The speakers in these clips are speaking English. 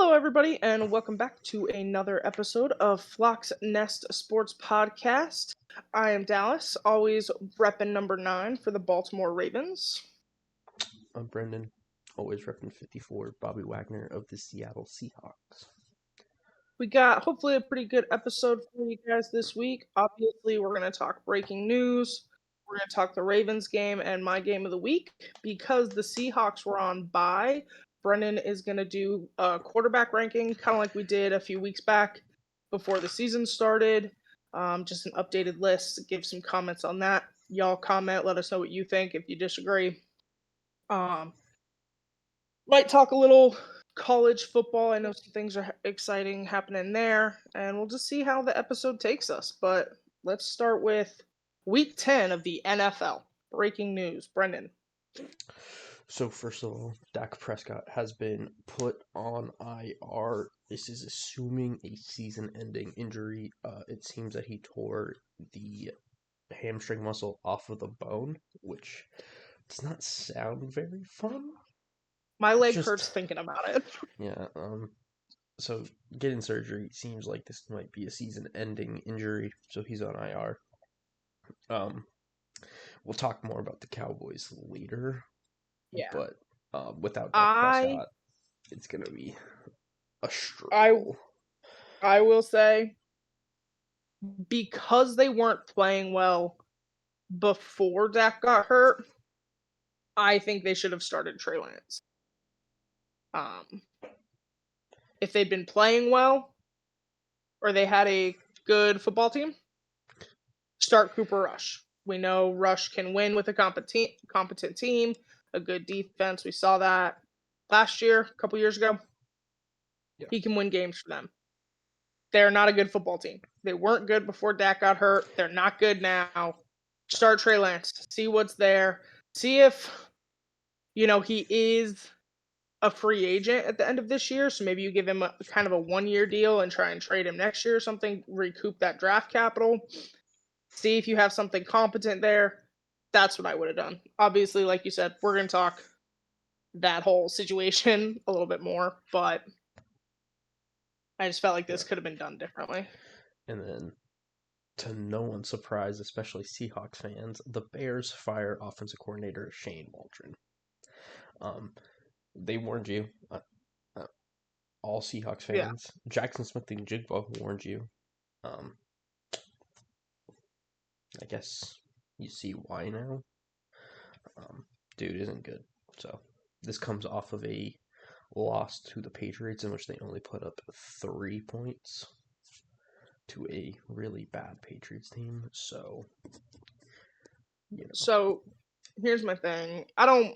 Hello, everybody, and welcome back to another episode of Flock's Nest Sports Podcast. I am Dallas, always repping number 9 for the Baltimore Ravens. I'm Brendan, always repping 54, Bobby Wagner of the Seattle Seahawks. We got hopefully a pretty good episode for you guys this week. Obviously, we're going to talk breaking news. We're going to talk the Ravens game and my game of the week. Because the Seahawks were on bye, Brendan is going to do a quarterback ranking, kind of like we did a few weeks back before the season started. Just an updated list. Give some comments on that. Y'all comment. Let us know what you think if you disagree. Might talk a little college football. I know some things are exciting happening there, and we'll just see how the episode takes us. But let's start with week 10 of the NFL. Breaking news. Brendan. So, first of all, Dak Prescott has been put on IR. This is assuming a season-ending injury. It seems that he tore the hamstring muscle off of the bone, which does not sound very fun. My leg hurts thinking about it. Yeah, so getting surgery seems like this might be a season-ending injury, so he's on IR. We'll talk more about the Cowboys later. Yeah. But without Dak Prescott, it's gonna be a struggle. I will say, because they weren't playing well before Dak got hurt, I think they should have started Trey Lance. If they'd been playing well, or they had a good football team, start Cooper Rush. We know Rush can win with a competent team, a good defense. We saw that last year, a couple years ago. Yeah. He can win games for them. They're not a good football team. They weren't good before Dak got hurt. They're not good now. Start Trey Lance. See what's there. See if, he is a free agent at the end of this year. So maybe you give him kind of a one-year deal and try and trade him next year or something, recoup that draft capital. See if you have something competent there. That's what I would have done. Obviously, like you said, we're going to talk that whole situation a little bit more, but I just felt like this could have been done differently. And then, to no one's surprise, especially Seahawks fans, the Bears fire offensive coordinator Shane Waldron. They warned you, all Seahawks fans. Yeah. Jackson Smith-Njigba warned you. I guess you see why now. Dude isn't good. So this comes off of a loss to the Patriots in which they only put up 3 points to a really bad Patriots team. So, So here's my thing. I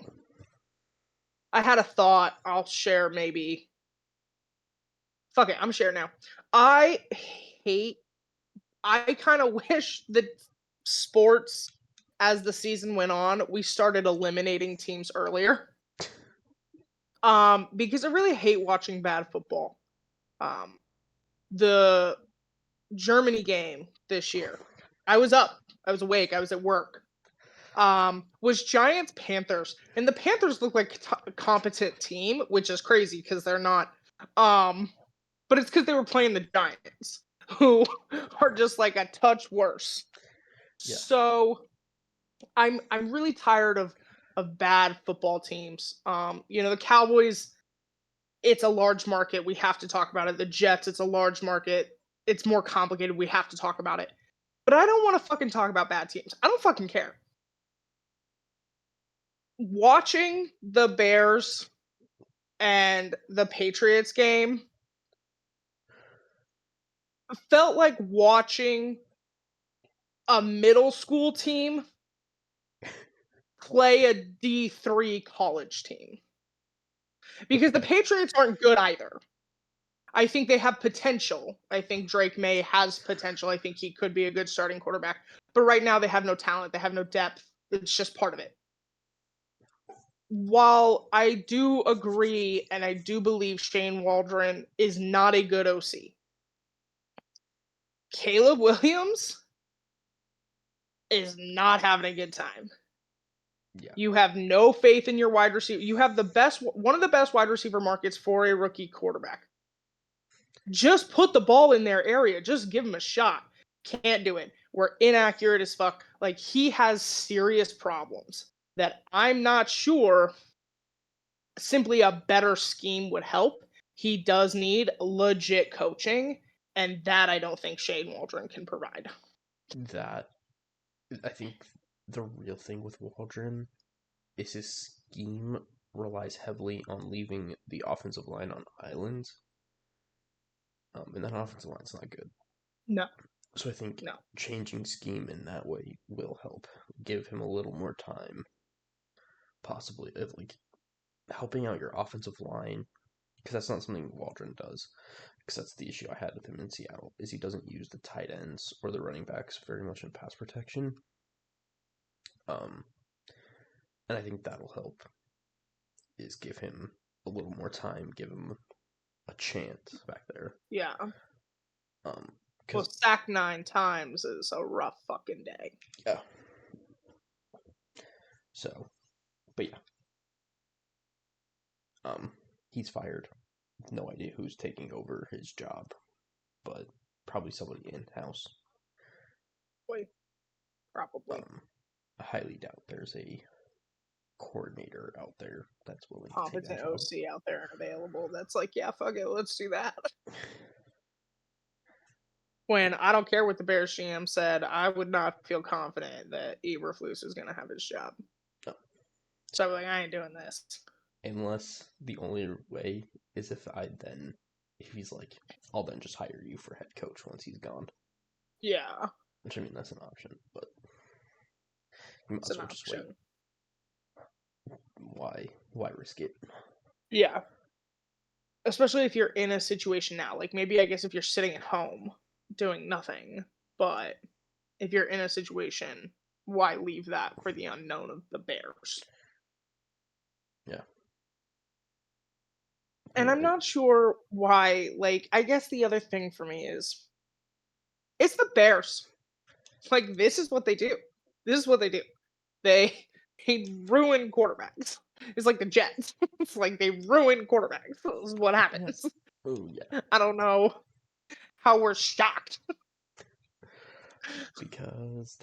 had a thought I'll share maybe. Fuck it, I'm sharing now. I kind of wish that sports, as the season went on, we started eliminating teams earlier. Because I really hate watching bad football. The Germany game this year, I was up, I was awake, I was at work. Was Giants-Panthers, and the Panthers look like a competent team, which is crazy because they're not. But it's because they were playing the Giants, who are just like a touch worse. Yeah. So I'm really tired of bad football teams. The Cowboys, it's a large market. We have to talk about it. The Jets, it's a large market. It's more complicated. We have to talk about it. But I don't want to fucking talk about bad teams. I don't fucking care. Watching the Bears and the Patriots game felt like watching a middle school team play a D3 college team. Because the Patriots aren't good either. I think they have potential. I think Drake May has potential. I think he could be a good starting quarterback. But right now they have no talent. They have no depth. It's just part of it. While I do agree and I do believe Shane Waldron is not a good OC, Caleb Williams is not having a good time. Yeah. You have no faith in your wide receiver. You have one of the best wide receiver markets for a rookie quarterback. Just put the ball in their area. Just give him a shot. Can't do it. We're inaccurate as fuck. Like, he has serious problems that I'm not sure simply a better scheme would help. He does need legit coaching, and that I don't think Shane Waldron can provide. That I think the real thing with Waldron is his scheme relies heavily on leaving the offensive line on islands. And that offensive line's not good. No, So I think no. changing scheme in that way will help give him a little more time, possibly of like helping out your offensive line, because that's not something Waldron does. Because that's the issue I had with him in Seattle is he doesn't use the tight ends or the running backs very much in pass protection. Um, and I think that'll help. Is give him a little more time, give him a chance back there. Yeah. Well, Well, sack 9 times is a rough fucking day. Yeah. So, but yeah. He's fired. No idea who's taking over his job, but probably somebody in house. Probably. I highly doubt there's a coordinator out there that's willing to take that Competent job. OC out there and available. That's like, yeah, fuck it, let's do that. When I don't care what the Bears GM said, I would not feel confident that Eberflus is going to have his job. No. So I'm like, I ain't doing this. Unless the only way is if he's like, I'll then just hire you for head coach once he's gone. Yeah. Which, I mean, that's an option, but you might as well just wait. Why risk it? Yeah. Especially if you're in a situation now. Like, maybe, I guess, if you're sitting at home doing nothing, but if you're in a situation, why leave that for the unknown of the Bears? Yeah. And I'm not sure why, like, I guess the other thing for me is it's the Bears. Like, this is what they do. This is what they do. They ruin quarterbacks. It's like the Jets. It's like they ruin quarterbacks. This is what happens. Oh yeah. I don't know how we're shocked. Because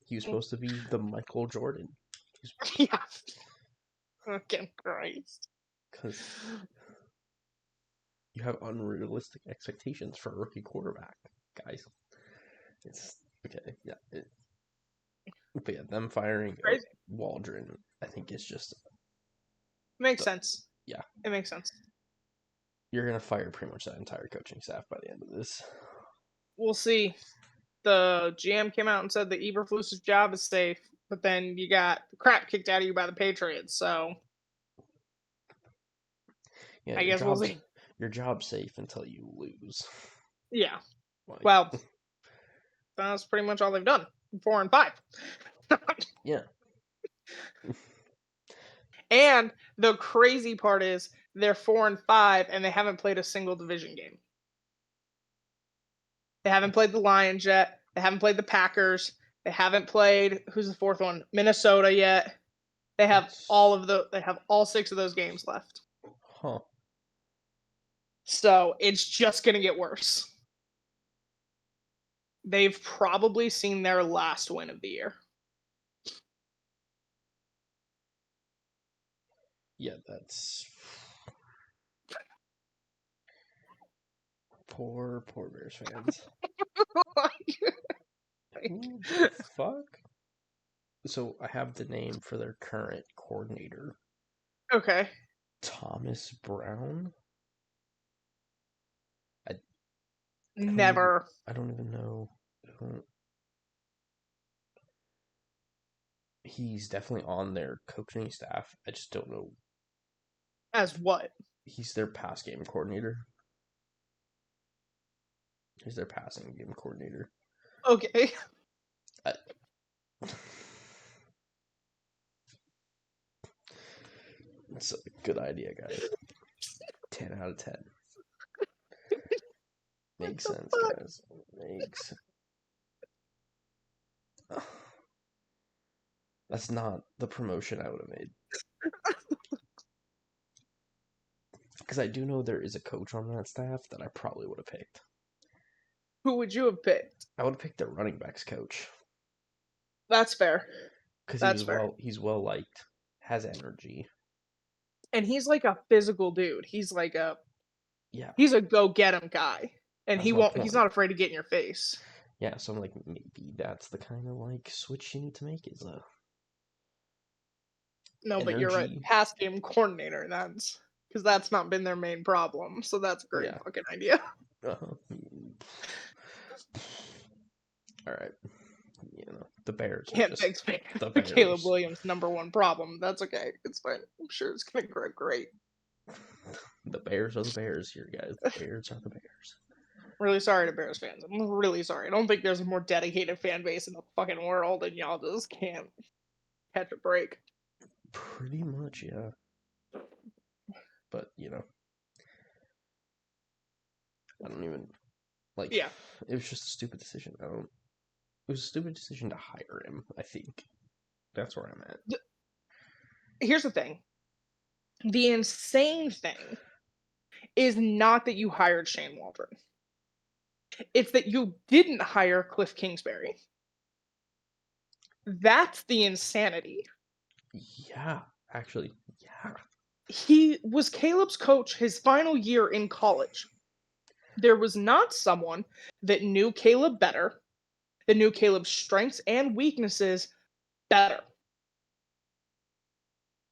he was supposed to be the Michael Jordan. Yeah. Fucking Christ. Because you have unrealistic expectations for a rookie quarterback, guys. It's okay, yeah. But yeah, them firing Waldron, I think is just Makes sense. Yeah. It makes sense. You're gonna fire pretty much that entire coaching staff by the end of this. We'll see. The GM came out and said that Eberflus's job is safe, but then you got the crap kicked out of you by the Patriots, so Yeah, I guess we'll see. Your job's safe until you lose. Yeah. Like, well, that's pretty much all they've done. 4 and 5. Yeah. And the crazy part is they're 4 and 5 and they haven't played a single division game. They haven't played the Lions yet. They haven't played the Packers. They haven't played who's the fourth one? Minnesota yet. They have they have all 6 of those games left. Huh. So it's just gonna get worse. They've probably seen their last win of the year. Yeah, that's poor Bears fans. Who the fuck? So I have the name for their current coordinator. Okay. Thomas Brown? Never. I don't even know. He's definitely on their coaching staff. I just don't know. As what? He's their pass game coordinator. He's their passing game coordinator. Okay. It's a good idea, guys. 10 out of 10. Makes sense, guys. Makes sense. That's not the promotion I would have made. Because I do know there is a coach on that staff that I probably would have picked. Who would you have picked? I would have picked the running backs coach. That's fair. Because That's fair. he's well liked, has energy. And he's like a physical dude. Yeah, He's a go get him guy. And that's my he's point. not afraid to get in your face. Yeah, so I'm like, maybe that's the kind of like switch you need to make is a No, but you're right. energy. Pass game coordinator, that's because that's not been their main problem. So that's a great Yeah. fucking idea. Uh-huh. All right. You know, the Bears are Can't just fix the Caleb Bears. Williams' #1 problem. That's okay. It's fine. I'm sure it's gonna grow great. The Bears are the Bears here, guys. The Bears are the Bears. Really sorry to Bears fans. I'm really sorry. I don't think there's a more dedicated fan base in the fucking world, and y'all just can't catch a break. Pretty much, yeah. But, you know, I don't even like Yeah. it was just a stupid decision. It was a stupid decision to hire him, I think. That's where I'm at. Here's the thing. The insane thing is not that you hired Shane Waldron. It's that you didn't hire Cliff Kingsbury. That's the insanity. Yeah, actually, yeah. He was Caleb's coach his final year in college. There was not someone that knew Caleb better, that knew Caleb's strengths and weaknesses better.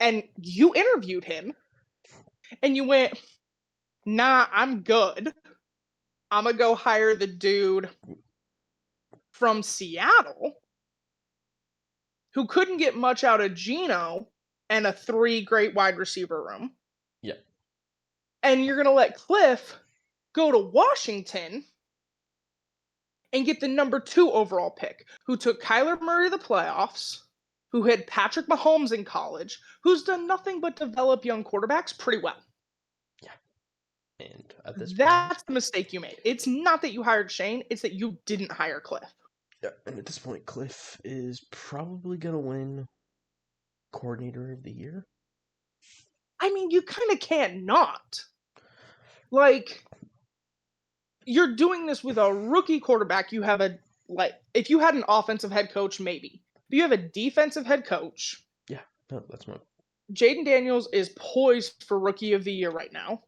And you interviewed him and you went, nah, I'm good. I'm going to go hire the dude from Seattle who couldn't get much out of Geno and a 3 great wide receiver room. Yeah. And you're going to let Cliff go to Washington and get the #2 overall pick, who took Kyler Murray to the playoffs, who had Patrick Mahomes in college, who's done nothing but develop young quarterbacks pretty well. Yeah. And at this point, That's the mistake you made. It's not that you hired Shane, it's that you didn't hire Cliff. yeah, and at this point, Cliff is probably gonna win coordinator of the year. I mean, you kind of can't not. Like, you're doing this with a rookie quarterback. You have if you had an offensive head coach, maybe. But you have a defensive head coach. Yeah, no, that's my. Jaden Daniels is poised for rookie of the year right now.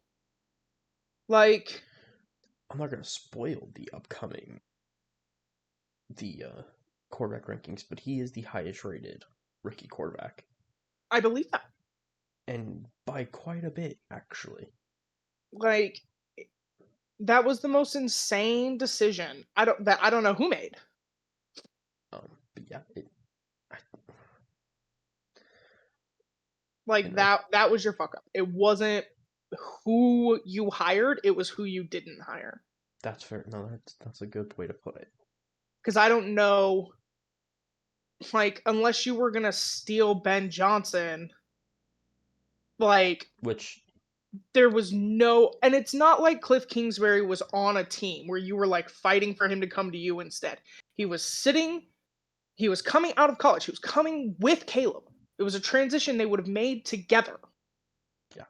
Like, I'm not gonna spoil the upcoming quarterback rankings, but he is the highest rated rookie quarterback, I believe that. and by quite a bit, actually. Like, that was the most insane decision. I don't know who made. But yeah, I, Like you know, that was your fuck up. It wasn't who you hired, it was who you didn't hire. that's fair. No, that's a good way to put it. Because I don't know, like, unless you were gonna steal Ben Johnson, like, Which, there was no, and it's not like Cliff Kingsbury was on a team where you were like fighting for him to come to you instead. He was coming out of college. He was coming with Caleb. It was a transition they would have made together. yeah,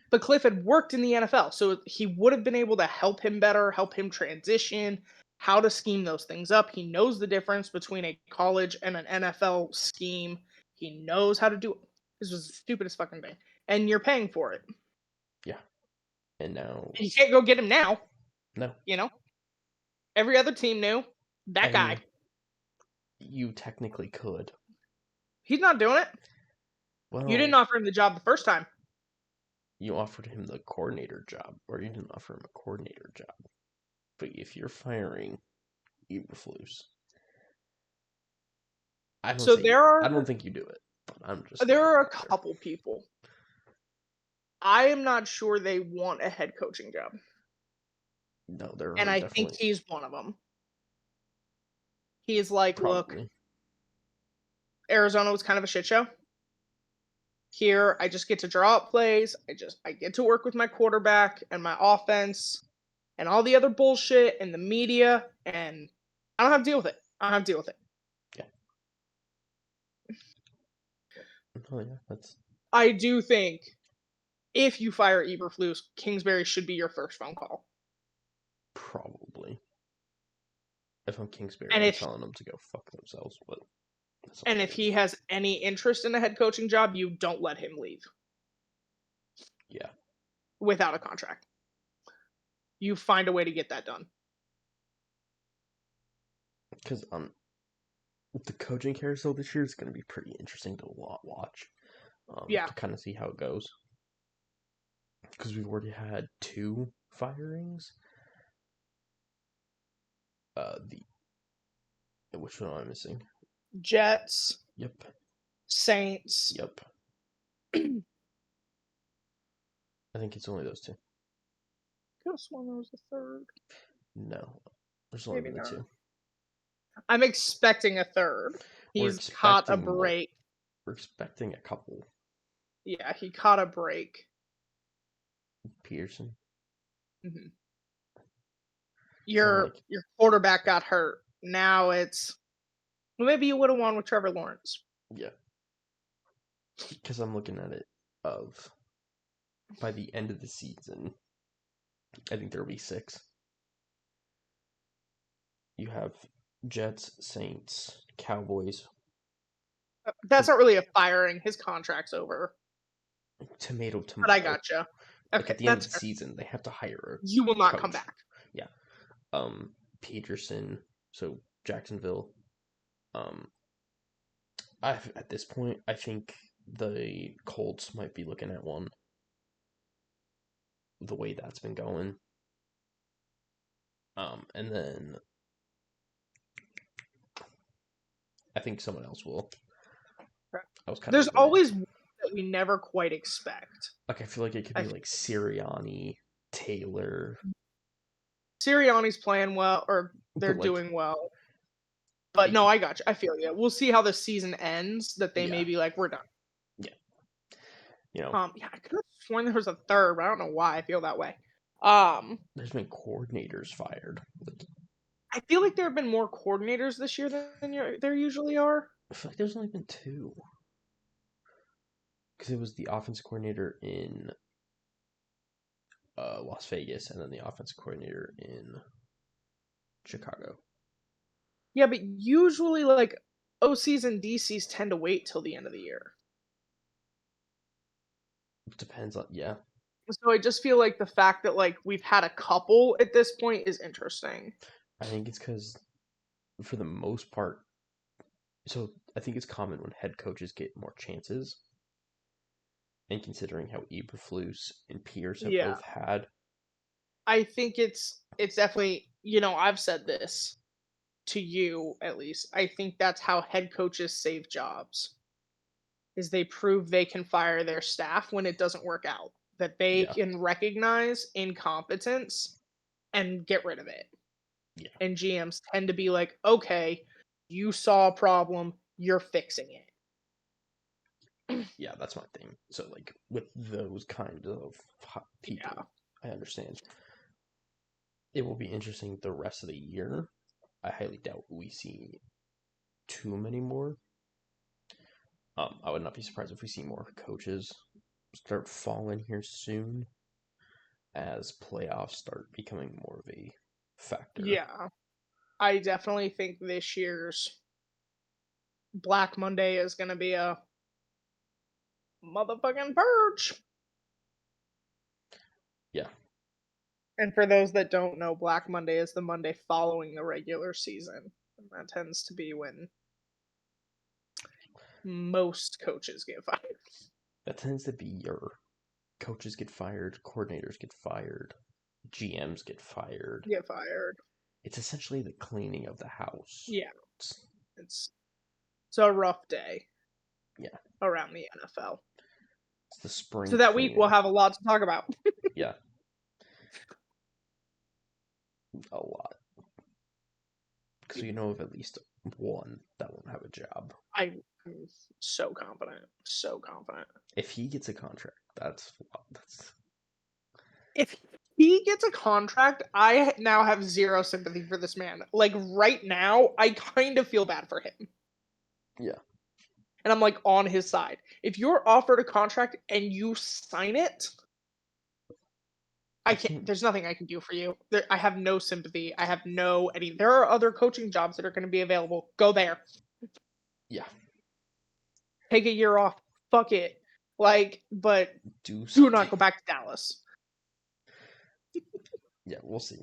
But Cliff had worked in the NFL, so he would have been able to help him better, help him transition, how to scheme those things up. He knows the difference between a college and an NFL scheme. He knows how to do it. This was the stupidest fucking thing. And you're paying for it. yeah. And now, You can't go get him now. no. You know? Every other team knew that guy. You technically could. He's not doing it. Well, You didn't offer him the job the first time. you offered him the coordinator job, or you didn't offer him a coordinator job. But if you're firing Eberflus, I So don't think you do it. But I'm just there are a couple people. I am not sure they want a head coaching job. No, there And are I think definitely he's one of them. He's like, look, probably. Arizona was kind of a shit show. Here, I just get to draw up plays. I get to work with my quarterback and my offense and all the other bullshit and the media, and I don't have to deal with it. I don't have to deal with it. Yeah. Oh yeah, that's. I do think if you fire Eberflus, Kingsbury should be your first phone call. Probably. If I'm Kingsbury, And I'm if telling them to go fuck themselves, but that's up and to if me. he has any interest in a head coaching job, you don't let him leave Yeah, without a contract. You find a way to get that done. because the coaching carousel this year is going to be pretty interesting to watch. Yeah. To kind of see how it goes. Because we've already had 2 firings. The which one am I missing? Jets, Yep, Saints. yep. I think it's only those 2. Could have sworn there was a third. No, there's only Maybe been the not. 2. I'm expecting a third. We're He's caught a expecting more. break. We're expecting a couple. Yeah, he caught a break. Pearson. hmm So I'm Your like, your quarterback got hurt. Now it's well, maybe you would have won with Trevor Lawrence. yeah, because I'm looking at it of by the end of the season, I think there'll be 6. You have Jets, Saints, Cowboys. That's not really a firing. His contract's over. Tomato, But I tomato. gotcha. Like Okay, at the end of that's the fair. season, they have to hire You will a not come coach. back. Yeah. Peterson. So Jacksonville. Um, at this point, I think the Colts might be looking at one. The way that's been going. And then I think someone else will. I was kind of There's hoping always one that we never quite expect. like I feel like it could I be like Sirianni, Taylor, Sirianni's playing well, or they're but like doing well. But it no, could, I got you. I feel you. We'll see how the season ends. That they yeah, may be like, we're done. yeah, you know, Yeah, I could have sworn there was a third, but I don't know why I feel that way. Um, there's been coordinators fired. Like, I feel like there have been more coordinators this year than there usually are. I feel like there's only been 2 because it was the offense coordinator in Las Vegas and then the offensive coordinator in Chicago. Yeah, but usually like OCs and DCs tend to wait till the end of the year. It depends on yeah. So I just feel like the fact that like we've had a couple at this point is interesting. I think it's because for the most part, so I think it's common when head coaches get more chances. And considering how Eberflus and Pierce have Yeah. both had, I think it's definitely, I've said this to you at least. I think that's how head coaches save jobs. Is they prove they can fire their staff when it doesn't work out. That they yeah, can recognize incompetence and get rid of it. yeah, And GMs tend to be like, "Okay, you saw a problem, you're fixing it." yeah, that's my thing. So like with those kind of Yeah. people, I understand. It will be interesting the rest of the year. I highly doubt we see too many more. I would not be surprised if we see more coaches start falling here soon as playoffs start becoming more of a factor. Yeah. I definitely think this year's Black Monday is going to be a motherfucking purge. Yeah, And for those that don't know, Black Monday is the Monday following the regular season. And that tends to be when most coaches get fired. that tends to be your coaches get fired, coordinators get fired, GMs get fired. Get fired. It's essentially the cleaning of the house. Yeah, It's, it's a rough day yeah, around the NFL. it's the spring So that week we'll cleaning. have a lot to talk about. Yeah, a lot. Because you know of at least one that won't have a job. I'm so confident. So confident. If he gets a contract, that's If he gets a contract, I now have zero sympathy for this man. Like right now, I kind of feel bad for him. yeah, And I'm like on his side. If you're offered a contract and you sign it, I I can't. think There's nothing I can do for you. I have no sympathy. I have no any. There are other coaching jobs that are going to be available. Go there. yeah, Take a year off. Fuck it. But do do not something. go back to Dallas. Yeah, we'll see.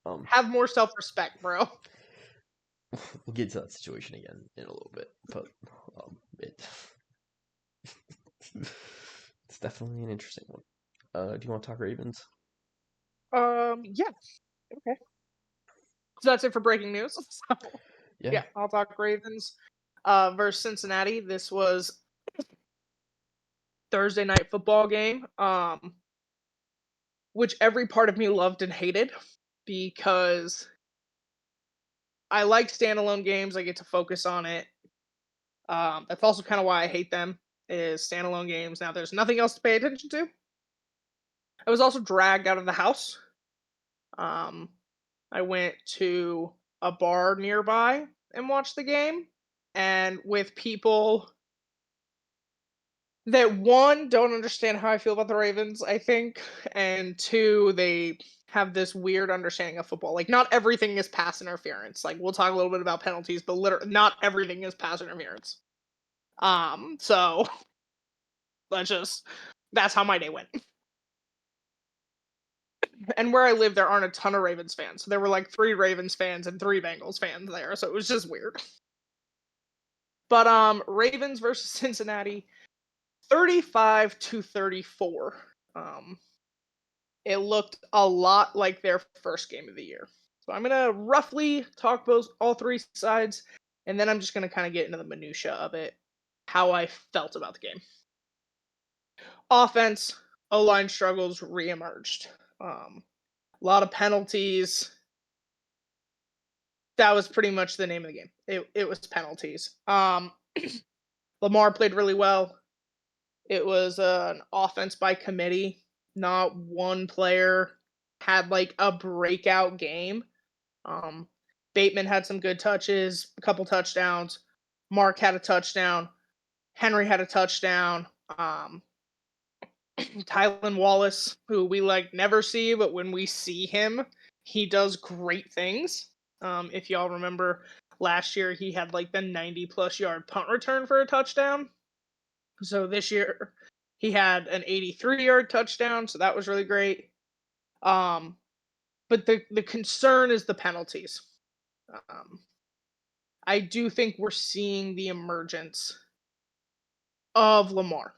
Um, Have more self respect, bro. we'll get to that situation again in a little bit, but it it's definitely an interesting one. Do you want to talk Ravens? Yeah. Okay. So that's it for breaking news. So, Yeah, yeah, I'll talk Ravens versus Cincinnati. This was Thursday night football game. Which every part of me loved and hated because I like standalone games. I get to focus on it. That's also kind of why I hate them is standalone games. Now there's nothing else to pay attention to. I was also dragged out of the house. Um, I went to a bar nearby and watched the game, and with people that one don't understand how I feel about the Ravens, I think, and two, they have this weird understanding of football. Like not everything is pass interference. Like we'll talk a little bit about penalties, but literally not everything is pass interference. So let's just that's how my day went. And where I live, there aren't a ton of Ravens fans. So there were like 3 Ravens fans and 3 Bengals fans there, so it was just weird. But Ravens versus Cincinnati, 35-34. Um, it looked a lot like their first game of the year. So I'm gonna roughly talk both all 3 sides, and then I'm just gonna kind of get into the minutia of it, how I felt about the game. Offense, O-line struggles reemerged. A lot of penalties. That was pretty much the name of the game. It was penalties. Lamar played really well. It was an offense by committee. Not one player had like a breakout game. Um, Bateman had some good touches, a couple touchdowns. Mark had a touchdown. Henry had a touchdown. Tylan Wallace, who we like never see, but when we see him, he does great things. If y'all remember last year, he had like the 90-plus yard punt return for a touchdown. So this year, he had an 83-yard touchdown, so that was really great. Um, but the concern is the penalties. Um, I do think we're seeing the emergence of Lamar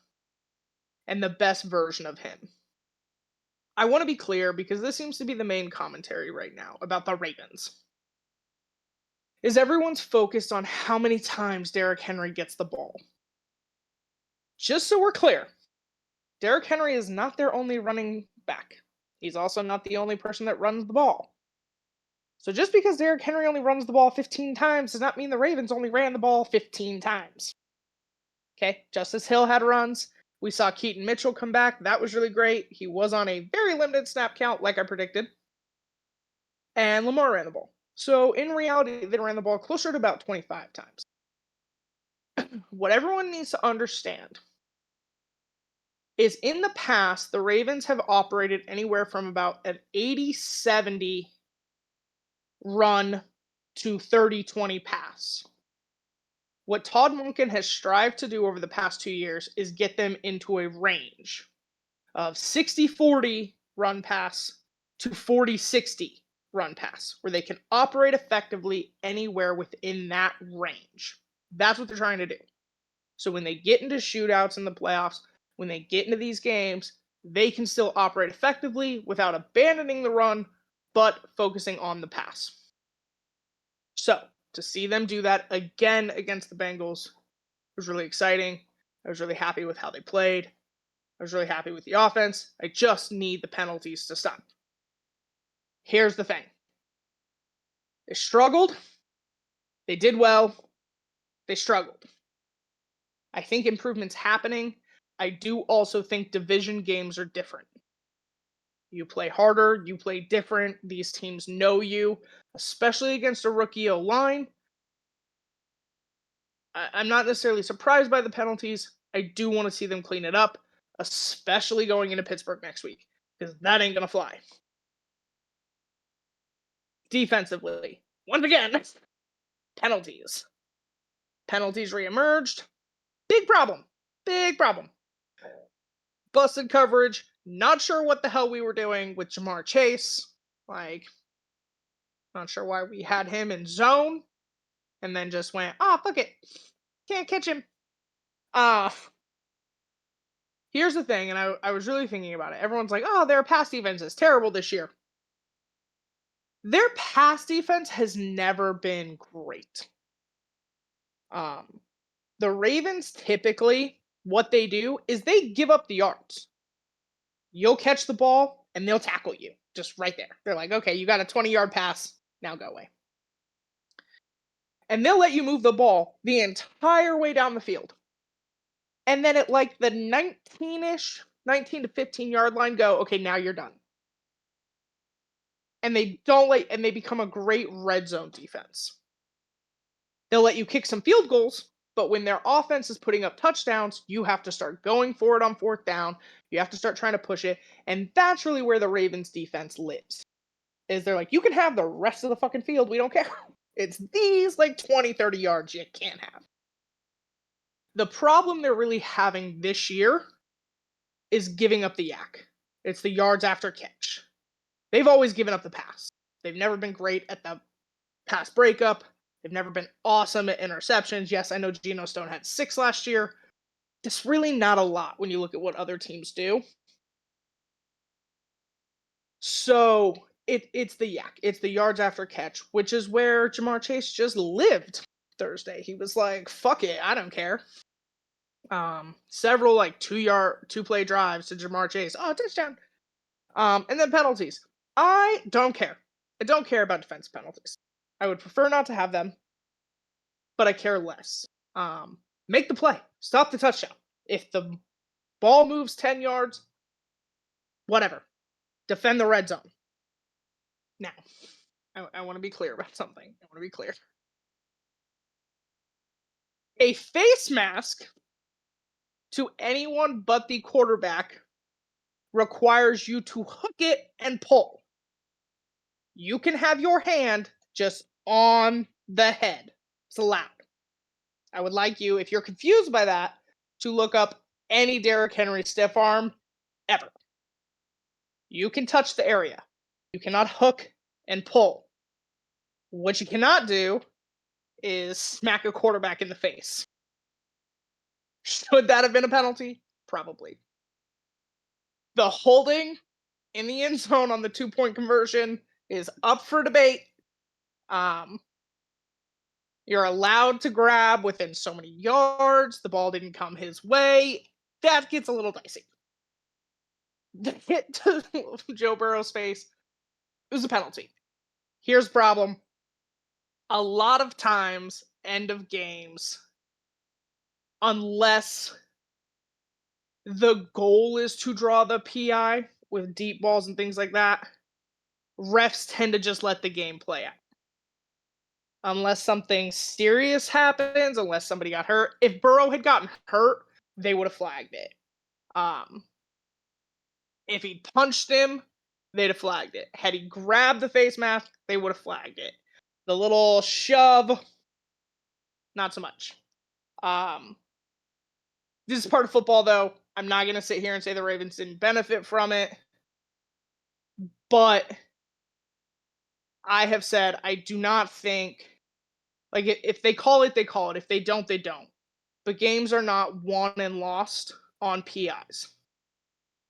and the best version of him. I want to be clear because this seems to be the main commentary right now about the Ravens. Is everyone's focused on how many times Derrick Henry gets the ball? Just so we're clear, Derrick Henry is not their only running back. He's also not the only person that runs the ball. So just because Derrick Henry only runs the ball 15 times does not mean the Ravens only ran the ball 15 times. Okay, Justice Hill had runs. We saw Keaton Mitchell come back. That was really great. He was on a very limited snap count, like I predicted. And Lamar ran the ball. So in reality, they ran the ball closer to about 25 times. What everyone needs to understand is in the past, the Ravens have operated anywhere from about an 80-70 run to 30-20 pass. What Todd Monken has strived to do over the past 2 years is get them into a range of 60-40 run pass to 40-60 run pass, where they can operate effectively anywhere within that range. That's what they're trying to do. So when they get into shootouts in the playoffs, when they get into these games, they can still operate effectively without abandoning the run, but focusing on the pass. So to see them do that again against the Bengals was really exciting. I was really happy with how they played. I was really happy with the offense. I just need the penalties to stop. Here's the thing. They struggled. They did well. They struggled. I think improvement's happening. I do also think division games are different. You play harder, you play different. These teams know you, especially against a rookie O line. I'm not necessarily surprised by the penalties. I do want to see them clean it up, especially going into Pittsburgh next week. because that ain't gonna fly. Defensively, once again, penalties. Penalties reemerged. Big problem. Big problem. Busted coverage. Not sure what the hell we were doing with Jamar Chase. Like, not sure why we had him in zone and then just went, oh, fuck it. Can't catch him. Uh, Here's the thing, and I was really thinking about it. Everyone's like, oh, their pass defense is terrible this year. Their pass defense has never been great. Um, the Ravens typically, what they do is they give up the yards. You'll catch the ball and they'll tackle you just right there. They're like, okay, you got a 20-yard pass. Now go away. And they'll let you move the ball the entire way down the field. And then at like the 19-ish, 19 to 15-yard line, go, okay, now you're done. And they become a great red zone defense. They'll let you kick some field goals, but when their offense is putting up touchdowns, you have to start going for it on fourth down. You have to start trying to push it. And that's really where the Ravens defense lives. Is they're like, you can have the rest of the fucking field. We don't care. It's these like 20, 30 yards you can't have. The problem they're really having this year is giving up the yak. It's the yards after catch. They've always given up the pass. They've never been great at the pass breakup. They've never been awesome at interceptions. Yes, I know Geno Stone had 6 last year. That's really not a lot when you look at what other teams do. So it's the yak. It's the yards after catch, which is where Jamar Chase just lived Thursday. He was like, fuck it, I don't care. Several like 2-play drives to Jamar Chase. Oh, touchdown. And then penalties. I don't care. I don't care about defense penalties. I would prefer not to have them, but I care less. Make the play. Stop the touchdown. If the ball moves 10 yards, whatever. Defend the red zone. Now, I want to be clear about something. I want to be clear. A face mask to anyone but the quarterback requires you to hook it and pull. You can have your hand just on the head. It's allowed. I would like you, if you're confused by that, to look up any Derrick Henry stiff arm ever. You can touch the area. You cannot hook and pull. What you cannot do is smack a quarterback in the face. Should that have been a penalty? Probably. The holding in the end zone on the 2-point conversion is up for debate. You're allowed to grab within so many yards. The ball didn't come his way. That gets a little dicey. The hit to Joe Burrow's face, it was a penalty. Here's the problem. A lot of times, end of games, unless the goal is to draw the PI with deep balls and things like that, refs tend to just let the game play out. Unless something serious happens, unless somebody got hurt. If Burrow had gotten hurt, they would have flagged it. If he punched him, they'd have flagged it. Had he grabbed the face mask, they would have flagged it. The little shove, not so much. This is part of football, though. I'm not going to sit here and say the Ravens didn't benefit from it. But I have said I do not think, like, if they call it, they call it. If they don't, they don't. But games are not won and lost on PIs.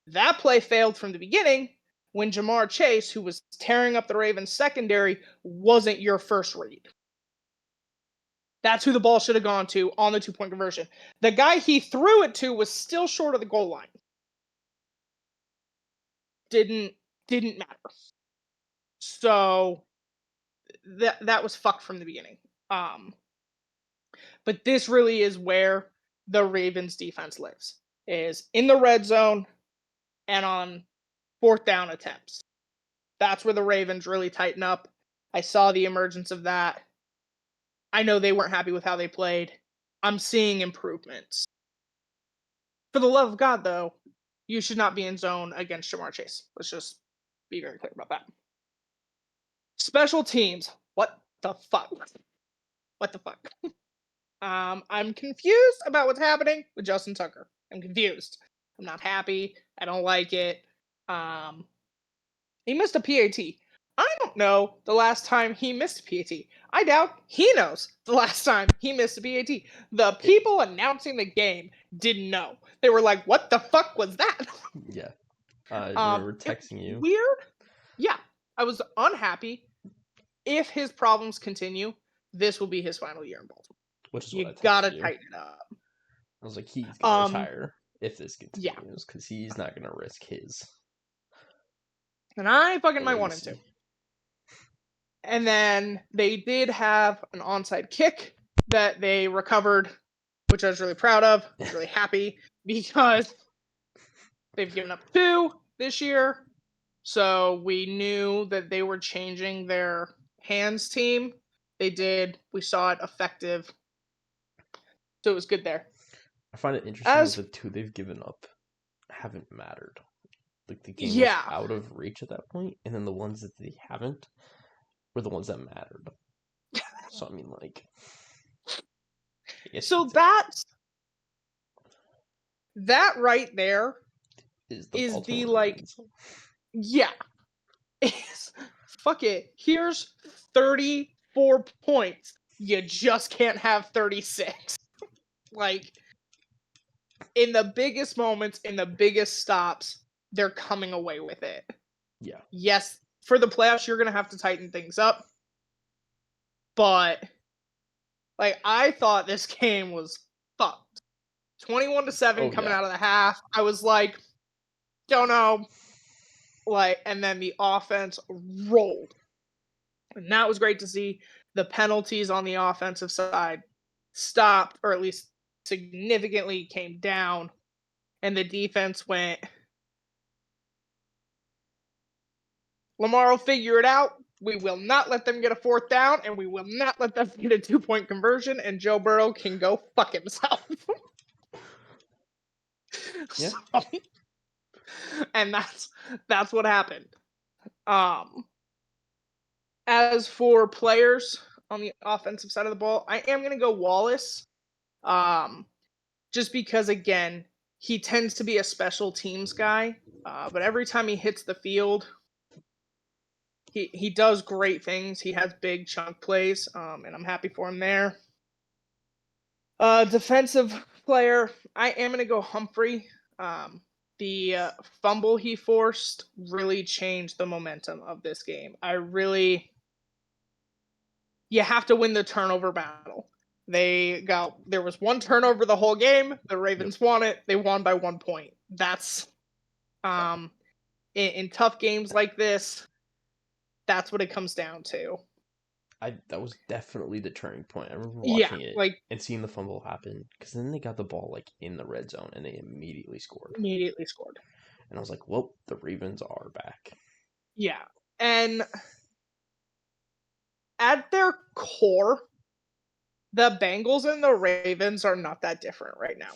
That play failed from the beginning when Jamar Chase, who was tearing up the Ravens secondary, wasn't your first read. That's who the ball should have gone to on the 2-point conversion. The guy he threw it to was still short of the goal line. Didn't matter. So that was fucked from the beginning. But this really is where the Ravens defense lives, is in the red zone and on fourth down attempts. That's where the Ravens really tighten up. I saw the emergence of that. I know they weren't happy with how they played. I'm seeing improvements. For the love of God, though, You should not be in zone against Jamar Chase. Let's just be very clear about that. Special teams. What the fuck? What the fuck? I'm confused about what's happening with Justin Tucker. I'm confused. I'm not happy. I don't like it. Um, he missed a PAT. I don't know the last time he missed a PAT. I doubt he knows the last time he missed a PAT. The people announcing the game didn't know. They were like, "What the fuck was that?" Yeah. I remember It texting was you, weird. Yeah, I was unhappy. If his problems continue, this will be his final year in Baltimore. which is what I You texted gotta you. tighten it up. I was like, he's gonna Um, retire if this yeah, continues because he's not gonna risk his and I fucking might want him to. legacy. And then they did have an onside kick that they recovered, which I was really proud of. I was really happy because they've given up 2 this year. So we knew that they were changing their hands team. They did. We saw it effective. So it was good there. I find it interesting that As the two they've given up haven't mattered. Like the game was yeah. out of reach at that point, and then the ones that they haven't were the ones that mattered. So I mean, like, I guess you So could say that right there is the is the Baltimore like Ravens. yeah. Is fuck it. Here's 34 points. You just can't have 36. Like in the biggest moments, in the biggest stops, they're coming away with it. Yeah. Yes, for the playoffs, you're gonna have to tighten things up. But like I thought this game was fucked. 21-7 Oh coming yeah. out of the half. I was like, don't know. Like, and then the offense rolled. And that was great to see. The penalties on the offensive side stopped, or at least significantly came down. And the defense went, Lamar will figure it out. We will not let them get a 4th down, and we will not let them get a 2-point conversion, and Joe Burrow can go fuck himself. Yeah. So, and that's what happened. Um, as for players on the offensive side of the ball, I am gonna go Wallace. Um, just because again, he tends to be a special teams guy. But every time he hits the field, he does great things. He has big chunk plays, and I'm happy for him there. Defensive player, I am gonna go Humphrey. Um, the fumble he forced really changed the momentum of this game. You have to win the turnover battle. There was one turnover the whole game. The Yep. Ravens won it. They won by 1 point. That's in tough games like this, that's what it comes down to. That was definitely the turning point. I remember Yeah, watching it like and seeing the fumble happen because then they got the ball like in the red zone and they immediately scored. immediately scored. And I was like, "Well, the Ravens are back." Yeah. And at their core, the Bengals and the Ravens are not that different right now.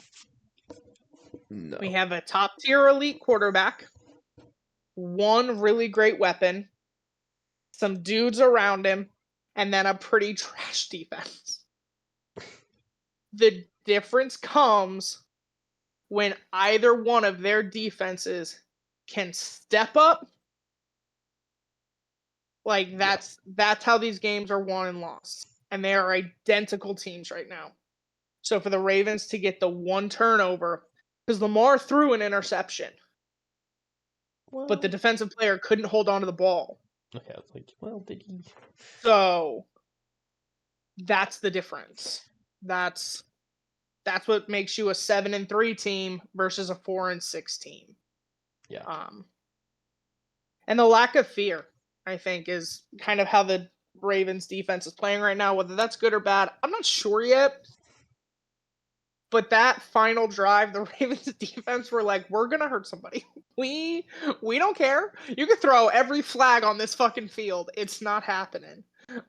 We No. have a top tier elite quarterback, one really great weapon, some dudes around him, and then a pretty trash defense. The difference comes when either one of their defenses can step up. Like Yeah. that's how these games are won and lost. And they are identical teams right now. So for the Ravens to get the one turnover, because Lamar threw an interception, but the Well, defensive player couldn't hold on to the ball. okay. I was like, "Well, did he?" So that's the difference. That's what makes you a 7-3 team versus a 4-6 team. Yeah. Um, and the lack of fear, I think, is kind of how the Ravens defense is playing right now. Whether that's good or bad, I'm not sure yet. But that final drive, the Ravens defense were like, "We're gonna hurt somebody. We don't care. You can throw every flag on this fucking field. It's not happening."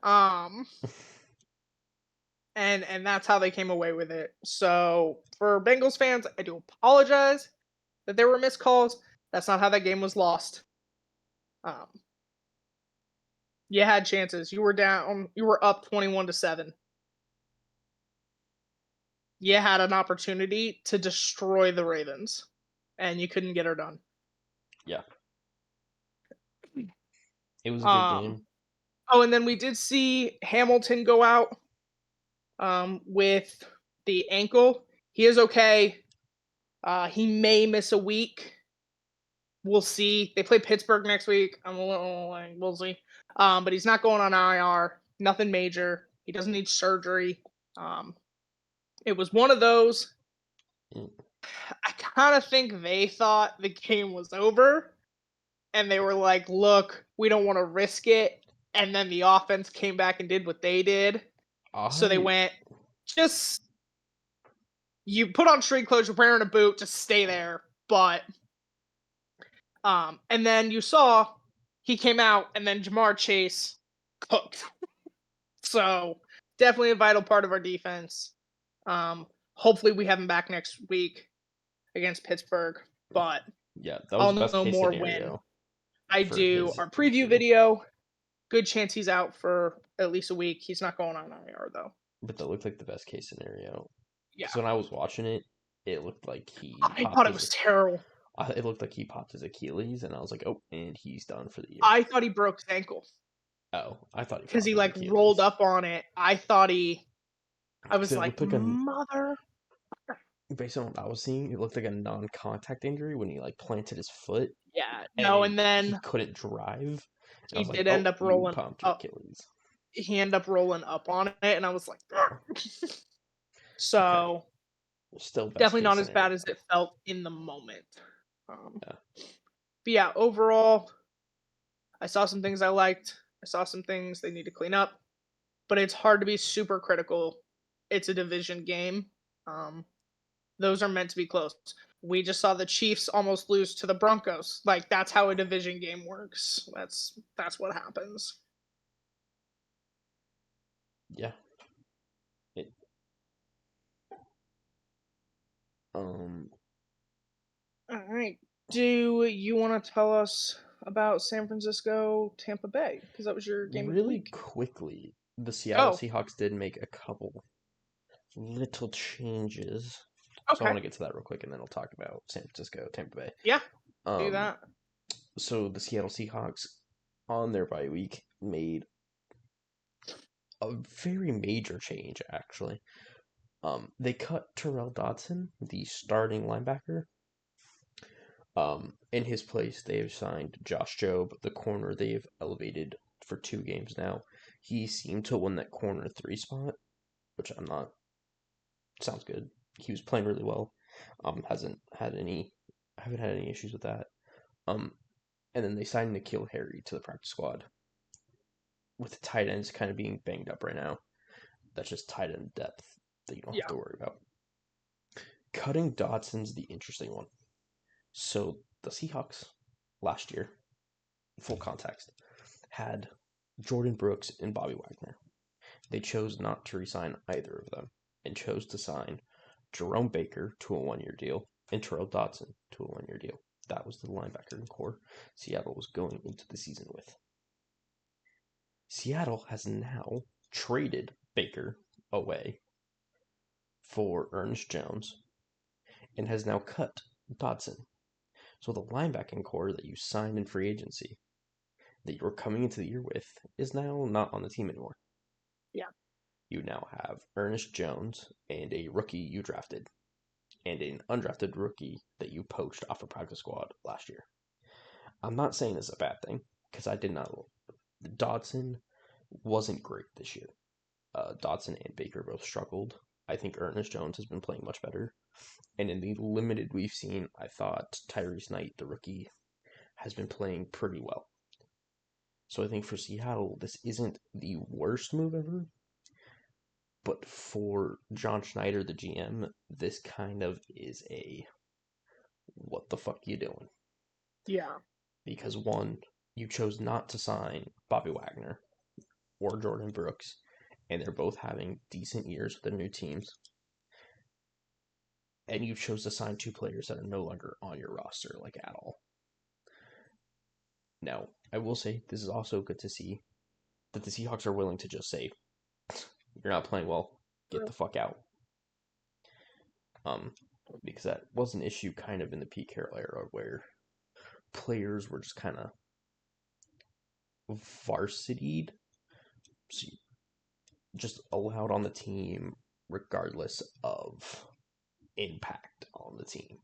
Um, and that's how they came away with it. So for Bengals fans, I do apologize. that there were missed calls. That's not how that game was lost. Um, you had chances. You were down. You were up 21-7. You had an opportunity to destroy the Ravens, and you couldn't get her done. Yeah. It was a good Um, game. oh, and then we did see Hamilton go out with the ankle. He is okay. He may miss a week. We'll see. They play Pittsburgh next week. I'm a little like, we'll see. But he's not going on IR. Nothing major. He doesn't need surgery. It was one of those. Mm. I kind of think they thought the game was over, and they were like, "Look, we don't want to risk it." And then the offense came back and did what they did. So they I went, just you put on street clothes, you're wearing a boot, just stay there. But and then you saw he came out, and then Jamar Chase cooked. So definitely a vital part of our defense. Hopefully we have him back next week against Pittsburgh, but yeah, that was I'll best know case more when scenario I for do his our preview injury. video. Good chance he's out for at least a week. He's not going on IR though. But that looked like the best case scenario. Yeah, Because when I was watching it, it looked like he I popped thought it his was terrible. it looked like he popped his Achilles, and I was like, oh, and he's done for the year. I thought he broke his ankle Oh, I thought he because popped he his like rolled Achilles. up on it. I thought he. I Because was it like, looked like a, mother. based on what I was seeing, it looked like a non-contact injury when he like planted his foot Yeah, no, and and he then couldn't drive. And I he was like, did oh, end up you rolling pumped your up. Achilles. He ended up rolling up on it, and I was like, Okay, so still best definitely case not as scenario. bad as it felt in the moment. Um, Yeah. but yeah, overall, I saw some things I liked. I saw some things they need to clean up, but it's hard to be super critical. It's a division game. Um, those are meant to be close. We just saw the Chiefs almost lose to the Broncos. Like that's how a division game works. That's what happens. Yeah. It, um, All right. Do you want to tell us about San Francisco, Tampa Bay? Because that was your game of the really week. quickly, the Seattle Oh, Seahawks did make a couple little changes. So I okay. want to get to that real quick, and then I'll talk about San Francisco, Tampa Bay. Yeah, do Um, that. so the Seattle Seahawks on their bye week made a very major change, actually. They cut Terrell Dodson, the starting linebacker. In his place, they've signed Josh Jobe, the corner they've elevated for 2 games now. He seemed to win that corner 3 spot, which I'm not. Sounds good. He was playing really well. Hasn't had any. Haven't had any issues with that. Um, and then they signed N'Keal Harry to the practice squad. With the tight ends kind of being banged up right now, that's just tight end depth that you don't have Yeah, to worry about. Cutting Dodson's the interesting one. So the Seahawks last year, full context, had Jordan Brooks and Bobby Wagner. They chose not to resign either of them and chose to sign Jerome Baker to a 1 year deal and Terrell Dodson to a 1 year deal. That was the linebacker core Seattle was going into the season with. Seattle has now traded Baker away for Ernest Jones and has now cut Dodson. So the linebacking core that you signed in free agency that you're coming into the year with is now not on the team anymore. yeah, You now have Ernest Jones and a rookie you drafted and an undrafted rookie that you poached off a practice squad last year. I'm not saying this is a bad thing because I did not. Dodson wasn't great this year. Dodson and Baker both struggled. I think Ernest Jones has been playing much better. And in the limited we've seen, I thought Tyrese Knight, the rookie, has been playing pretty well. So I think for Seattle, this isn't the worst move ever. But for John Schneider, the GM, this kind of is a what the fuck you doing? yeah, Because one, you chose not to sign Bobby Wagner or Jordan Brooks, and they're both having decent years with their new teams. and you chose to sign two players that are no longer on your roster, like at all. Now, I will say this is also good to see that the Seahawks are willing to just say, "You're not playing well. Get the fuck out." Um, because that was an issue kind of in the Pete Carroll era where players were just kind of varsitied, so just allowed on the team regardless of impact on the team.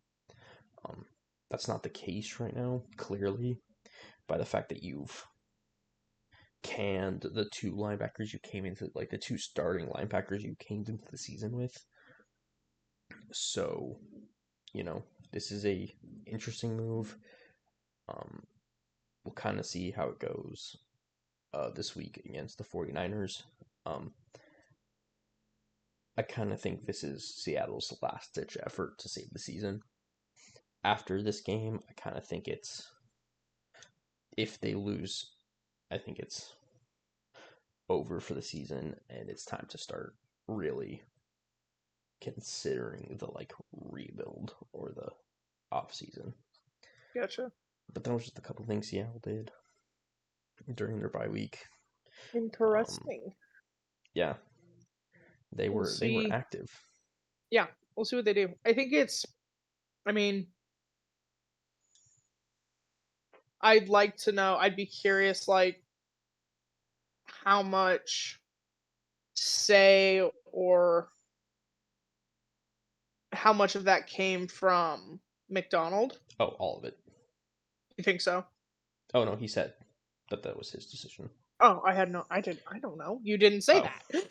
Um, that's not the case right now, clearly, by the fact that you've canned the two linebackers you came into, like the two starting linebackers you came into the season with. So, this is a interesting move. We'll kind of see how it goes this week against the 49ers. I kind of think this is Seattle's last-ditch effort to save the season. After this game, I kind of think if they lose, I think it's over for the season, and it's time to start really considering the rebuild or the off season. Gotcha. But that was just a couple things Seattle did during their bye week. Interesting. Yeah, they We'll were see. active. Yeah, we'll see what they do. I think it's. I mean, I'd like to know. I'd be curious, like how much say or how much of that came from McDonald. Oh, all of it. You think so? Oh no, he said that was his decision. Oh, I had no. I didn't. I don't know. You didn't say Oh, that.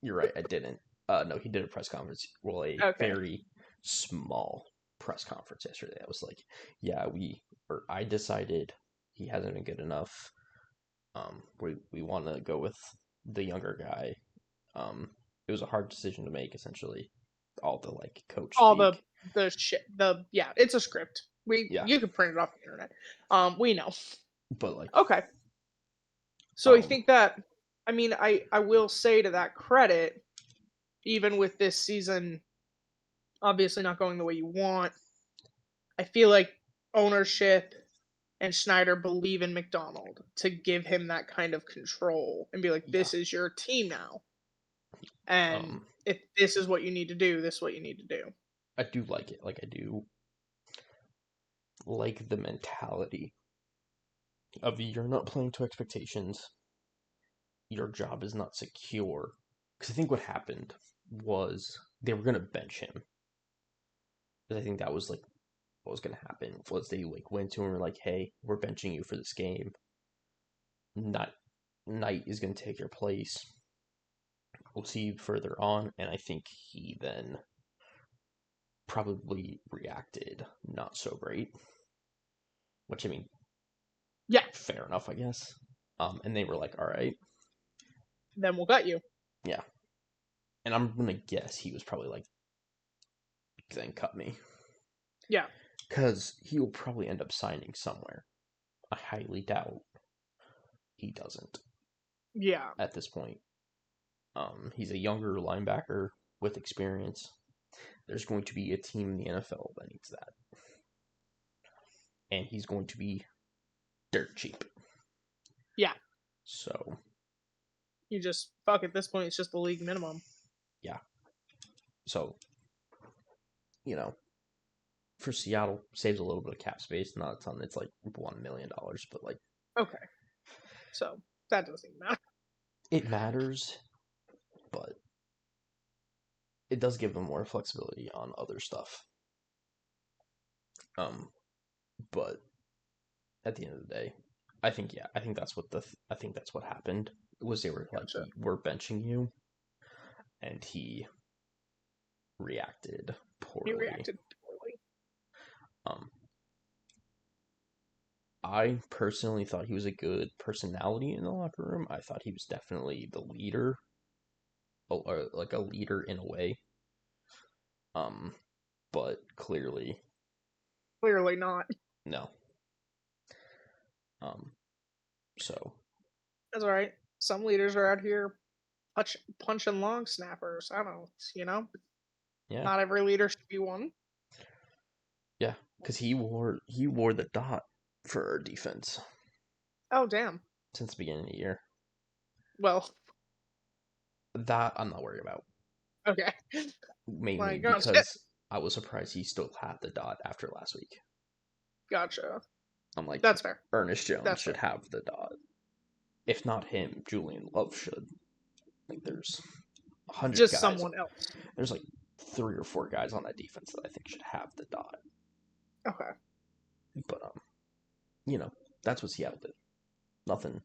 you're right. I didn't. No, he did a press conference. Well, a Okay. very small press conference yesterday. I was like, yeah, I decided he hasn't been good enough. We want to go with the younger guy. It was a hard decision to make, essentially. All the coach All speak. the shit. The yeah. It's a script. Yeah, You can print it off the internet. We know. but Okay. So I um, think that. I mean, I will say to that credit, even with this season obviously not going the way you want, I feel like ownership and Schneider believe in McDonald to give him that kind of control and be like, yeah, this is your team now. And um, if this is what you need to do, this is what you need to do. I do like it. I do like the mentality of you're not playing to expectations. Your job is not secure. Because I think what happened was they were gonna bench him. Because I think that was what was gonna happen was they went to him and were like, "Hey, we're benching you for this game. Knight is gonna take your place. We'll see you further on." And I think he then probably reacted not so great. Which I mean, Yeah, fair enough, I guess. And they were like, "All right, then we'll gut you. yeah." And I'm gonna guess he was probably like, "Then cut me," Yeah, because he will probably end up signing somewhere. I highly doubt he doesn't yeah. at this point. He's a younger linebacker with experience. There's going to be a team in the NFL that needs that, and he's going to be dirt cheap. Yeah. So You just fuck at this point, it's just the league minimum. yeah. So for Seattle, saves a little bit of cap space, not a ton. It's like $1 million, but Okay. So that doesn't even matter. it matters, but it does give them more flexibility on other stuff. But at the end of the day, I think I think that's what happened. Was they were like, Gotcha. "We're benching you," and he reacted He poorly. reacted poorly. Um, I personally thought he was a good personality in the locker room. I thought he was definitely the leader, or like a leader in a way. Um, but clearly, Clearly not. no. Um, so That's all right. Some leaders are out here punching long snappers. I don't know, you know? Yeah, Not every leader should be one. yeah, because he wore the dot for our defense Oh, damn. since the beginning of the year. Well, That I'm not worried about, okay. mainly Like, gotcha. because I was surprised he still had the dot after last week. Gotcha. I'm like, That's fair. Ernest Jones That's should fair. have the dot. If not him, Julian Love should. Like, there's 100 Just guys. someone else. There's like 3 or 4 guys on that defense that I think should have the dot. Okay. But that's what Seattle did. Nothing,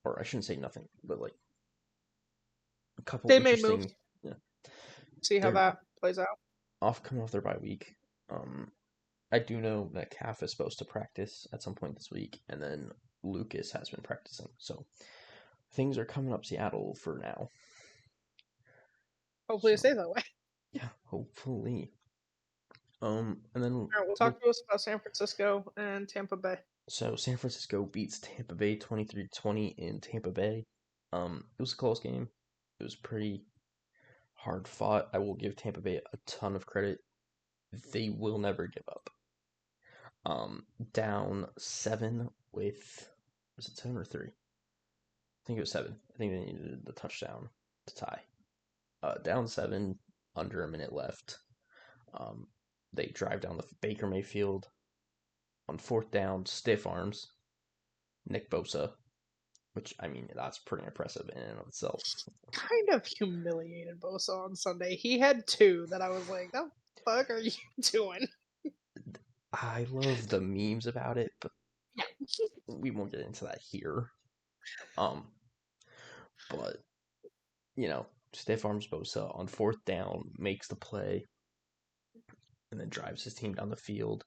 or I shouldn't say nothing, but like a couple They made moves. interesting. Yeah, See how they're that plays out. coming off their bye week. I do know that Calf is supposed to practice at some point this week, and then Lucas has been practicing. So things are coming up Seattle for now. Hopefully it So stays that way. yeah, hopefully. And then All right, we'll talk to us about San Francisco and Tampa Bay. So San Francisco beats Tampa Bay 23-20 in Tampa Bay. It was a close game. It was pretty hard fought. I will give Tampa Bay a ton of credit. They will never give up. Down 7 with, was it 7 or 3? I think it was 7. I think they needed the touchdown to tie. Down 7, under a minute left. They drive down the Baker Mayfield on 4th down, stiff arms Nick Bosa, which, I mean, that's pretty impressive in and of itself. Kind of humiliated Bosa on Sunday. He had 2 that I was like, "The fuck are you doing?" I love the memes about it, but we won't get into that here. But stiff arms Bosa on 4th down, makes the play, and then drives his team down the field.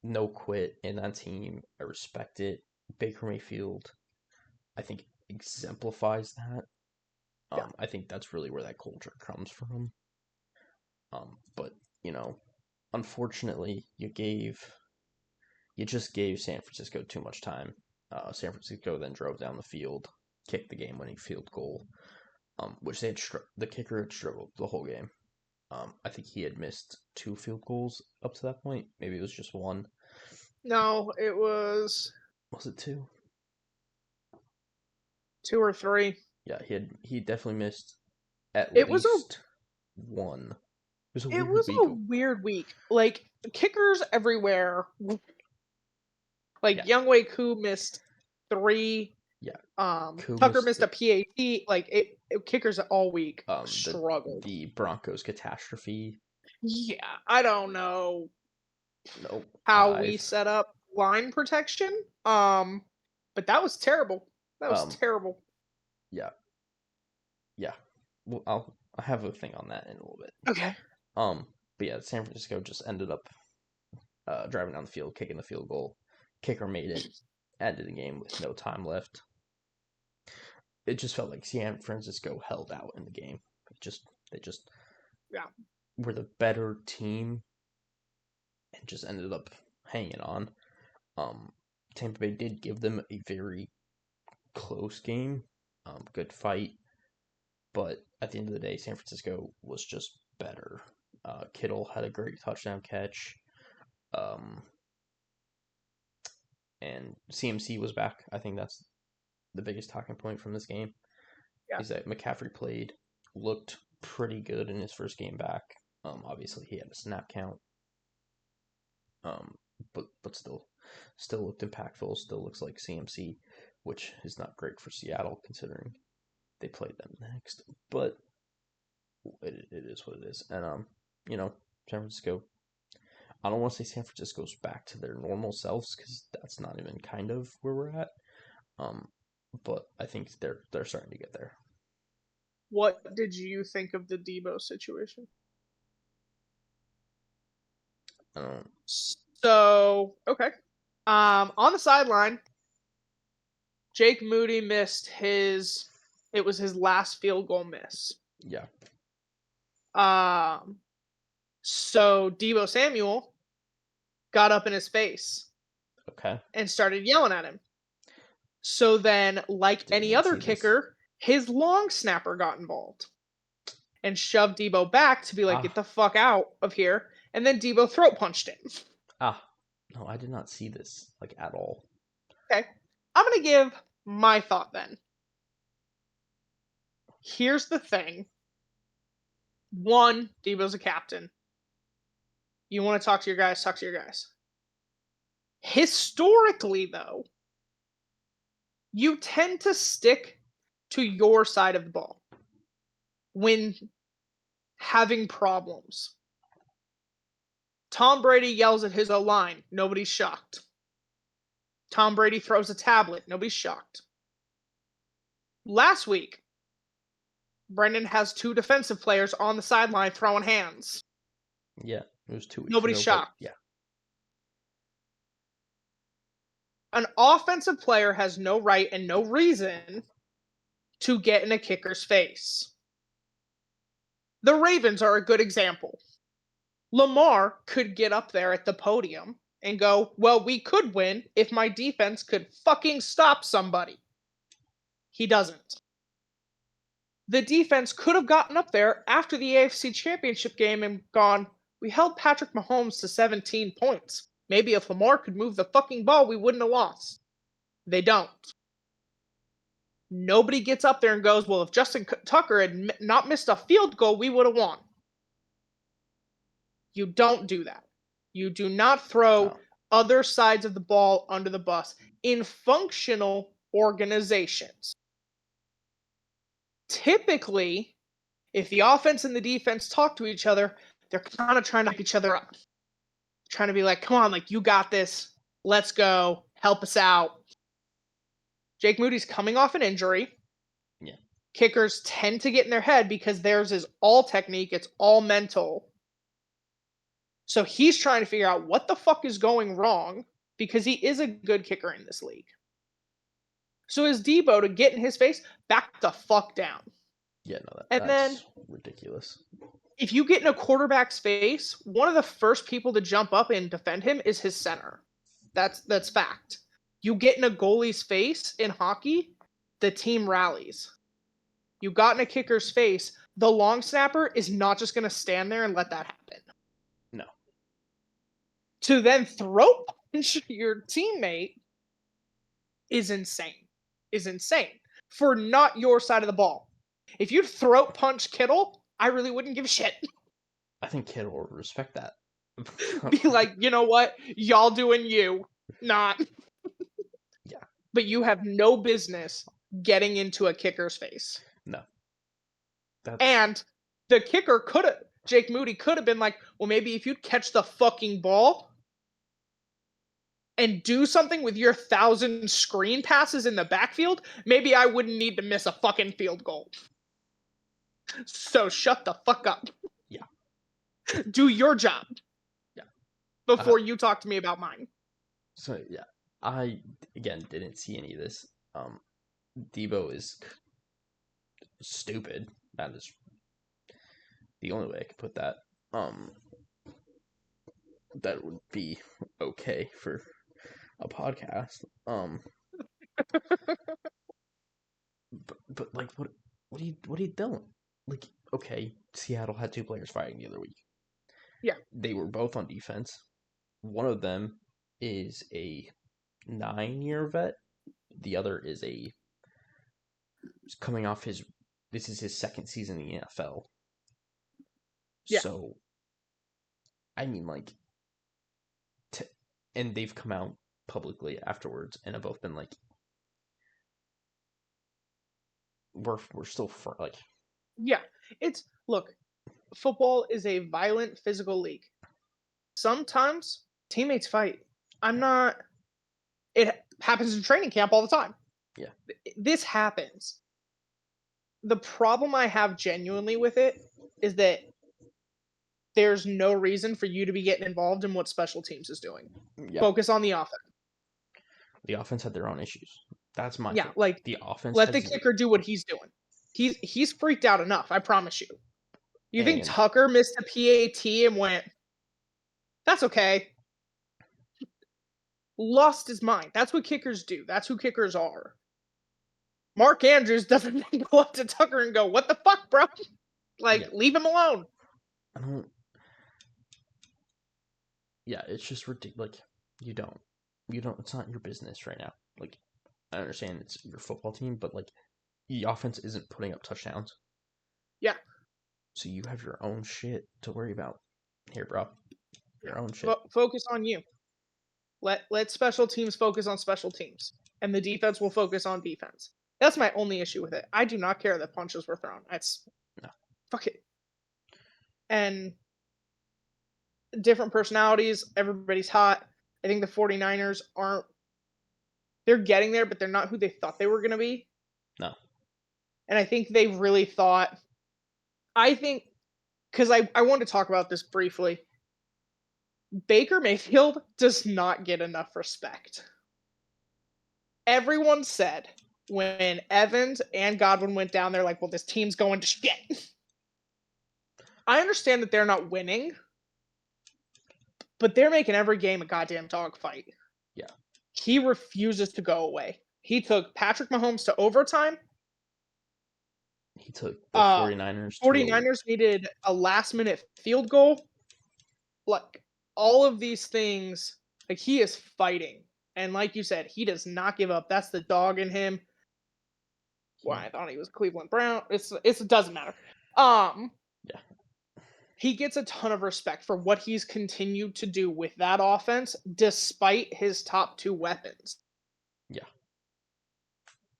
No quit in that team. I respect it. Baker Mayfield, I think, exemplifies that. Yeah. I think that's really where that culture comes from. But unfortunately, you just gave San Francisco too much time. San Francisco then drove down the field, kicked the game-winning field goal, which the kicker had struggled the whole game. I think he had missed 2 field goals up to that point. Maybe it was just 1. No, it was Was it 2? 2 or 3. Yeah, he definitely missed at It was a least 1. It was a it weird was week. a weird week. Like kickers everywhere. Like Yeah, Younghoe Koo missed 3. yeah. Tucker Kumis, missed a PAT. Like kickers all week the struggled. the Broncos catastrophe. Yeah, I don't know Nope. how we set up line protection. But that was terrible. That was terrible. Yeah, yeah. Well, I have a thing on that in a little bit. Okay. But yeah, San Francisco just ended up driving down the field, kicking the field goal. Kicker made it, ended the game with no time left. It just felt like San Francisco held out in the game. They just Yeah. were the better team and just ended up hanging on. Tampa Bay did give them a very close game, good fight, but at the end of the day, San Francisco was just better. Kittle had a great touchdown catch, and CMC was back. I think that's the biggest talking point from this game. Yeah. Is that McCaffrey looked pretty good in his first game back. Obviously he had a snap count, but still looked impactful. Still looks like CMC, which is not great for Seattle considering they played them next. But it is what it is. And San Francisco. I don't want to say San Francisco's back to their normal selves because that's not even kind of where we're at. But I think they're starting to get there. What did you think of the Debo situation? So, okay. On the sideline, Jake Moody missed it was his last field goal miss. Yeah. So Debo Samuel got up in his face. Okay. And started yelling at him. So then, like any other kicker, his long snapper got involved. and shoved Debo back to be like, get Ah, the fuck out of here. And then Debo throat punched him. ah. No, I did not see this like at all. Okay. I'm going to give my thought then. Here's the thing. One, Debo's a captain. You want to talk to your guys, talk to your guys. Historically, though, you tend to stick to your side of the ball when having problems. Tom Brady yells at his O line, nobody's shocked. Tom Brady throws a tablet, nobody's shocked. Last week, Brendan has two defensive players on the sideline throwing hands. Yeah, it was 2 weeks Nobody's ago, but shocked. yeah, An offensive player has no right and no reason to get in a kicker's face. The Ravens are a good example. Lamar could get up there at the podium and go, well, we could win if my defense could fucking stop somebody. He doesn't. The defense could have gotten up there after the AFC Championship game and gone, we held Patrick Mahomes to 17 points. Maybe if Lamar could move the fucking ball, we wouldn't have lost. They don't. Nobody gets up there and goes, well, if Justin Tucker had not missed a field goal, we would have won. You don't do that. You do not throw no. other sides of the ball under the bus in functional organizations. Typically, if the offense and the defense talk to each other, they're kind of trying to hype each other up. Trying to be like, come on, like, you got this. Let's go. Help us out. Jake Moody's coming off an injury. Yeah. Kickers tend to get in their head because theirs is all technique, it's all mental. So he's trying to figure out what the fuck is going wrong because he is a good kicker in this league. So is Debo to get in his face, back the fuck down. Yeah, no, And then that's ridiculous. if you get in a quarterback's face, one of the first people to jump up and defend him is his center. That's fact. You get in a goalie's face in hockey, the team rallies. You got in a kicker's face, the long snapper is not just going to stand there and let that happen. No. To then throat punch your teammate is insane. Is insane. For not your side of the ball. If you throat punch Kittle, I really wouldn't give a shit. I think Kittle will respect that. Be like, you know what? Y'all doing you. Not. Yeah. But you have no business getting into a kicker's face. No. And the kicker could have, Jake Moody could have been like, well, maybe if you'd catch the fucking ball and do something with your 1,000 screen passes in the backfield, maybe I wouldn't need to miss a fucking field goal. So shut the fuck up. Yeah. Do your job. Yeah. Before you talk to me about mine. So yeah, I again didn't see any of this. Debo is stupid. That is the only way I could put that. That would be okay for a podcast. But like what are you doing? Like, okay, Seattle had two players fighting the other week. Yeah. They were both on defense. One of them is a 9-year vet. The other is coming off this is his second season in the NFL. Yeah. So, I mean, like, and they've come out publicly afterwards and have both been like, we're still like. Yeah, look, football is a violent physical league. Sometimes teammates fight. It happens in training camp all the time. Yeah. This happens. The problem I have genuinely with it is that there's no reason for you to be getting involved in what special teams is doing. Yeah. Focus on the offense. The offense had their own issues. That's my Yeah, thing. like The offense. let the kicker do what he's doing. He's freaked out enough, I promise you. You think Tucker missed a PAT and went, that's okay. Lost his mind. That's what kickers do. That's who kickers are. Mark Andrews doesn't go up to Tucker and go, what the fuck, bro? Like, Yeah, leave him alone. I don't. Yeah, it's just ridiculous. Like, you don't. It's not your business right now. Like, I understand it's your football team, but like, the offense isn't putting up touchdowns. Yeah. So you have your own shit to worry about. Here, bro. Your own shit. Focus on you. Let special teams focus on special teams, and the defense will focus on defense. That's my only issue with it. I do not care that punches were thrown. That's No. fuck it. And different personalities, everybody's hot. I think the 49ers aren't they're getting there, but they're not who they thought they were going to be. No. And I think they really thought I think cuz I want to talk about this briefly. Baker Mayfield does not get enough respect. Everyone said when Evans and Godwin went down, they're like, well, this team's going to shit. I understand that they're not winning, but they're making every game a goddamn dogfight. Yeah. He refuses to go away. He took Patrick Mahomes to overtime. He took the 49ers to 49ers needed a last minute field goal. Like, all of these things, like, he is fighting. And like you said, he does not give up. That's the dog in him. Well, I thought he was Cleveland Brown. It doesn't matter. Yeah. He gets a ton of respect for what he's continued to do with that offense, despite his top two weapons. Yeah.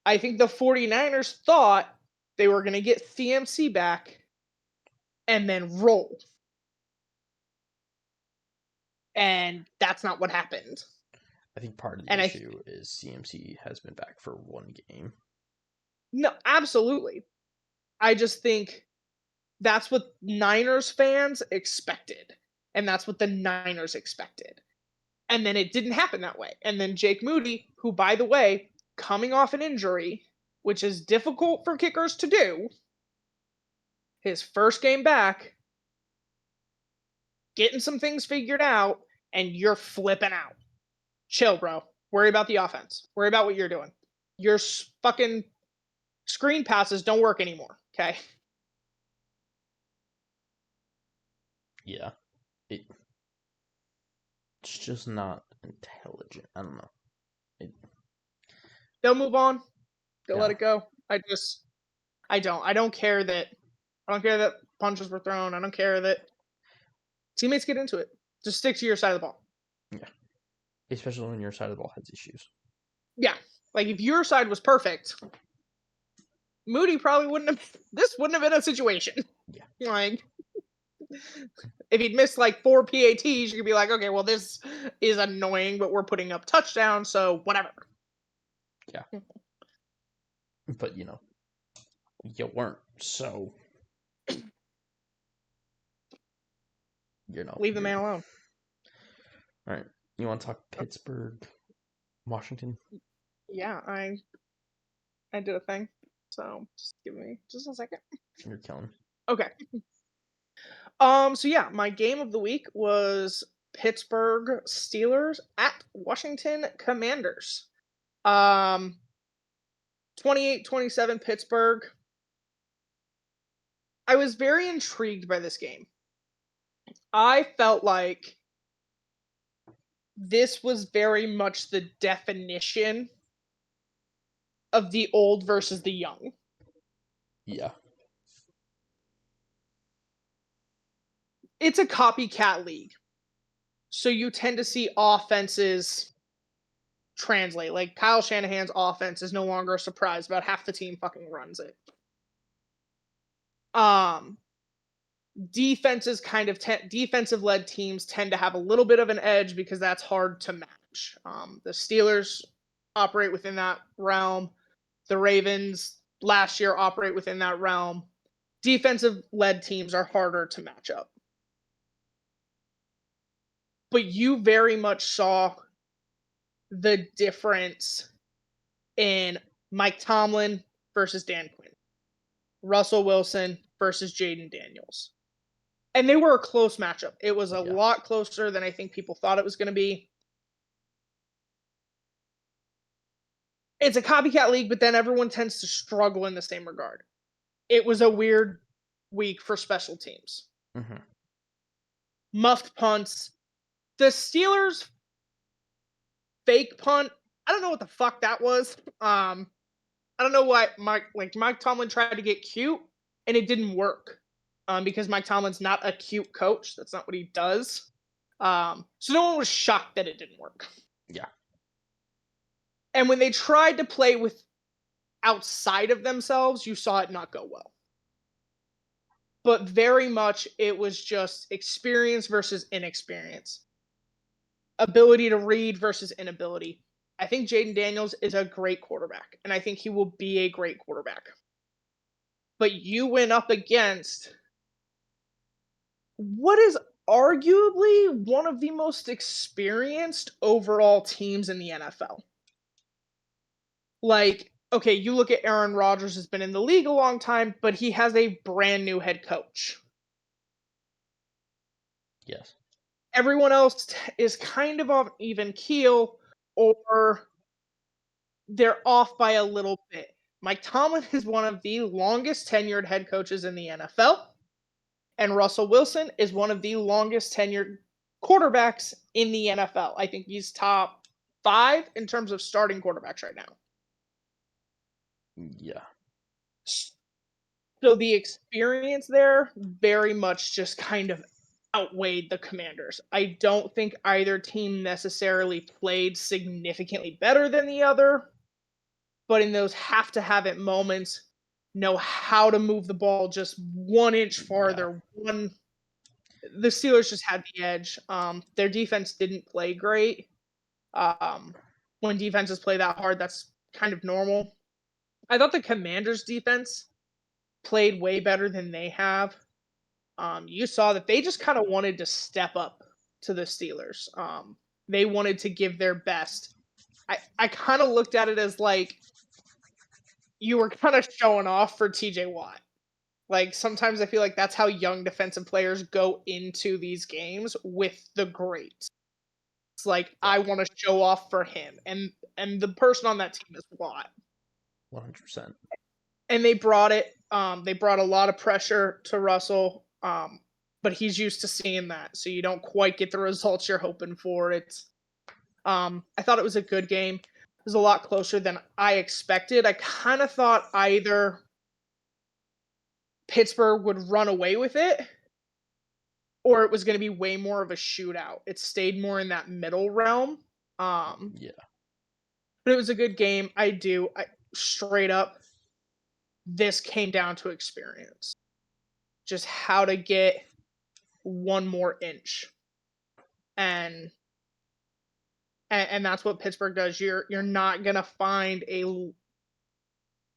I think the 49ers thought they were going to get CMC back and then roll. And that's not what happened. I think part of the issue is CMC has been back for one game. No, absolutely. I just think that's what Niners fans expected. And that's what the Niners expected. And then it didn't happen that way. And then Jake Moody, who, by the way, coming off an injury, which is difficult for kickers to do, his first game back, getting some things figured out, and you're flipping out. Chill, bro. Worry about the offense. Worry about what you're doing. Your fucking screen passes don't work anymore, okay? Yeah. It's just not intelligent. I don't know. They'll move on. They'll Yeah. let it go. I don't care that punches were thrown. I don't care that teammates get into it. Just stick to your side of the ball. Yeah. Especially when your side of the ball has issues. Yeah. Like, if your side was perfect, Moody probably wouldn't have this wouldn't have been a situation. Yeah. Like, if he'd missed like 4 PATs, you could be like, okay, well, this is annoying, but we're putting up touchdowns, so whatever. Yeah. But, you weren't, so, Leave the man alone. All right. You want to talk Pittsburgh, Washington? Yeah, I did a thing. So just give me just a second. You're killing me. Okay. So yeah, my game of the week was Pittsburgh Steelers at Washington Commanders. 28-27 Pittsburgh. I was very intrigued by this game. I felt like this was very much the definition of the old versus the young. Yeah. It's a copycat league. So you tend to see offenses translate. Like, Kyle Shanahan's offense is no longer a surprise. About half the team fucking runs it. Defenses defensive led teams tend to have a little bit of an edge because that's hard to match. The Steelers operate within that realm. The Ravens last year operate within that realm. Defensive led teams are harder to match up. But you very much saw the difference in Mike Tomlin versus Dan Quinn, Russell Wilson versus Jaden Daniels. And they were a close matchup. It was a lot closer than I think people thought it was going to be. It's a copycat league, but then everyone tends to struggle in the same regard. It was a weird week for special teams. Hmm. Muffed punts. The Steelers fake punt. I don't know what the fuck that was. I don't know why Mike Tomlin tried to get cute and it didn't work. Because Mike Tomlin's not a cute coach. That's not what he does. So no one was shocked that it didn't work. Yeah. And when they tried to play with outside of themselves, you saw it not go well. But very much it was just experience versus inexperience. Ability to read versus inability. I think Jaden Daniels is a great quarterback, and I think he will be a great quarterback. But you went up against what is arguably one of the most experienced overall teams in the NFL. Like, okay, you look at Aaron Rodgers has been in the league a long time, but he has a brand new head coach. Yes. Everyone else is kind of on even keel or they're off by a little bit. Mike Tomlin is one of the longest tenured head coaches in the NFL, and Russell Wilson is one of the longest tenured quarterbacks in the NFL. I think he's top 5 in terms of starting quarterbacks right now. Yeah. So the experience there very much just kind of outweighed the Commanders. I don't think either team necessarily played significantly better than the other, but in those have to have it moments, know how to move the ball just 1 inch Yeah. farther. The Steelers just had the edge. Their defense didn't play great. Um, when defenses play that hard, that's kind of normal. I thought the Commanders' defense played way better than they have. You saw that they just kind of wanted to step up to the Steelers. They wanted to give their best. I kind of looked at it as like you were kind of showing off for TJ Watt. Like sometimes I feel like that's how young defensive players go into these games with the greats. It's like Yeah. I want to show off for him, and the person on that team is Watt, 100%. and they brought it. They brought a lot of pressure to Russell, but he's used to seeing that, so you don't quite get the results you're hoping for. I thought it was a good game. It was a lot closer than I expected. I kind of thought either Pittsburgh would run away with it or it was going to be way more of a shootout. It stayed more in that middle realm. Yeah. But it was a good game. Straight up, this came down to experience. Just how to get one more inch. And and that's what Pittsburgh does. You're not going to find a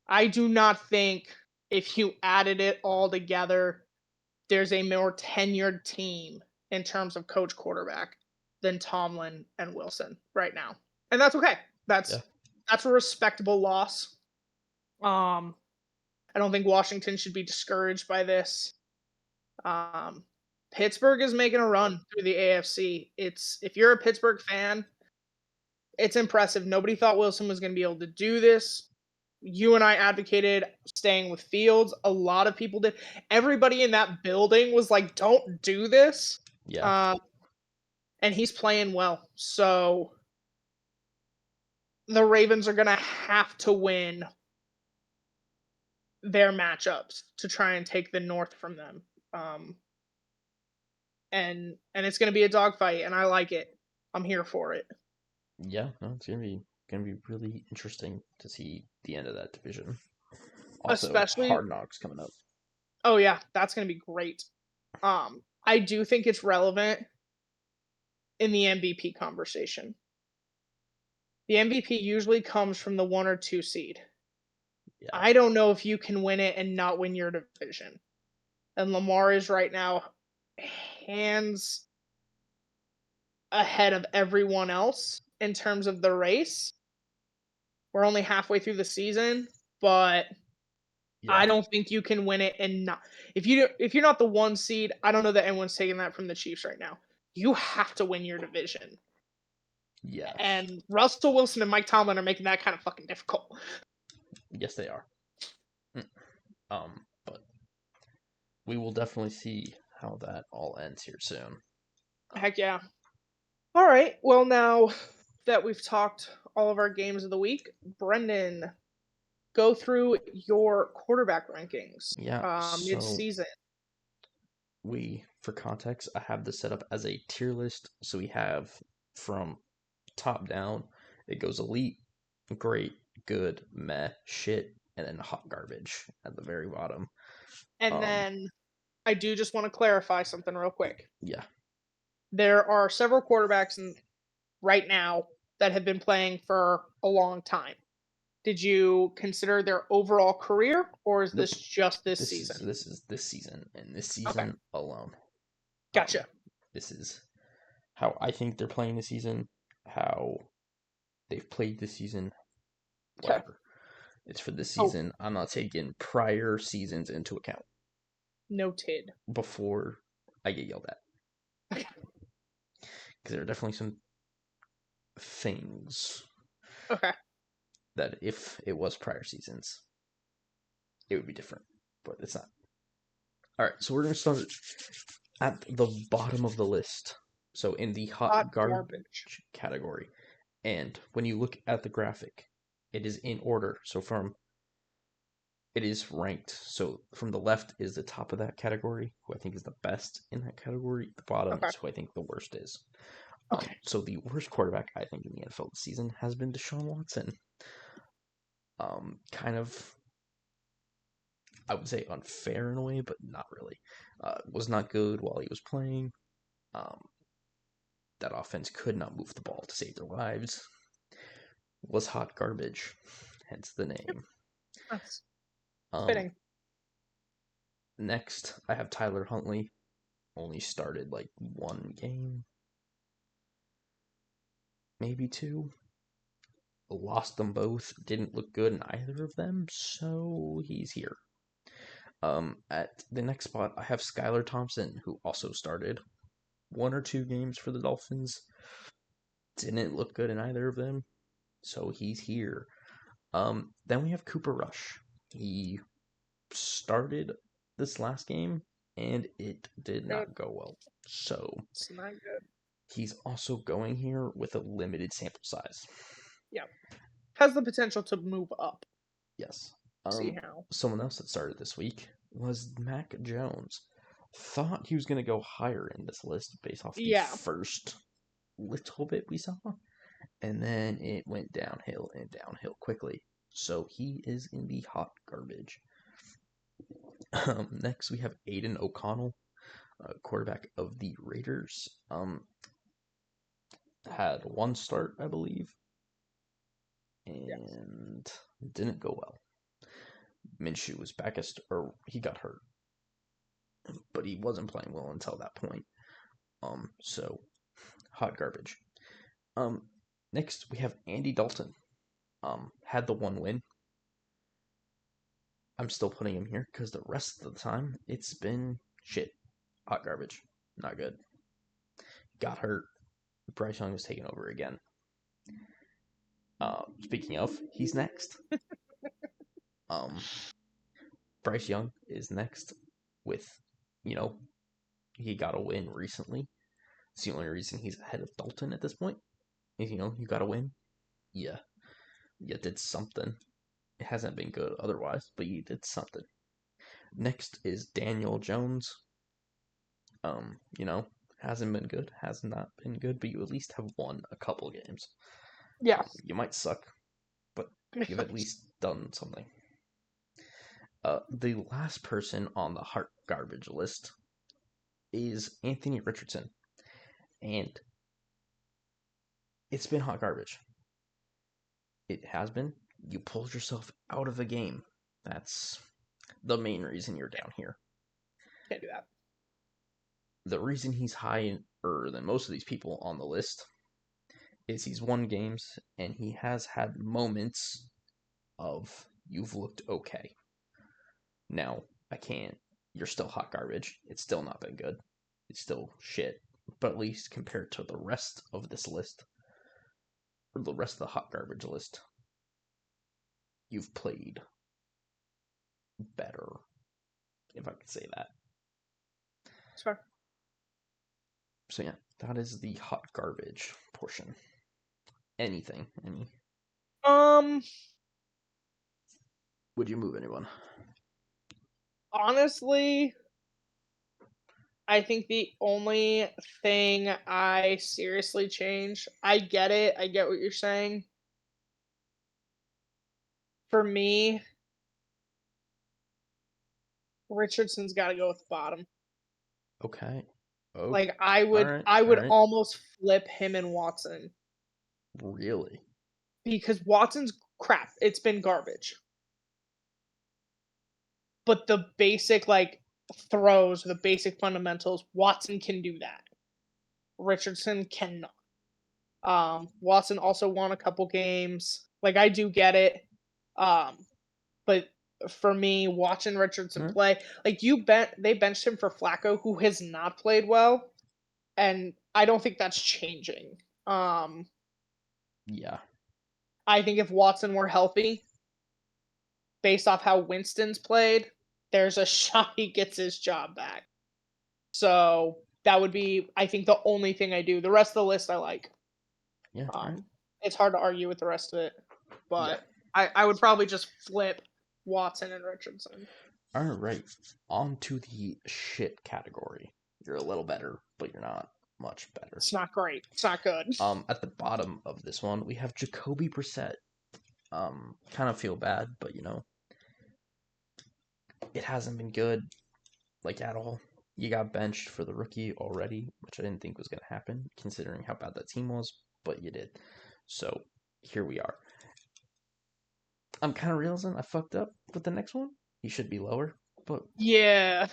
I do not think if you added it all together there's a more tenured team in terms of coach quarterback than Tomlin and Wilson right now. And that's okay. Yeah. That's a respectable loss. I don't think Washington should be discouraged by this. Um, Pittsburgh is making a run through the AFC. It's if you're a Pittsburgh fan, it's impressive. Nobody thought Wilson was going to be able to do this. You and I advocated staying with Fields. A lot of people did. Everybody in that building was like, "Don't do this." Yeah. Uh, and he's playing well. So the Ravens are going to have to win their matchups to try and take the North from them. Um, and it's going to be a dogfight, and I like it. I'm here for it. Yeah. No, it's gonna be really interesting to see the end of that division. Also, Especially, Hard Knocks coming up. oh yeah, that's going to be great. I do think it's relevant in the MVP conversation. The MVP usually comes from the 1 or 2 seed. Yeah. I don't know if you can win it and not win your division. And Lamar is right now hands ahead of everyone else in terms of the race. We're only halfway through the season, but Yeah. I don't think you can win it and not. If you're not the 1 seed, I don't know that anyone's taking that from the Chiefs right now. You have to win your division. Yes. And Russell Wilson and Mike Tomlin are making that kind of fucking difficult. Yes, they are. But we will definitely see how that all ends here soon. Heck yeah. All right. Well, now that we've talked all of our games of the week, Brendan, go through your quarterback rankings Yeah, so mid-season. for context, I have this set up as a tier list. So we have from top down, it goes elite, great, good, meh, shit, and then hot garbage at the very bottom. And Um, then I do just want to clarify something real quick. yeah, There are several quarterbacks right now that have been playing for a long time. Did you consider their overall career, or is this nope. just this This is season? this is this season and this Okay, season alone. Um, gotcha. this is how I think they're playing this season, how they've played this season, Okay. whatever. It's for this Oh, season. I'm not taking prior seasons into account noted. before I get yelled at. Okay. Because there are definitely some things Okay. that if it was prior seasons, it would be different. But it's not. Alright, so we're gonna start at the bottom of the list. So in the Hot hot garbage garbage. category. And when you look at the graphic, it is in order. So it is ranked. So from the left is the top of that category, who I think is the best in that category. The bottom Okay. is who I think the worst is. Okay. So the worst quarterback I think in the NFL this season has been Deshaun Watson. Kind of, I would say unfair in a way, but not really. Was not good while he was playing. Um, that offense could not move the ball to save their lives. Was hot garbage, hence the Yep. name. That's Um, fitting. next, I have Tyler Huntley. Only started like one game, maybe two. Lost them both. Didn't look good in either of them, so he's here. At the next spot, I have Skylar Thompson, who also started one or two games for the Dolphins. Didn't look good in either of them, so he's here. Then we have Cooper Rush. He started this last game, and it did Good. not go well. So It's not good. he's also going here with a limited sample size. Yeah. Has the potential to move up. Yes. See how. Someone else that started this week was Mac Jones. Thought he was going to go higher in this list based off the Yeah. first little bit we saw, and then it went downhill and downhill quickly. So he is in the hot garbage. Next, we have Aiden O'Connell, quarterback of the Raiders. Had one start, I believe, Yes. and didn't go well. Minshew was back or he got hurt, but he wasn't playing well until that point. So hot garbage. Um, next we have Andy Dalton. Had the one win. I'm still putting him here because the rest of the time it's been shit. Hot garbage. Not good. Got hurt. Bryce Young is taking over again. Speaking of, he's next. Um, Bryce Young is next with, you know, he got a win recently. It's the only reason he's ahead of Dalton at this point. Is, you got a win. Yeah, you did something. It hasn't been good otherwise, but you did something. Next is Daniel Jones. You know, hasn't been good, has not been good, but you at least have won a couple games. Yeah. You might suck, but you've at least done something. The last person on the heart garbage list is Anthony Richardson, and it's been hot garbage. It has been. You pulled yourself out of the game. That's the main reason you're down here. Can't do that. The reason he's higher than most of these people on the list is he's won games and he has had moments of you've looked okay. Now, I can't. You're still hot garbage. It's still not been good. It's still shit. But at least compared to the rest of this list, or the rest of the hot garbage list, you've played better, if I could say that. Sorry. So yeah, that is the hot garbage portion. Anything? Any? Um, Would you move anyone? honestly, I think the only thing I seriously change, I get it, I get what you're saying. For me, Richardson's got to go with the bottom. Okay. Oh, Like I all would right, I all would right. almost flip him and Watson Really? because Watson's crap. It's been garbage. But the basic like throws, the basic fundamentals, Watson can do that. Richardson cannot. Watson also won a couple games. Like I do get it. Um, but for me, watching Richardson All right. play, like they benched him for Flacco, who has not played well, and I don't think that's changing. Um, Yeah. I think if Watson were healthy, based off how Winston's played, there's a shot he gets his job back. So that would be, I think, the only thing I do. The rest of the list I like. Yeah. All right. It's hard to argue with the rest of it, Yeah. but I would probably just flip Watson and Richardson. All right. On to the shit category. You're a little better, but you're not much better. It's not great. It's not good. At the bottom of this one, we have Jacoby Brissett. Kind of feel bad, but it hasn't been good, like at all. You got benched for the rookie already, which I didn't think was gonna happen, considering how bad that team was, but you did. So here we are. I'm kind of realizing I fucked up with the next one. He should be lower, but Yeah.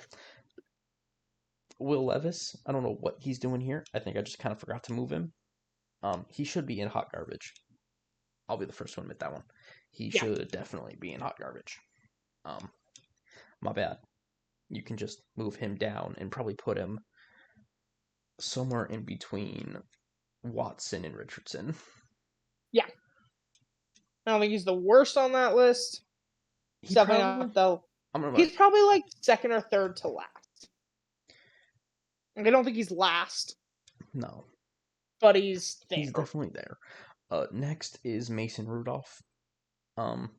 Will Levis, I don't know what he's doing here. I think I just kind of forgot to move him. He should be in hot garbage. I'll be the first to admit that one. He Yeah. should definitely be in hot garbage. My bad. You can just move him down and probably put him somewhere in between Watson and Richardson. Yeah. I don't think he's the worst on that list. He He's definitely probably. not though. I'm gonna. He's probably like second or third to last. Like, I don't think he's last, No, but he's there. he's definitely there. Next is Mason Rudolph. Um,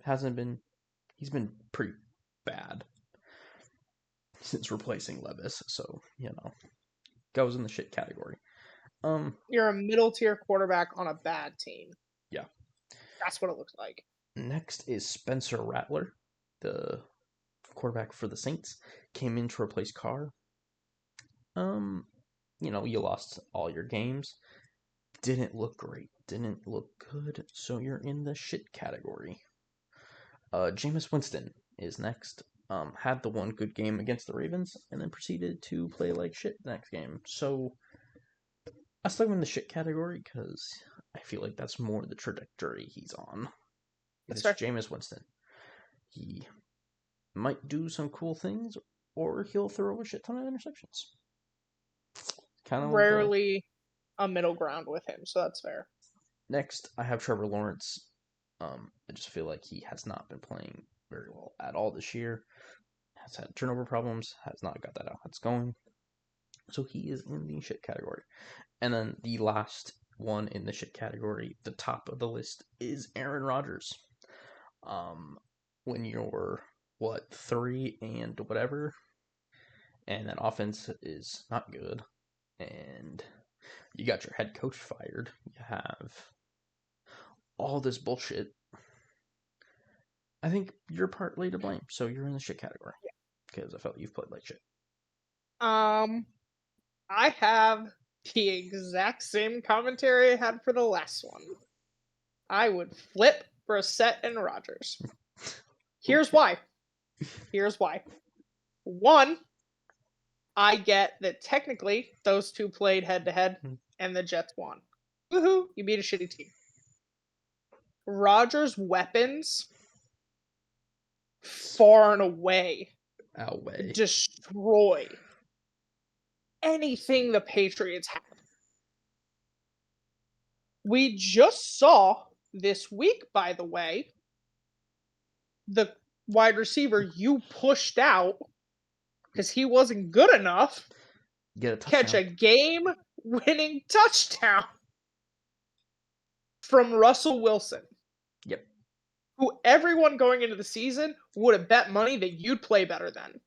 hasn't been. He's been pretty bad since replacing Levis, so goes in the shit category. You're a middle tier quarterback on a bad team. Yeah. That's what it looks like. Next is Spencer Rattler, the quarterback for the Saints. Came in to replace Carr. You lost all your games. Didn't look great. Didn't look good. So you're in the shit category. Jameis Winston is next. Had the one good game against the Ravens, and then proceeded to play like shit the next game. So I stuck him in the shit category because I feel like that's more the trajectory he's on. It's Jameis Winston. He might do some cool things, or he'll throw a shit ton of interceptions. Kind of rarely a middle ground with him, so that's fair. Next, I have Trevor Lawrence. I just feel like he has not been playing very well at all this year. Has had turnover problems. Has not got that out. That's going. So he is in the shit category. And then the last one in the shit category, the top of the list, is Aaron Rodgers. When you're 3 and whatever, and that offense is not good, and you got your head coach fired, you have all this bullshit. I think you're partly to blame, so you're in the shit category because I felt you've played like shit. I have the exact same commentary I had for the last one. I would flip Brissett and Rodgers. Here's why. Here's why. One, I get that technically those two played head to head and the Jets won. Woohoo! You beat a shitty team. Rodgers' weapons far and away Outweigh. destroy anything the Patriots have. We just saw this week, by the way, the wide receiver you pushed out because he wasn't good enough, Get a catch touchdown. a game-winning touchdown from Russell Wilson, Yep. who everyone going into the season would have bet money that you'd play better than.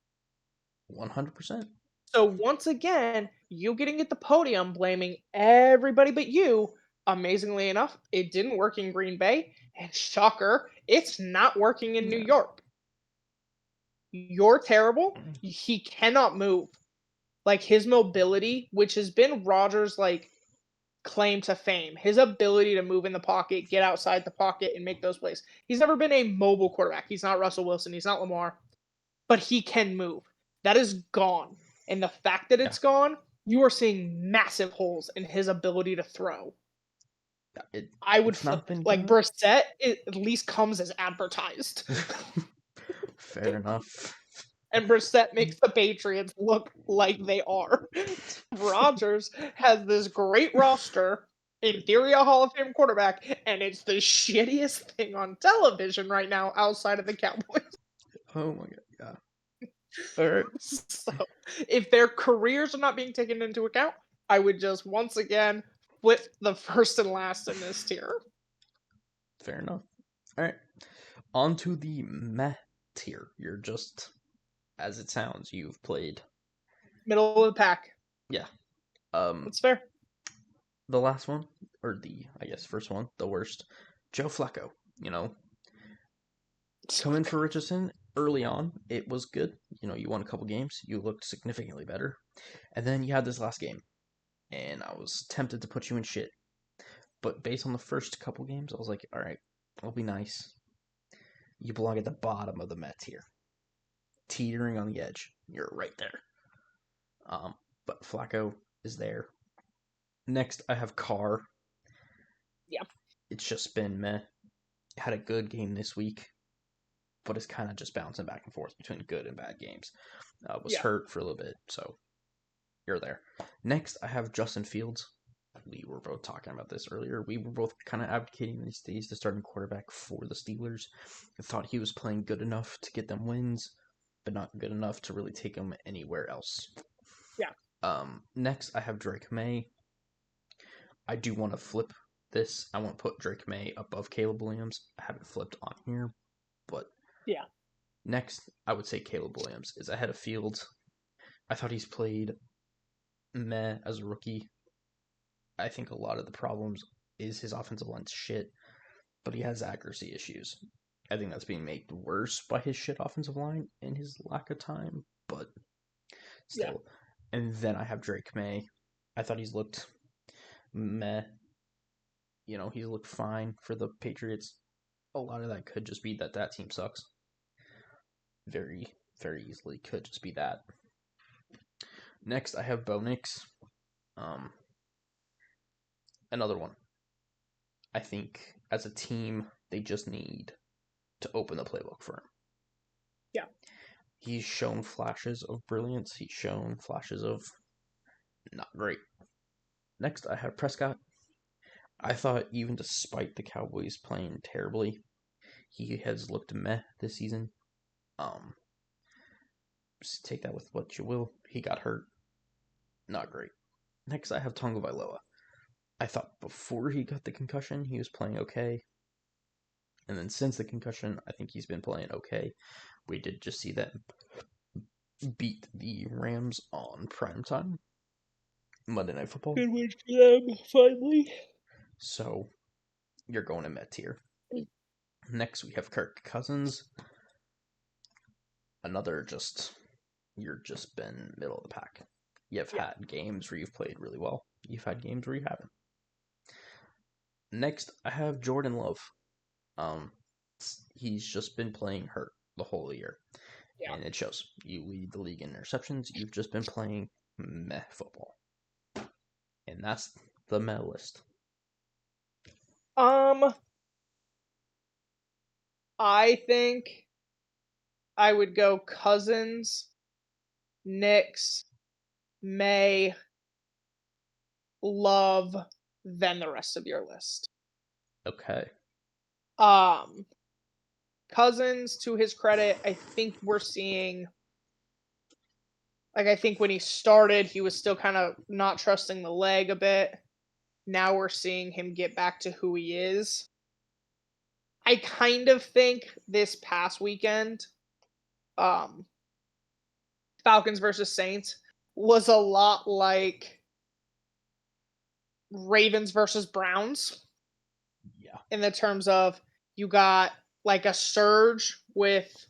100%. So once again, you getting at the podium blaming everybody but you. Amazingly enough, it didn't work in Green Bay, and shocker, it's not working in New Yeah. York. You're terrible. He cannot move. Like his mobility, which has been Rodgers' like claim to fame, his ability to move in the pocket, get outside the pocket, and make those plays. He's never been a mobile quarterback. He's not Russell Wilson. He's not Lamar, but he can move. That is gone. And the fact that Yeah. it's gone, you are seeing massive holes in his ability to throw. I would It's flip not been like good. Brissett. It at least comes as advertised, Fair enough. and Brissett makes the Patriots look like they are. Rodgers has this great roster, in theory a Hall of Fame quarterback, and it's the shittiest thing on television right now outside of the Cowboys. Oh my god. Yeah. All right. So, if their careers are not being taken into account, I would just once again flip the first and last in this tier. Fair enough. All right. On to the meh tier. You're just, as it sounds, you've played. Middle of the pack. Yeah. Um, That's fair. the last one, or I guess first one, the worst. Joe Flacco. Coming for Richardson early on, it was good. You won a couple games. You looked significantly better, and then you had this last game, and I was tempted to put you in shit. But based on the first couple games, I was like, all right, I'll be nice. You belong at the bottom of the Met tier, teetering on the edge. You're right there. But Flacco is there. Next, I have Carr. Yeah. It's just been meh. Had a good game this week, but it's kind of just bouncing back and forth between good and bad games. Was Yeah. hurt for a little bit, so you're there. Next, I have Justin Fields. We were both talking about this earlier. We were both kind of advocating these days the starting quarterback for the Steelers. I thought he was playing good enough to get them wins, but not good enough to really take them anywhere else. Yeah. Next, I have Drake May. I do want to flip this. I want to put Drake May above Caleb Williams. I haven't flipped on here, but Yeah. next, I would say Caleb Williams is ahead of Fields. I thought he's played meh as a rookie. I think a lot of the problems is his offensive line's shit, but he has accuracy issues. I think that's being made worse by his shit offensive line and his lack of time, but Yeah. still. And then I have Drake May. I thought he's looked meh. He's looked fine for the Patriots. A lot of that could just be that team sucks. Very, very easily could just be that. Next, I have Bo Nix. Another one. I think as a team, they just need to open the playbook for him. Yeah. He's shown flashes of brilliance. He's shown flashes of not great. Next, I have Prescott. I thought even despite the Cowboys playing terribly, he has looked meh this season. Just take that with what you will. He got hurt. Not great. Next, I have Tonga Vailoa. I thought before he got the concussion, he was playing okay. And then since the concussion, I think he's been playing okay. We did just see them beat the Rams on primetime Monday Night Football. Good win for them, finally. So you're going to Met tier. Next, we have Kirk Cousins. Another you're just been middle of the pack. You've had games where you've played really well. You've had games where you haven't. Next, I have Jordan Love. He's just been playing hurt the whole year. Yeah. And it shows. You lead the league in interceptions. You've just been playing meh football. And that's the meh list. I think I would go Cousins, Nix, May, Love, then the rest of your list. Okay. Cousins, to his credit, I think we're seeing Like, I think when he started, he was still kind of not trusting the leg a bit. Now we're seeing him get back to who he is. I kind of think this past weekend, um, Falcons versus Saints, was a lot like Ravens versus Browns Yeah. in the terms of you got like a surge with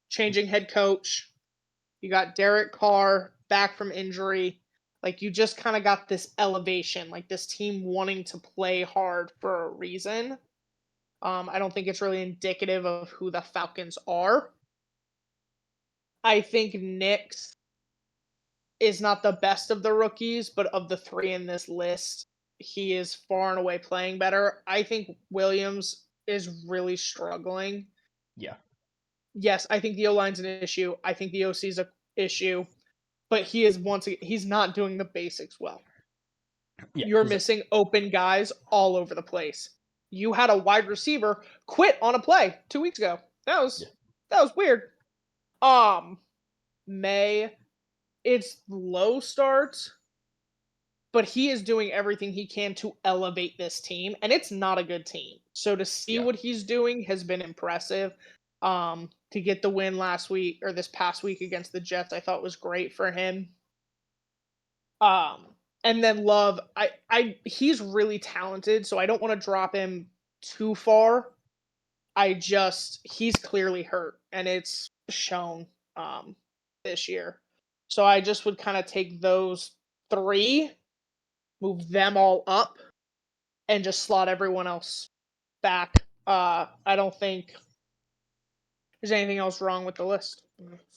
changing head coach. You got Derek Carr back from injury. Like you just kind of got this elevation, like this team wanting to play hard for a reason. I don't think it's really indicative of who the Falcons are. I think Nick's is not the best of the rookies, but of the three in this list, he is far and away playing better. I think Williams is really struggling. Yeah. Yes, I think the O line's an issue. I think the OC's a issue, but he is once again, he's not doing the basics well. Yeah. You're missing open guys all over the place. You had a wide receiver quit on a play 2 weeks ago. That Yeah. was that was weird. Um, May, it's low starts, but he is doing everything he can to elevate this team, and it's not a good team. So to see Yeah. what he's doing has been impressive. To get the win last week or this past week against the Jets, I thought was great for him. Um, and then Love, I he's really talented, so I don't want to drop him too far. He's clearly hurt, and it's shown this year. So I just would kind of take those three, move them all up, and just slot everyone else back. I don't think there's anything else wrong with the list.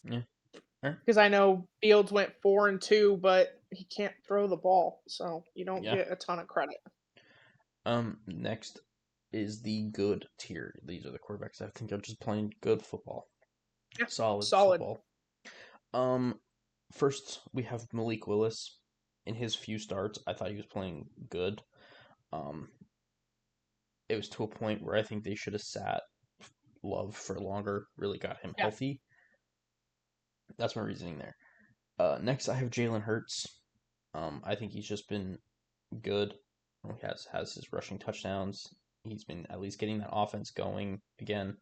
Yeah. All right. Because I know Fields went 4-2, but he can't throw the ball, so you don't Yeah. get a ton of credit. Next is the good tier. These are the quarterbacks I think are just playing good football. Yeah, Solid solid. football. Um, First we have Malik Willis. In his few starts, I thought he was playing good. Um, it was to a point where I think they should have sat Love for longer, really got him Yeah, healthy. That's my reasoning there. Next, I have Jalen Hurts. I think he's just been good. He has his rushing touchdowns. He's been at least getting that offense going again.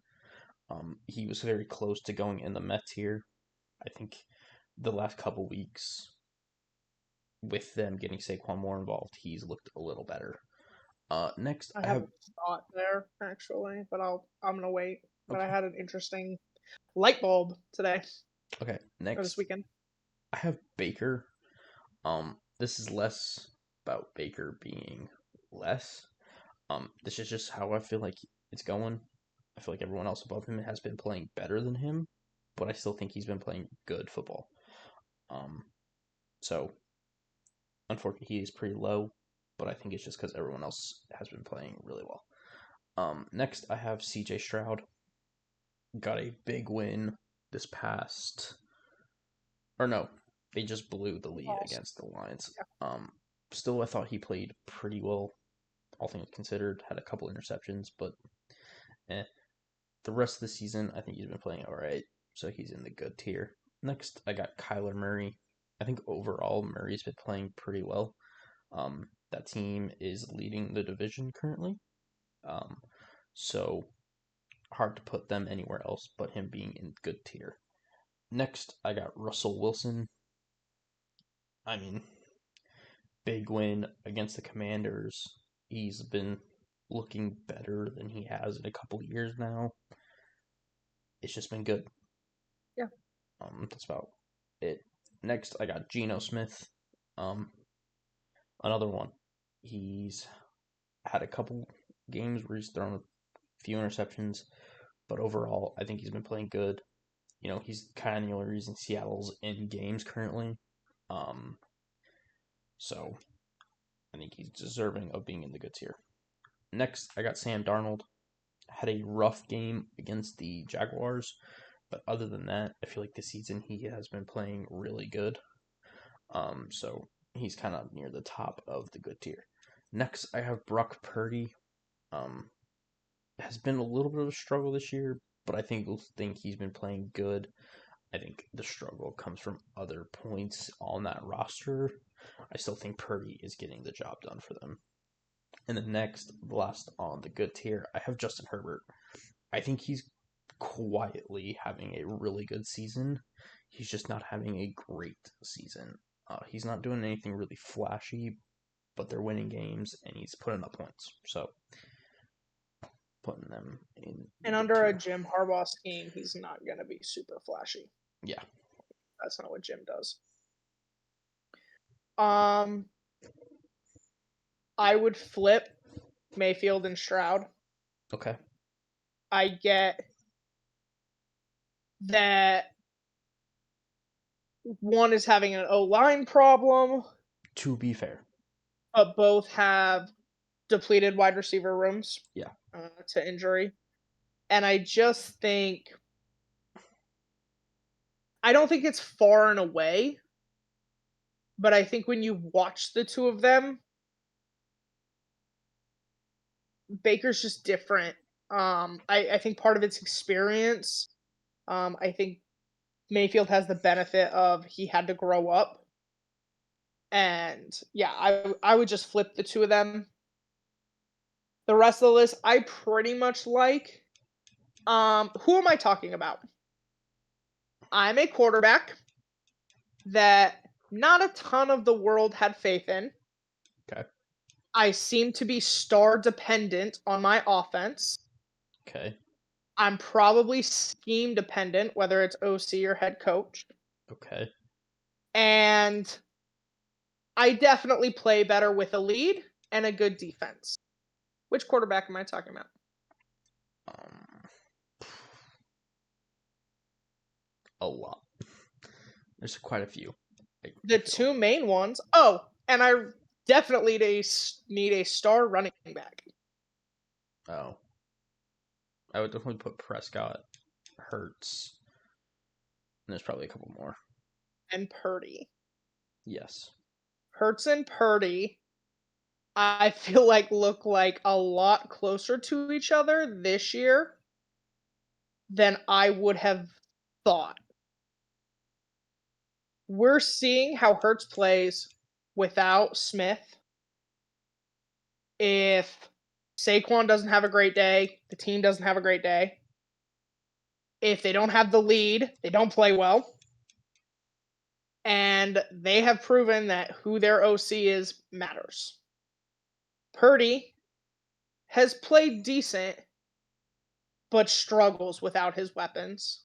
He was very close to going in the Mets here. I think the last couple weeks, with them getting Saquon more involved, he's looked a little better. Next, I I have have a thought there actually, but I'm gonna wait. But I okay, had an interesting light bulb today okay. or this Next, weekend. I have Baker. This is less about Baker being less. This is just how I feel like it's going. I feel like everyone else above him has been playing better than him, but I still think he's been playing good football. Um, so unfortunately, he is pretty low, but I think it's just because everyone else has been playing really well. Next, I have C.J. Stroud. Got a big win this past, or no, they just blew the lead Awesome. against the Lions. Um, Still, I thought he played pretty well, all things considered. Had a couple interceptions, but eh. The rest of the season, I think he's been playing all right, so he's in the good tier. Next, I got Kyler Murray. I think overall Murray's been playing pretty well. That team is leading the division currently, um, so hard to put them anywhere else but him being in good tier. Next, I got Russell Wilson. I mean, big win against the Commanders. He's been looking better than he has in a couple years now. It's just been good. Yeah. That's about it. Next, I got Geno Smith. Um, Another one. He's had a couple games where he's thrown a few interceptions, but overall, I think he's been playing good. He's kind of the only reason Seattle's in games currently. Um, so I think he's deserving of being in the good tier. Next, I got Sam Darnold. Had a rough game against the Jaguars, but other than that, I feel like this season he has been playing really good. So he's kind of near the top of the good tier. Next, I have Brock Purdy. Um, has been a little bit of a struggle this year, but I think he's been playing good. I think the struggle comes from other points on that roster. I still think Purdy is getting the job done for them. And then next, last on the good tier, I have Justin Herbert. I think he's quietly having a really good season. He's just not having a great season. He's not doing anything really flashy, but they're winning games and he's putting up points. So putting them in the And good under a tier. Jim Harbaugh scheme, he's not going to be super flashy. Yeah. That's not what Jim does. Um, I would flip Mayfield and Stroud. Okay. I get that one is having an O line problem, To be fair. but both have depleted wide receiver rooms Yeah. to injury. And I just think, I don't think it's far and away, but I think when you watch the two of them, Baker's just different. I think part of it's experience. I think Mayfield has the benefit of he had to grow up. And yeah, I would just flip the two of them. The rest of the list I pretty much like. Who am I talking about? I'm a quarterback that not a ton of the world had faith in. Okay. I seem to be star dependent on my offense. Okay. I'm probably scheme dependent, whether it's OC or head coach. Okay. And I definitely play better with a lead and a good defense. Which quarterback am I talking about? Um, a lot. There's quite a few. I The feel. two main ones. Oh, and I definitely need a star running back. Oh, I would definitely put Prescott, Hurts, and there's probably a couple more. And Purdy. Yes. Hurts and Purdy, I feel like look like a lot closer to each other this year than I would have thought. We're seeing how Hurts plays without Smith. If Saquon doesn't have a great day, the team doesn't have a great day. If they don't have the lead, they don't play well. And they have proven that who their OC is matters. Purdy has played decent, but struggles without his weapons.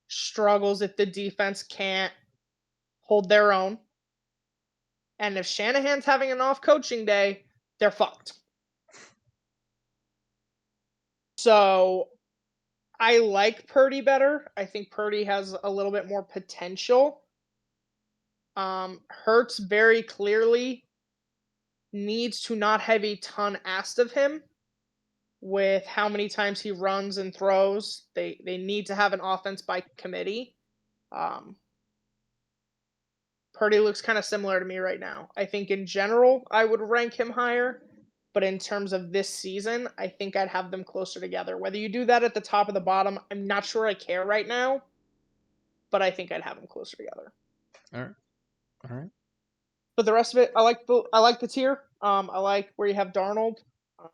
Struggles if the defense can't hold their own. And if Shanahan's having an off coaching day, they're fucked. So I like Purdy better. I think Purdy has a little bit more potential. Hurts very clearly needs to not have a ton asked of him with how many times he runs and throws. They need to have an offense by committee. Um, Purdy looks kind of similar to me right now. I think in general I would rank him higher, but in terms of this season, I think I'd have them closer together. Whether you do that at the top or the bottom, I'm not sure I care right now, but I think I'd have them closer together. All right. All right. But the rest of it, I like the tier. I like where you have Darnold. Uh,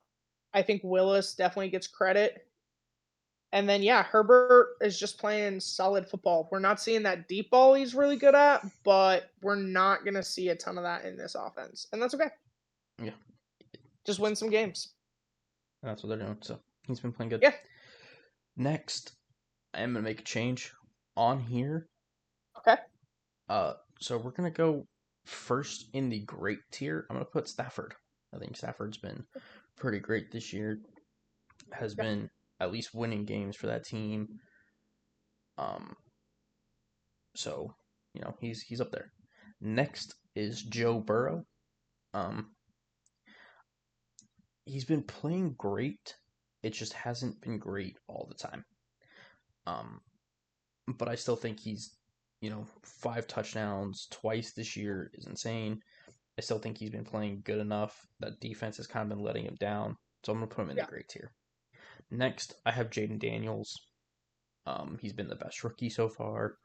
I think Willis definitely gets credit. And then yeah, Herbert is just playing solid football. We're not seeing that deep ball he's really good at, but we're not gonna see a ton of that in this offense, and that's okay. Yeah. Just win some games. That's what they're doing. So he's been playing good. Yeah. Next, I am gonna make a change on here. Okay. So we're gonna go first in the great tier. I'm gonna put Stafford. I think Stafford's been pretty great this year. Has Yeah. been at least winning games for that team. Um, so he's up there. Next is Joe Burrow. Um, he's been playing great. It just hasn't been great all the time. Um, but I still think he's 5 touchdowns twice this year is insane. I still think he's been playing good enough. That defense has kind of been letting him down. So I'm going to put him in the Yeah. great tier. Next, I have Jaden Daniels. He's been the best rookie so far.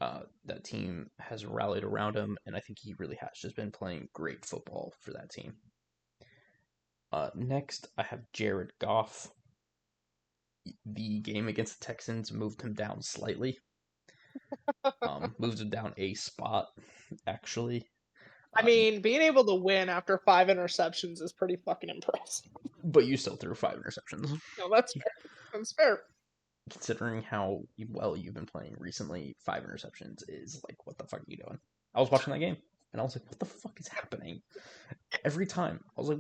That team has rallied around him, and I think he really has just been playing great football for that team. Next, I have Jared Goff. The game against the Texans moved him down slightly. Moved him down a spot, actually. I mean, being able to win after 5 interceptions is pretty fucking impressive. But you still threw 5 interceptions. No, that's fair. That's fair. Considering how well you've been playing recently, 5 interceptions is like, what the fuck are you doing? I was watching that game, and I was like, what the fuck is happening? Every time. I was like,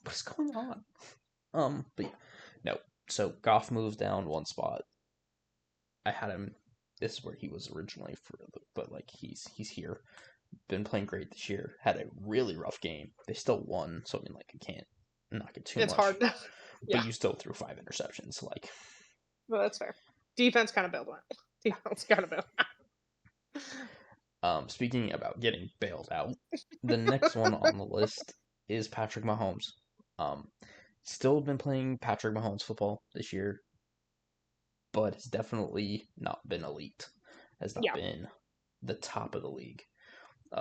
what's going on? But yeah, no. So Goff moves down one spot. I had him. This is where he was originally but like he's here. Been playing great this year. Had a really rough game. They still won, so I mean, like, I can't knock it too much. It's hard. But you still threw 5 interceptions. Like, well, that's fair. Defense kind of bailed out. Defense kind of bailed out. Speaking about getting bailed out, the next one on the list is Patrick Mahomes. Still been playing Patrick Mahomes football this year, but has definitely not been elite. Has not been the top of the league.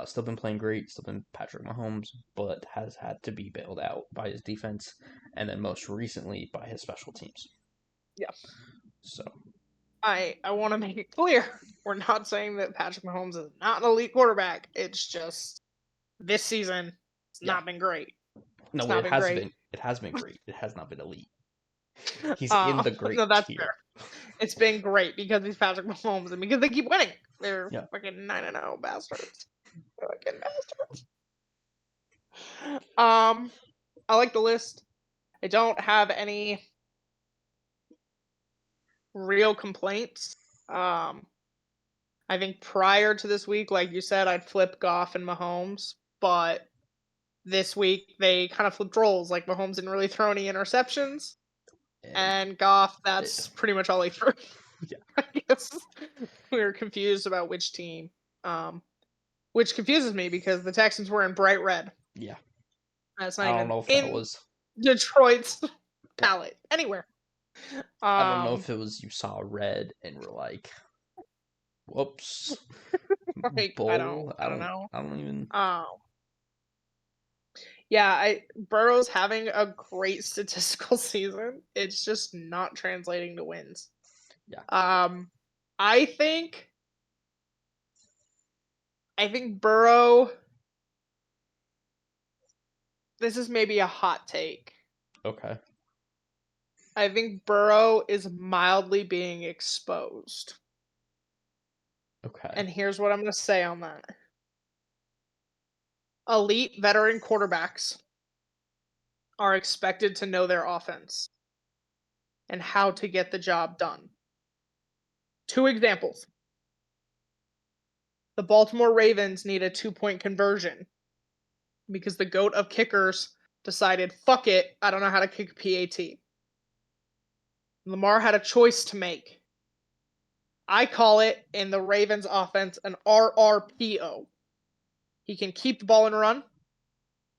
Still been playing great, still been Patrick Mahomes, but has had to be bailed out by his defense, and then most recently by his special teams. Yeah. So I want to make it clear, we're not saying that Patrick Mahomes is not an elite quarterback. It's just this season it's not been great. No, it has been. It has been great. It has not been elite. He's in the great no, that's tier. fair. It's been great because he's Patrick Mahomes and because they keep winning. They're fucking 9-0 bastards. They're fucking bastards. I like the list. I don't have any real complaints. I think prior to this week, like you said, I'd flip Goff and Mahomes, but this week they kind of flipped roles. Like Mahomes didn't really throw any interceptions, and Goff, that's pretty much all he threw. Yeah. I guess we were confused about which team, which confuses me because the Texans were in bright red. Yeah. That's not I even don't know if in that was Detroit's palette anywhere. I don't know if it was you saw red and were like, whoops. Like, I don't know. I don't even. Yeah, Burrow's having a great statistical season. It's just not translating to wins. Yeah. I think Burrow. This is maybe a hot take. Okay. I think Burrow is mildly being exposed. Okay. And here's what I'm going to say on that. Elite veteran quarterbacks are expected to know their offense and how to get the job done. 2 examples. The Baltimore Ravens need a 2-point conversion because the GOAT of kickers decided, fuck it, I don't know how to kick a PAT. Lamar had a choice to make. I call it, in the Ravens offense, an RRPO. He can keep the ball and run.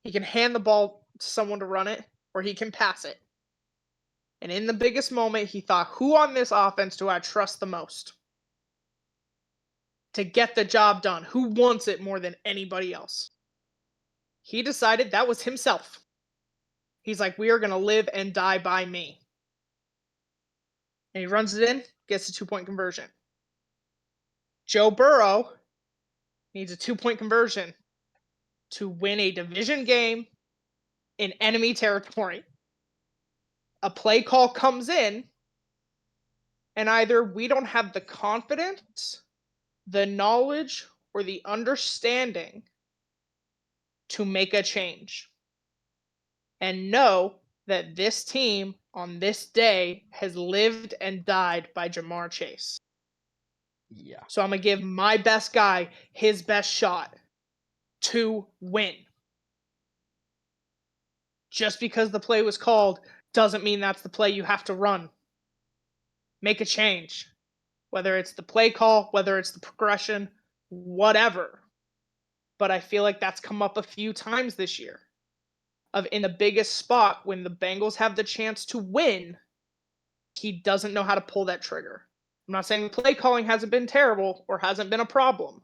He can hand the ball to someone to run it, or he can pass it. And in the biggest moment, he thought, who on this offense do I trust the most to get the job done? Who wants it more than anybody else? He decided that was himself. He's like, we are going to live and die by me. And he runs it in, gets a 2-point conversion. Joe Burrow needs a 2-point conversion to win a division game in enemy territory. A play call comes in, and either we don't have the confidence, the knowledge, or the understanding to make a change. And know that this team on this day has lived and died by Jamar Chase. Yeah. So I'm going to give my best guy his best shot to win. Just because the play was called doesn't mean that's the play you have to run. Make a change. Whether it's the play call, whether it's the progression, whatever. But I feel like that's come up a few times this year. Of in the biggest spot when the Bengals have the chance to win, he doesn't know how to pull that trigger. I'm not saying the play calling hasn't been terrible or hasn't been a problem,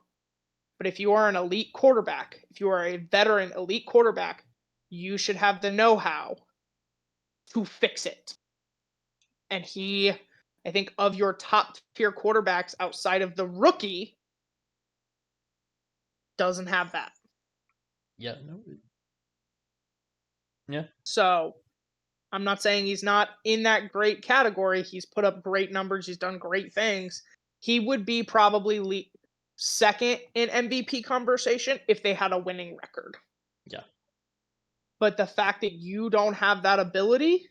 but if you are an elite quarterback, if you are a veteran elite quarterback, you should have the know-how to fix it. And he, I think, of your top tier quarterbacks outside of the rookie, doesn't have that. Yeah, no. Yeah. So I'm not saying he's not in that great category. He's put up great numbers. He's done great things. He would be probably second in MVP conversation if they had a winning record. Yeah. But the fact that you don't have that ability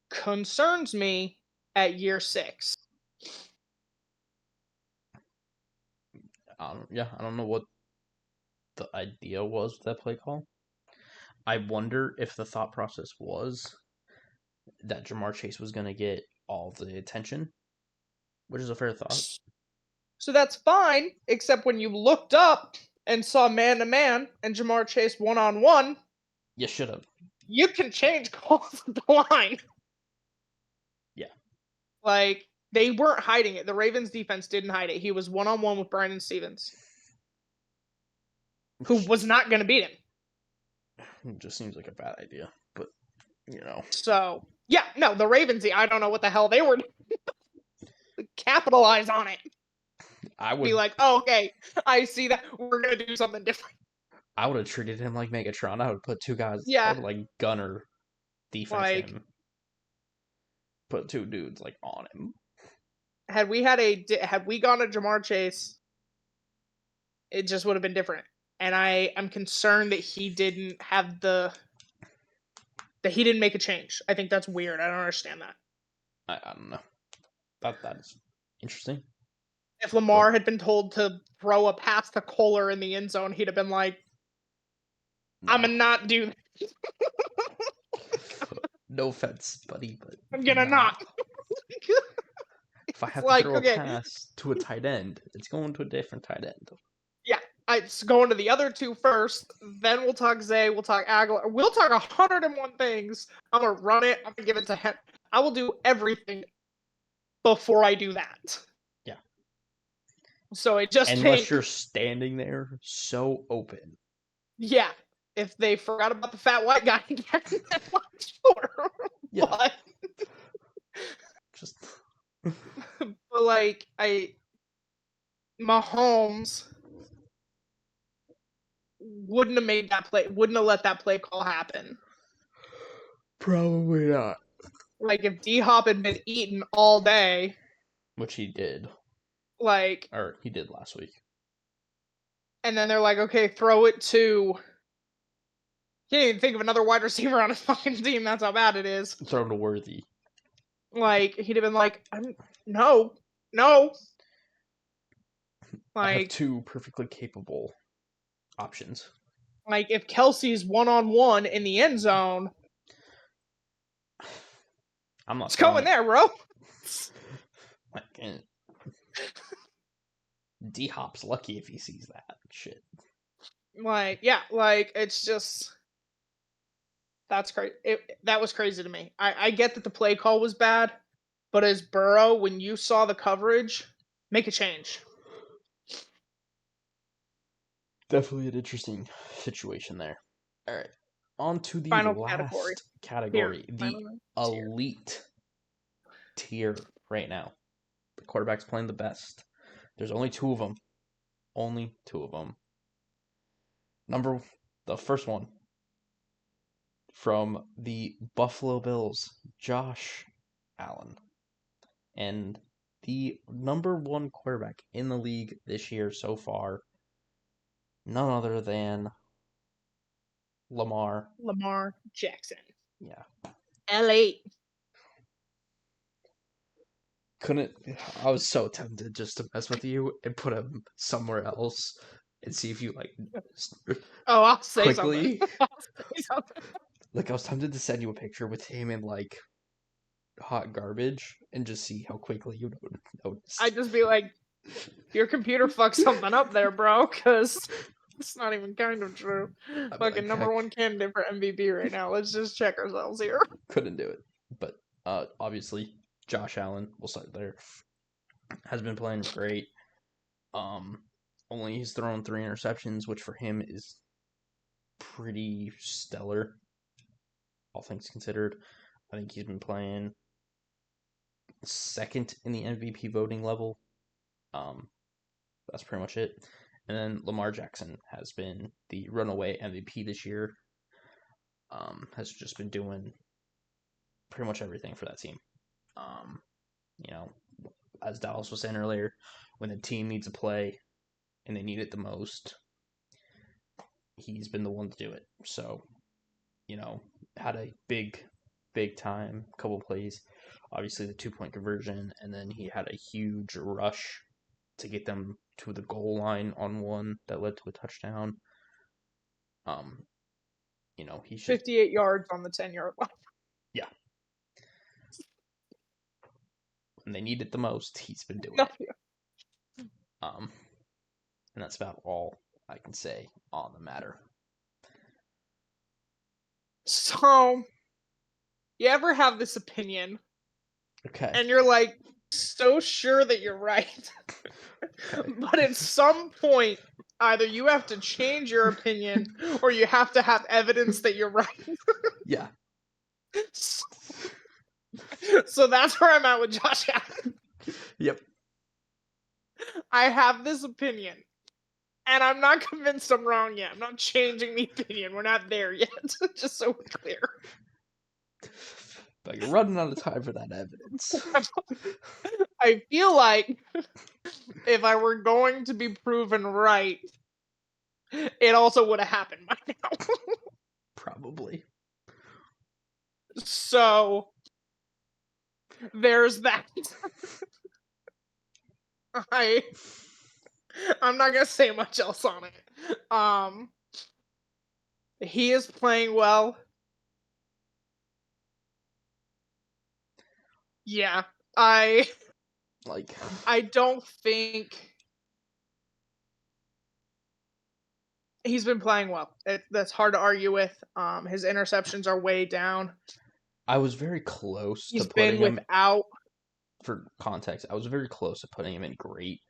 concerns me at year 6. I don't know what the idea was with that play call. I wonder if the thought process was that Jamar Chase was going to get all the attention, which is a fair thought. So that's fine, except when you looked up and saw man-to-man and Jamar Chase one-on-one, You should have. you can change calls at the line. Yeah. Like, they weren't hiding it. The Ravens defense didn't hide it. He was one-on-one with Brandon Stevens, who was not going to beat him. It just seems like a bad idea, but, you know. So, yeah, no, the Ravens, I don't know what the hell they were capitalize on it. I would be like, oh, okay, I see that. We're going to do something different. I would have treated him like Megatron. I would put two guys, Yeah. I would like gunner defense Like, him. Put two dudes like on him. Had we gone to Jamar Chase, it just would have been different. And I'm concerned that he didn't have that he didn't make a change. I think that's weird. I don't understand that. I don't know. That is interesting. If Lamar had been told to throw a pass to Kohler in the end zone, he'd have been like, no. I'm gonna not do that. No offense, buddy, but I'm gonna not. If I have to throw a pass to a tight end, it's going to a different tight end. Yeah, it's going to the other two first. Then we'll talk Zay. We'll talk Aguilar. We'll talk 101 things. I'm gonna run it. I'm gonna give it to him. I will do everything before I do that. Yeah. So it just unless you're standing there so open. Yeah. If they forgot about the fat white guy again, then sure. Yeah. But just but like Mahomes wouldn't have made that play, wouldn't have let that play call happen. Probably not. Like if D-Hop had been eaten all day, which he did. Or he did last week. And then they're like, okay, throw it to. He didn't even think of another wide receiver on his fucking team. That's how bad it is. Throw to Worthy. He'd have been like, no. I have two perfectly capable options. If Kelsey's one-on-one in the end zone, I'm not. It's going there, bro. D-Hop's lucky if he sees that shit. It's just. That's crazy. That was crazy to me. I get that the play call was bad, but as Burrow, when you saw the coverage, make a change. Definitely an interesting situation there. All right. On to the final last category. The elite tier right now. The quarterback's playing the best. There's only two of them. The first one from the Buffalo Bills, Josh Allen. And the number one quarterback in the league this year so far, none other than Lamar Jackson. Yeah. L8. I was so tempted just to mess with you and put him somewhere else and see if you I'll say quickly. Something. I'll say something. I was tempted to send you a picture with him in hot garbage and just see how quickly you would notice. I'd just be like, your computer fucked something up there, bro, because it's not even kind of true. Fucking number one candidate for MVP right now. Let's just check ourselves here. Couldn't do it. But obviously, Josh Allen, we'll start there, has been playing great. Only he's thrown 3 interceptions, which for him is pretty stellar, all things considered. I think he's been playing second in the MVP voting level. That's pretty much it. And then Lamar Jackson has been the runaway MVP this year. Has just been doing pretty much everything for that team. You know, as Dallas was saying earlier, when the team needs a play and they need it the most, he's been the one to do it. So, had a big time couple plays. Obviously, the 2-point conversion, and then he had a huge rush to get them to the goal line on one that led to a touchdown. He should 58 yards on the 10-yard line. Yeah. When they need it the most, he's been doing No. it. And that's about all I can say on the matter. So, you ever have this opinion, Okay. and you're like so sure that you're right, Okay. but at some point, either you have to change your opinion or you have to have evidence that you're right. Yeah. So that's where I'm at with Josh Allen. Yep. I have this opinion, and I'm not convinced I'm wrong yet. I'm not changing the opinion. We're not there yet, just so we're clear. But you're running out of time for that evidence. I feel like if I were going to be proven right, it also would have happened by now. Probably. So there's that. I'm not gonna say much else on it. He is playing well. Yeah, I don't think he's been playing well. That's hard to argue with. His interceptions are way down. I was very close He's to putting been him, without. for context, I was very close to putting him in great,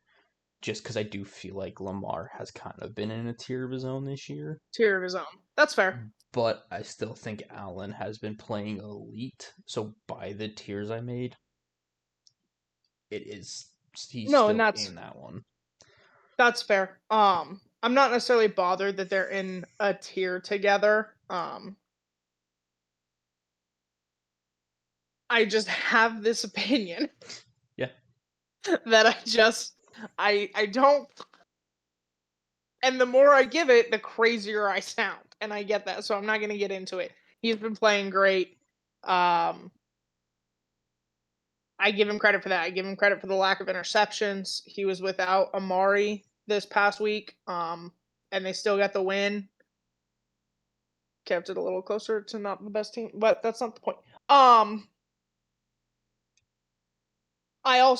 just because I do feel like Lamar has kind of been in a tier of his own this year. Tier of his own. That's fair. But I still think Allen has been playing elite. So by the tiers I made, he's No, and still in that one. that's fair. I'm not necessarily bothered that they're in a tier together. I just have this opinion. Yeah. That I don't. And the more I give it, the crazier I sound. And I get that, so I'm not going to get into it. He's been playing great. I give him credit for that. I give him credit for the lack of interceptions. He was without Amari this past week, and they still got the win. Kept it a little closer to not the best team, but that's not the point. I will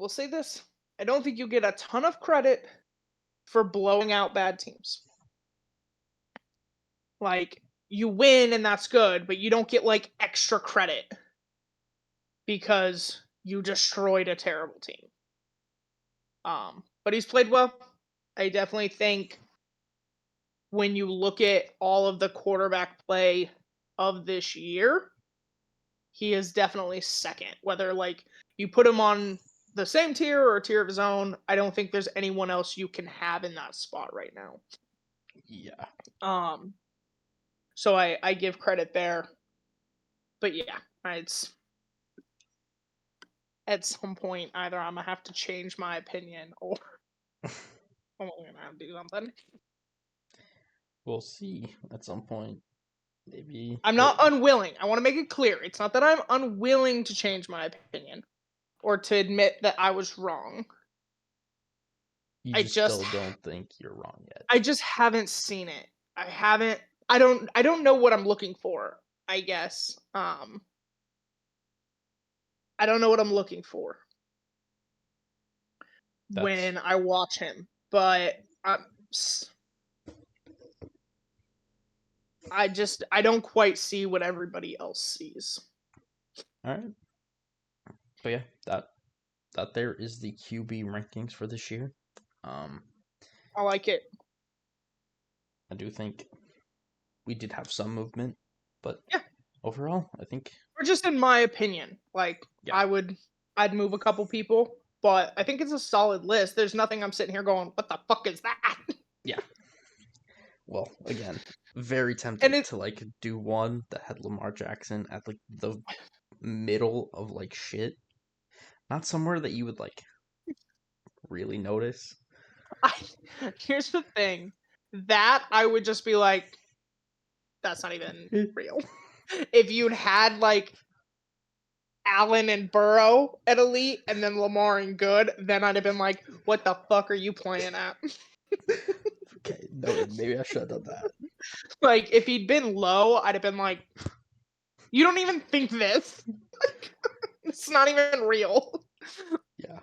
say this, I don't think you get a ton of credit for blowing out bad teams. Like, you win and that's good, but you don't get like extra credit because you destroyed a terrible team. But he's played well. I definitely think when you look at all of the quarterback play of this year, he is definitely second. Whether like you put him on the same tier or a tier of his own, I don't think there's anyone else you can have in that spot right now. Yeah. So I give credit there. But yeah, it's at some point either I'm gonna have to change my opinion or I'm gonna have to do something. We'll see at some point. Maybe. I'm not unwilling. I want to make it clear. It's not that I'm unwilling to change my opinion or to admit that I was wrong. You still don't think you're wrong yet. I just haven't seen it. I don't know what I'm looking for, I guess. I don't know what I'm looking for when I watch him, but I don't quite see what everybody else sees. All right. But yeah, that there is the QB rankings for this year. Um, I like it. I do think we did have some movement, but Yeah, overall, I think or just in my opinion, like yeah, I'd move a couple people, but I think it's a solid list. There's nothing I'm sitting here going, what the fuck is that? yeah. Well, again, very And tempted it, to like do one that had Lamar Jackson at like the middle of like shit, not somewhere that you would like really notice. I, here's the thing, that I would just be like, that's not even real. If you'd had like Allen and Burrow at elite, and then Lamar and good, then I'd have been like, what the fuck are you playing at? Okay, noted. Maybe I should have done that. Like, if he'd been low, I'd have been like, you don't even think this. It's not even real. Yeah,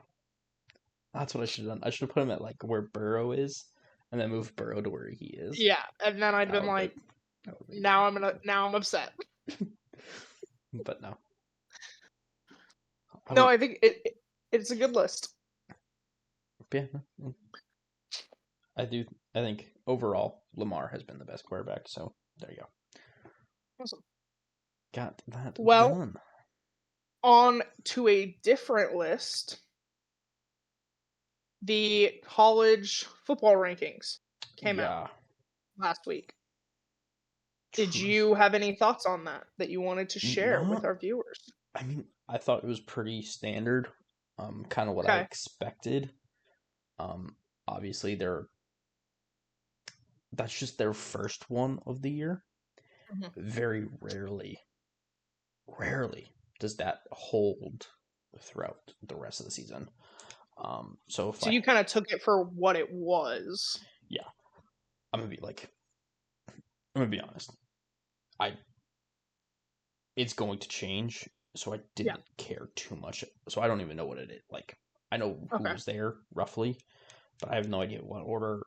that's what I should have done. I should have put him at like where Burrow is, and then move Burrow to where he is. Yeah, and then I'd That been would have like, been good. now I'm upset. But no, I No, would. I think it's a good list. Yeah, no, I do. I think overall Lamar has been the best quarterback. So there you go. Awesome. Got that Well, done. on to a different list. The college football rankings came out Yeah, last week. Did true. you have any thoughts on that you wanted to share with Not. our viewers? I mean, I thought it was pretty standard. Kind of what I Okay. expected. Um, obviously that's just their first one of the year. Mhm. Very rarely does that hold throughout the rest of the season. So if So I, you kind of took it for what it was. yeah, I'm gonna be like, I'm gonna be honest. I It's going to change, so I Yeah. didn't care too much. So I don't even know what it is. Like I know who Okay. was there roughly, but I have no idea what order,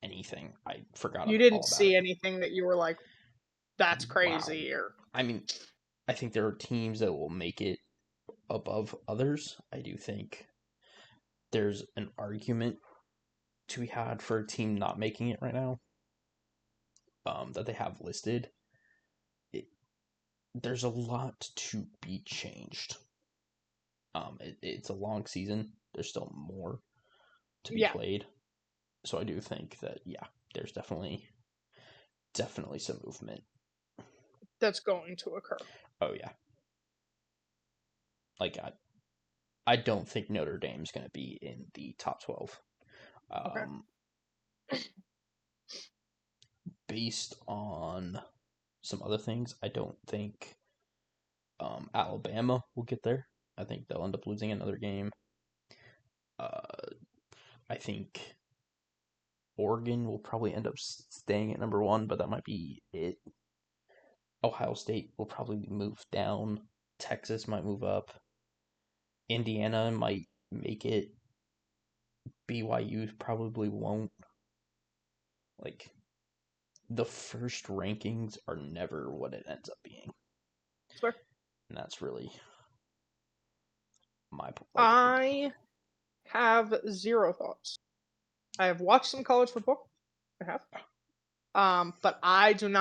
anything. I forgot You didn't all about it. see anything that you were like, that's Wow. crazy, or I mean, I think there are teams that will make it above others. I do think there's an argument to be had for a team not making it right now. That they have listed. It, there's a lot to be changed. It's a long season. There's still more to be yeah, played. So I do think that yeah, there's definitely some movement. that's going to occur. Oh yeah, like I don't think Notre Dame's going to be in the top 12. Okay. Um, Based on some other things, I don't think Alabama will get there. I think they'll end up losing another game. Uh, I think Oregon will probably end up staying at number one, but that might be it. Ohio State will probably move down. Texas might move up. Indiana might make it. BYU probably won't. Like the first rankings are never what it ends up being, Swear. and that's really my like. I have zero thoughts. I have watched some college football. I have. But I don't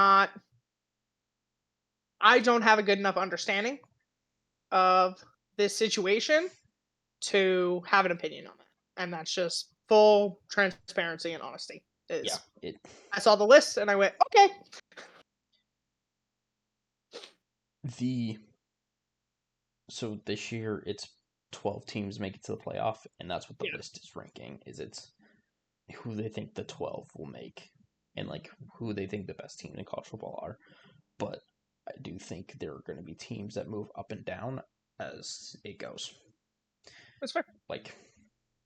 have a good enough understanding of this situation to have an opinion on that. And that's just full transparency and honesty. Yeah, Is it I saw the list and I went, okay. the so this year it's 12 teams make it to the playoff, and that's what the Yeah, list is ranking. Is it's who they think the 12 will make, and like who they think the best team in college football are. But I do think there are going to be teams that move up and down as it goes. that's fair. Like,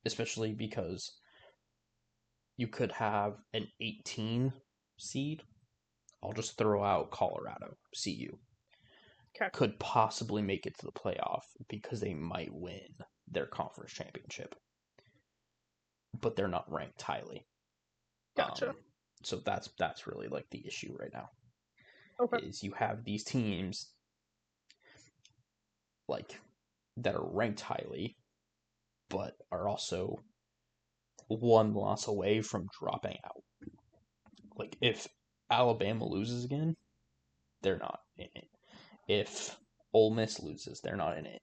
especially because you could have an 18 seed. I'll just throw out Colorado, CU. Okay, Could possibly make it to the playoff because they might win their conference championship, but they're not ranked highly. gotcha. Um, so that's really like the issue right now. Okay. Is you have these teams like that are ranked highly, but are also one loss away from dropping out. Like, if Alabama loses again, they're not in it. If Ole Miss loses, they're not in it.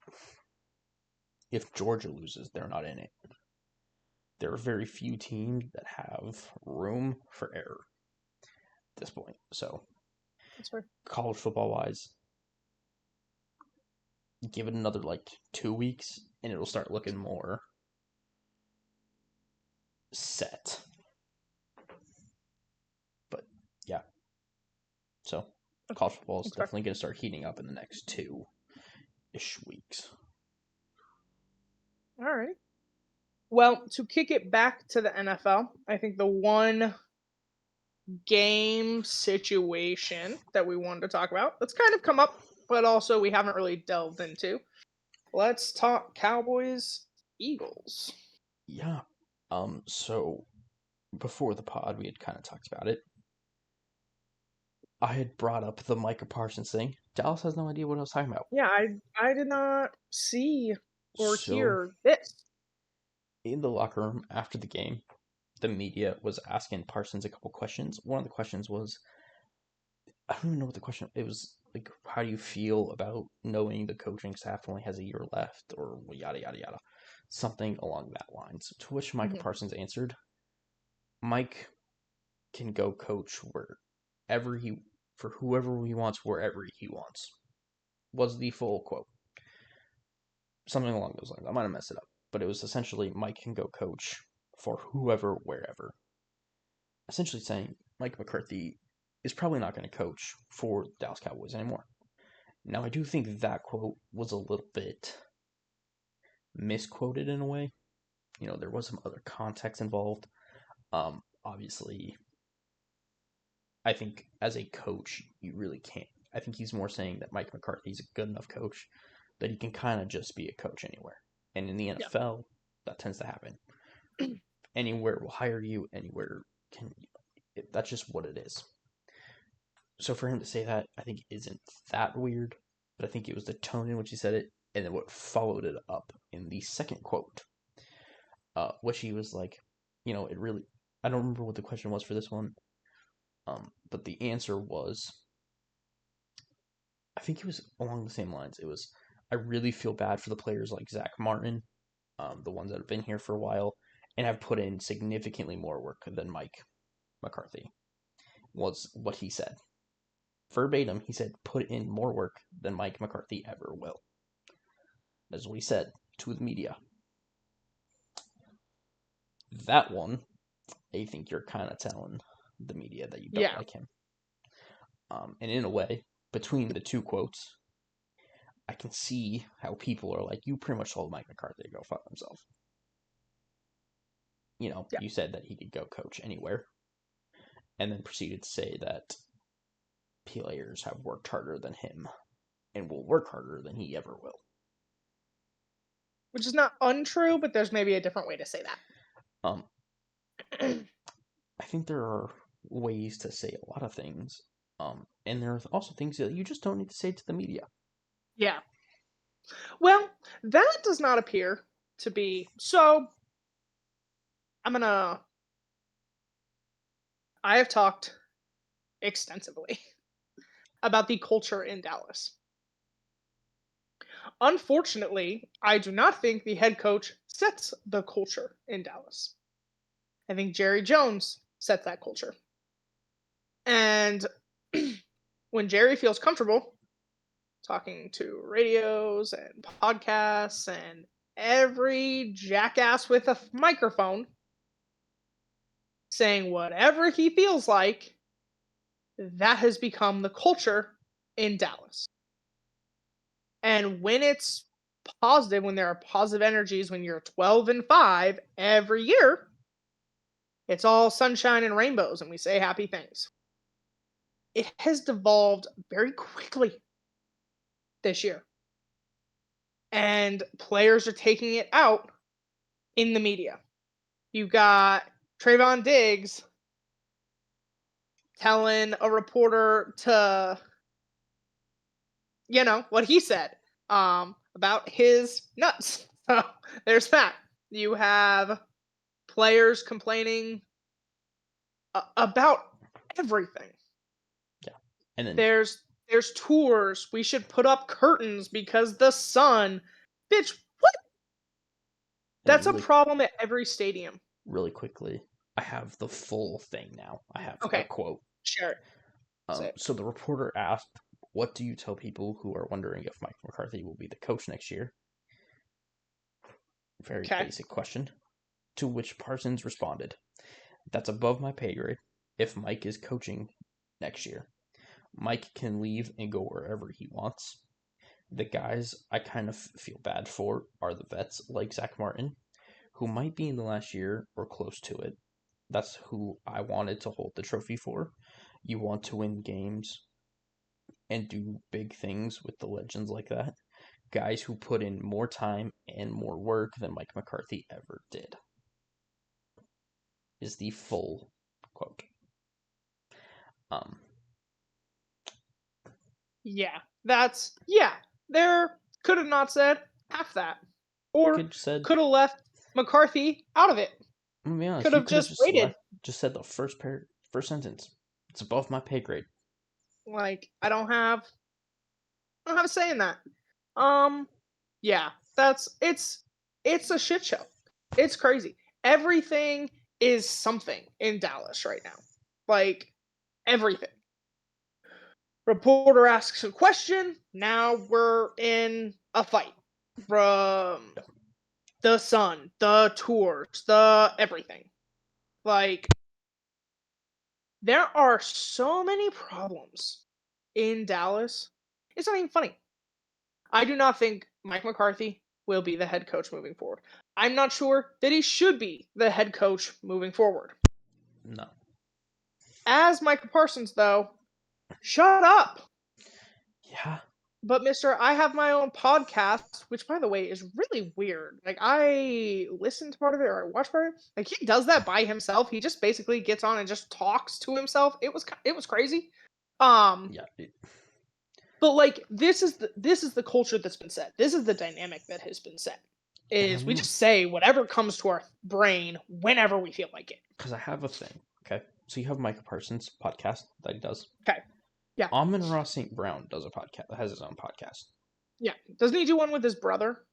If Georgia loses, they're not in it. There are very few teams that have room for error at this point. So, That's fair. college football wise, give it another like 2 weeks and it'll start looking more set. But yeah. So college football is That's fair. definitely going to start heating up in the next 2-ish weeks. All right. Well, to kick it back to the NFL, I think the one game situation that we wanted to talk about that's kind of come up, but also we haven't really delved into. Let's talk Cowboys Eagles. Yeah. So before the pod, we had kind of talked about it. I had brought up the Micah Parsons thing. Dallas has no idea what I was talking about. Yeah, I did not see or So hear this. in the locker room after the game, the media was asking Parsons a couple questions. One of the questions was, I don't even know what the question. It was like, how do you feel about knowing the coaching staff only has a year left, or yada yada yada, something along that lines. To which Micah Mhm. Parsons answered, "Mike can go coach wherever for whoever he wants, wherever he wants." Was the full quote. Something along those lines. I might have messed it up, but it was essentially Mike can go coach for whoever, wherever. Essentially saying Mike McCarthy is probably not going to coach for the Dallas Cowboys anymore. Now, I do think that quote was a little bit misquoted in a way. You know, there was some other context involved. Obviously, I think as a coach, you really can't. I think he's more saying that Mike McCarthy's a good enough coach that he can kind of just be a coach anywhere. And in the Yeah. NFL, that tends to happen. Anywhere will hire you, anywhere can. That's just what it is. So for him to say that, I think isn't that weird, but I think it was the tone in which he said it, and then what followed it up in the second quote, which he was like, it really. I don't remember what the question was for this one, but the answer was, I think it was along the same lines. It was, I really feel bad for the players like Zach Martin, the ones that have been here for a while, and have put in significantly more work than Mike McCarthy, was what he said. Verbatim, he said, put in more work than Mike McCarthy ever will. That's what he said to the media. That one, I think you're kind of telling the media that you don't Yeah. like him. And in a way, between the two quotes, I can see how people are like, you pretty much told Mike McCarthy to go fuck himself. Yeah. You said that he could go coach anywhere, and then proceeded to say that players have worked harder than him and will work harder than he ever will. Which is not untrue, but there's maybe a different way to say Um, that. I think there are ways to say a lot of things, and there are also things that you just don't need to say to the media. Yeah. Well, that does not appear to be. So, I'm gonna. I have talked extensively about the culture in Dallas. Unfortunately, I do not think the head coach sets the culture in Dallas. I think Jerry Jones sets that culture. And when Jerry feels comfortable talking to radios and podcasts and every jackass with a microphone saying whatever he feels like, that has become the culture in Dallas. And when it's positive, when there are positive energies, when you're 12-5 every year, it's all sunshine and rainbows and we say happy things. It has devolved very quickly this year. And players are taking it out in the media. You got Trayvon Diggs telling a reporter to, what he said. about his nuts. So there's that. You have players complaining about everything. Yeah. And then There's tours. We should put up curtains because the sun. Bitch, what? and That's a really problem at every stadium. really quickly, I have the full thing now. I have a Okay, quote. sure. Say it. So the reporter asked, "What do you tell people who are wondering if Mike McCarthy will be the coach next year?" Very Okay. basic question. To which Parsons responded, "That's above my pay grade if Mike is coaching next year. Mike can leave and go wherever he wants. The guys I kind of feel bad for are the vets like Zach Martin, who might be in the last year or close to it. That's who I wanted to hold the trophy for. You want to win games and do big things with the legends like that. Guys who put in more time and more work than Mike McCarthy ever did." Is the full quote. Um, Yeah. There could have not said half that. you Or could just said, could have left McCarthy out of it. I'm gonna be honest, Could you have could have just waited. just said the first sentence. It's above my pay grade. Like, I don't have a say in that. Um, yeah, it's a shit show. It's crazy. Everything is something in Dallas right now. Like everything. Reporter asks a question. Now we're in a fight. From the sun, the tours, the everything. Like there are so many problems in Dallas. It's not even funny. I do not think Mike McCarthy will be the head coach moving forward. I'm not sure that he should be the head coach moving forward. No. As Michael Parsons, though, shut up. Yeah. But Mister, I have my own podcast, which by the way is really weird. Like I listened to part of it or I watched part of it. Like he does that by himself. He just basically gets on and just talks to himself. It was crazy. Um, Yeah. but like this is the culture that's been set. This is the dynamic that has been set. And let Is me we just say whatever comes to our brain whenever we feel like it. because I have a thing. Okay. So you have Micah Parsons' podcast that he does. Okay. Yeah. Amon Ross St. Brown does a podcast, has his own podcast. Yeah. Doesn't he do one with his brother?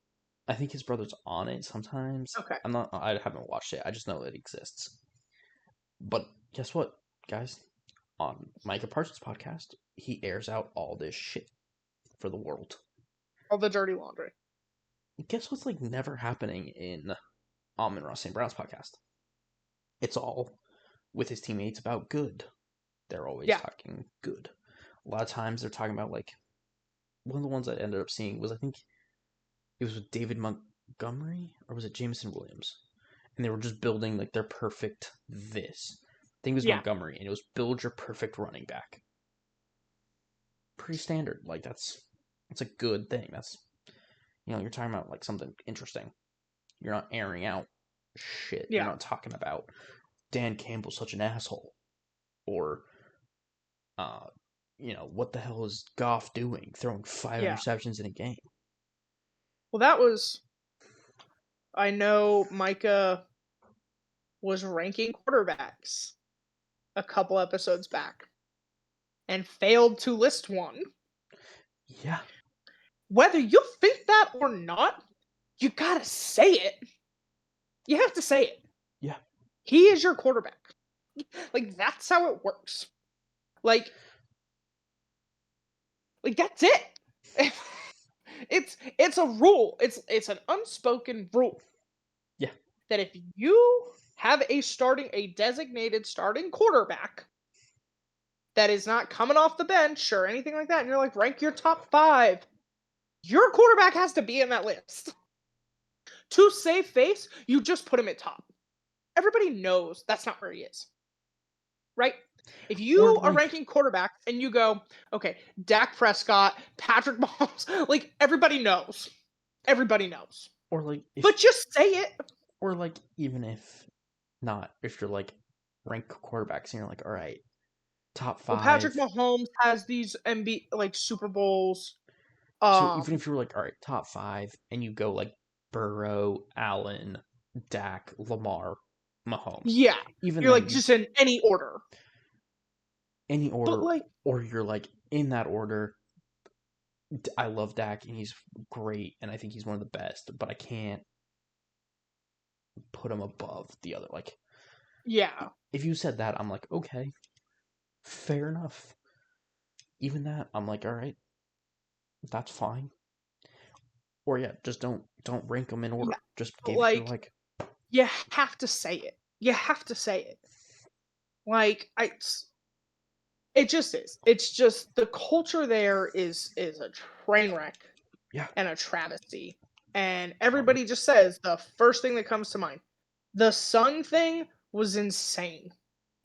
I think his brother's on it sometimes. Okay. I haven't watched it. I just know it exists. But guess what, guys? On Micah Parsons' podcast, he airs out all this shit for the world. All the dirty laundry. Guess what's like never happening in Amon Ross St. Brown's podcast? It's all with his teammates about good. They're always Yeah. talking good. A lot of times they're talking about like one of the ones I ended up seeing was I think it was with David Montgomery or was it Jameson Williams? And they were just building like their perfect this. I think it was Yeah. Montgomery, and it was build your perfect running back. Pretty standard. Like that's a good thing. That's you're talking about like something interesting. You're not airing out shit. You're Yeah. not talking about Dan Campbell's such an asshole. Or what the hell is Goff doing? Throwing five Yeah. interceptions in a game. Well, I know Micah was ranking quarterbacks a couple episodes back and failed to list one. Yeah. Whether you think that or not, you gotta say it. You have to say it. Yeah. He is your quarterback. Like that's how it works. Like that's it. It's a rule. It's an unspoken rule. Yeah. That if you have a designated starting quarterback that is not coming off the bench or anything like that, and you're like rank your top 5, your quarterback has to be in that list. To save face, you just put him at top. Everybody knows that's not where he is. Right? If Or you are like ranking quarterbacks and you go, okay, Dak Prescott, Patrick Mahomes, like everybody knows. Everybody knows. or like if But just say it. or like even if not, if you're like rank quarterbacks and you're like, all right, top Well, Patrick 5. Mahomes has these MB like Super Bowls. So even Um, if you were like, all right, top 5, and you go like Burrow, Allen, Dak, Lamar, Mahomes, yeah, even you're then like you just in any order, any but order, like, or you're like in that order. I love Dak and he's great, and I think he's one of the best, but I can't put him above the other. Like yeah, if you said that, I'm like, okay, fair enough. Even that, I'm like, all right, that's fine. Or yeah, just don't rank them in order. yeah, Just but give your like, like, you have to say it. You have to say it. Like, it just is. It's just the culture there is a train wreck yeah, and a travesty. And 100. everybody just says the first thing that comes to mind. The sun thing was insane.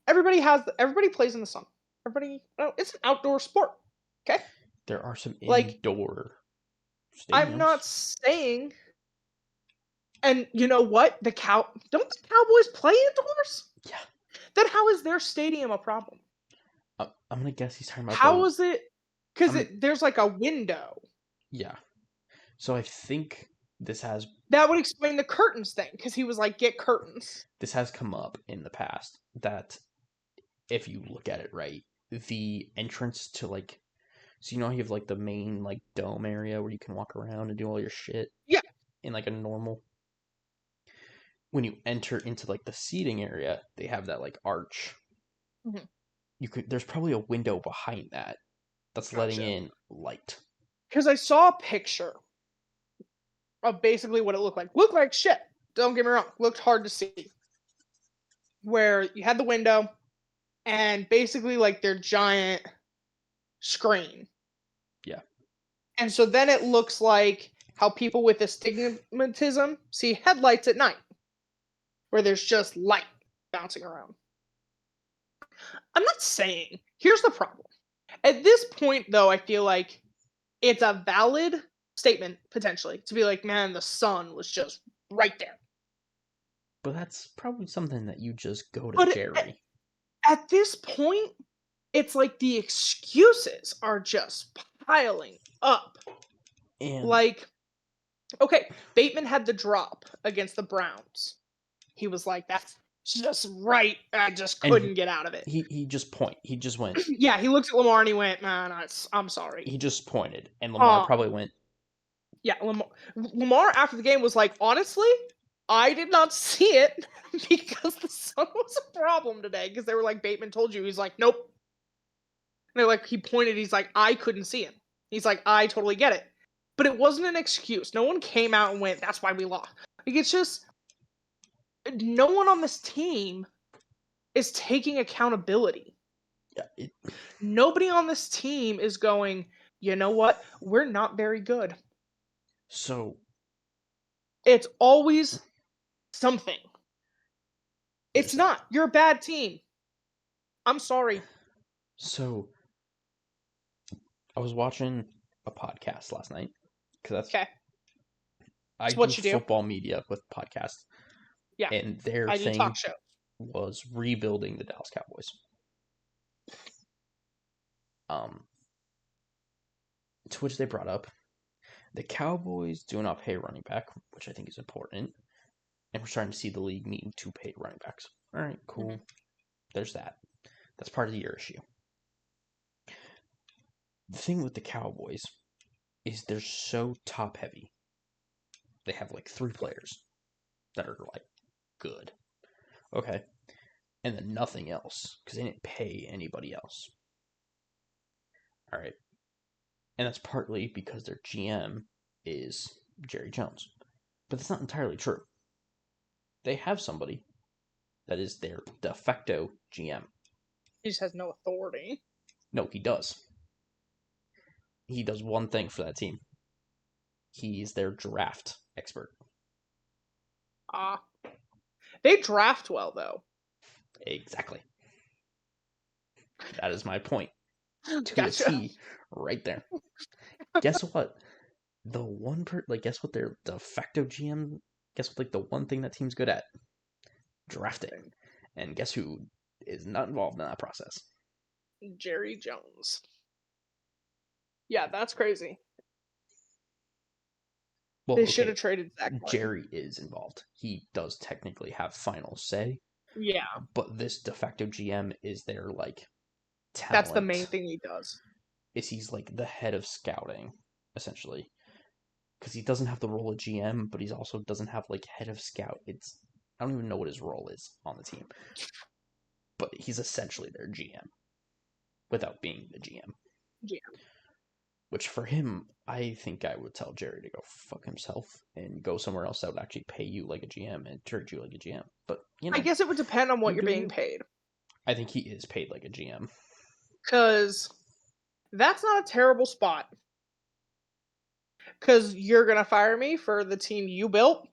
Everybody plays in the sun. Everybody, oh, it's an outdoor sport. Okay? There are some Like, indoor I'm stadiums. not saying, and you know what? Don't the Cowboys play indoors? Yeah, Then how is their stadium a problem? I'm gonna guess he's talking about How the. is it? Because I'm there's like a window yeah. So I think this has that would explain the curtains thing. Because he was like, get curtains. this has come up in the past that if you look at it right, the entrance to like, so you know how you have like the main like dome area where you can walk around and do all your shit Yeah. in like a normal. When you enter into like the seating area, they have that like arch. Mhm. There's probably a window behind that that's letting Gotcha. in light. Because I saw a picture of basically what it looked like. Looked like shit. Don't get me wrong. Looked hard to see. Where you had the window and basically like their giant screen. Yeah. And so then it looks like how people with astigmatism see headlights at night, where there's just light bouncing around. I'm not saying. Here's the problem. At this point, though, I feel like it's a valid statement, potentially, to be like, man, the sun was just right there. But that's probably something that you just go to But Jerry. at this point, it's like the excuses are just piling up. And Like, okay, Bateman had the drop against the Browns. He was like, that's just right. I just and couldn't get out of it. he just went Yeah, he looked at Lamar and he went, man, I'm sorry. he just pointed and Lamar Um, probably went, yeah, Lamar after the game was like, honestly, I did not see it because the sun was a problem today. Because they were like, Bateman told you. He's like, nope. And they're like, he pointed. He's like, I couldn't see him. He's like, I totally get it. But it wasn't an excuse. No one came out and went, that's why we lost. Like, it's just, no one on this team is taking accountability. yeah, Nobody on this team is going, you know what? We're not very good. so It's always something. It's there's that. not. You're a bad team. I'm sorry. So I was watching a podcast last night because Okay. I It's do what you do. football media with podcasts, Yeah. and their I do talk thing show. was rebuilding the Dallas Cowboys. Um, to which they brought up the Cowboys do not pay running back, which I think is important, and we're starting to see the league need to pay running backs. All right, Hmm. cool. There's that. That's part of your issue. The thing with the Cowboys is they're so top heavy. They have like 3 players that are like good. Okay. And then nothing else because they didn't pay anybody else. All right. And that's partly because their GM is Jerry Jones. But that's not entirely true. They have somebody that is their de facto GM. He just has no authority. No, he does. He does one thing for that team. He's their draft expert. Ah. They draft well though. Exactly. That is my point. To a Gotcha. T right there. Guess what? Guess what their de facto GM, guess what, like, the one thing that team's good at? Drafting. And guess who is not involved in that process? Jerry Jones. Yeah, that's crazy. Well, They should okay, have traded Zach Martin. Jerry is involved. He does technically have final say, Yeah, but this de facto GM is their like that's the main talent. thing he does. Is he's like the head of scouting, essentially, because he doesn't have the role of GM, but he also doesn't have like head of scout. It's I don't even know what his role is on the team, but he's essentially their GM without being the GM. Yeah. Which for him, I think I would tell Jerry to go fuck himself and go somewhere else that would actually pay you like a GM and treat you like a GM. But I guess it would depend on what you you're do being you. paid. I think he is paid like a GM. Because that's not a terrible spot. Because you're going to fire me for the team you built?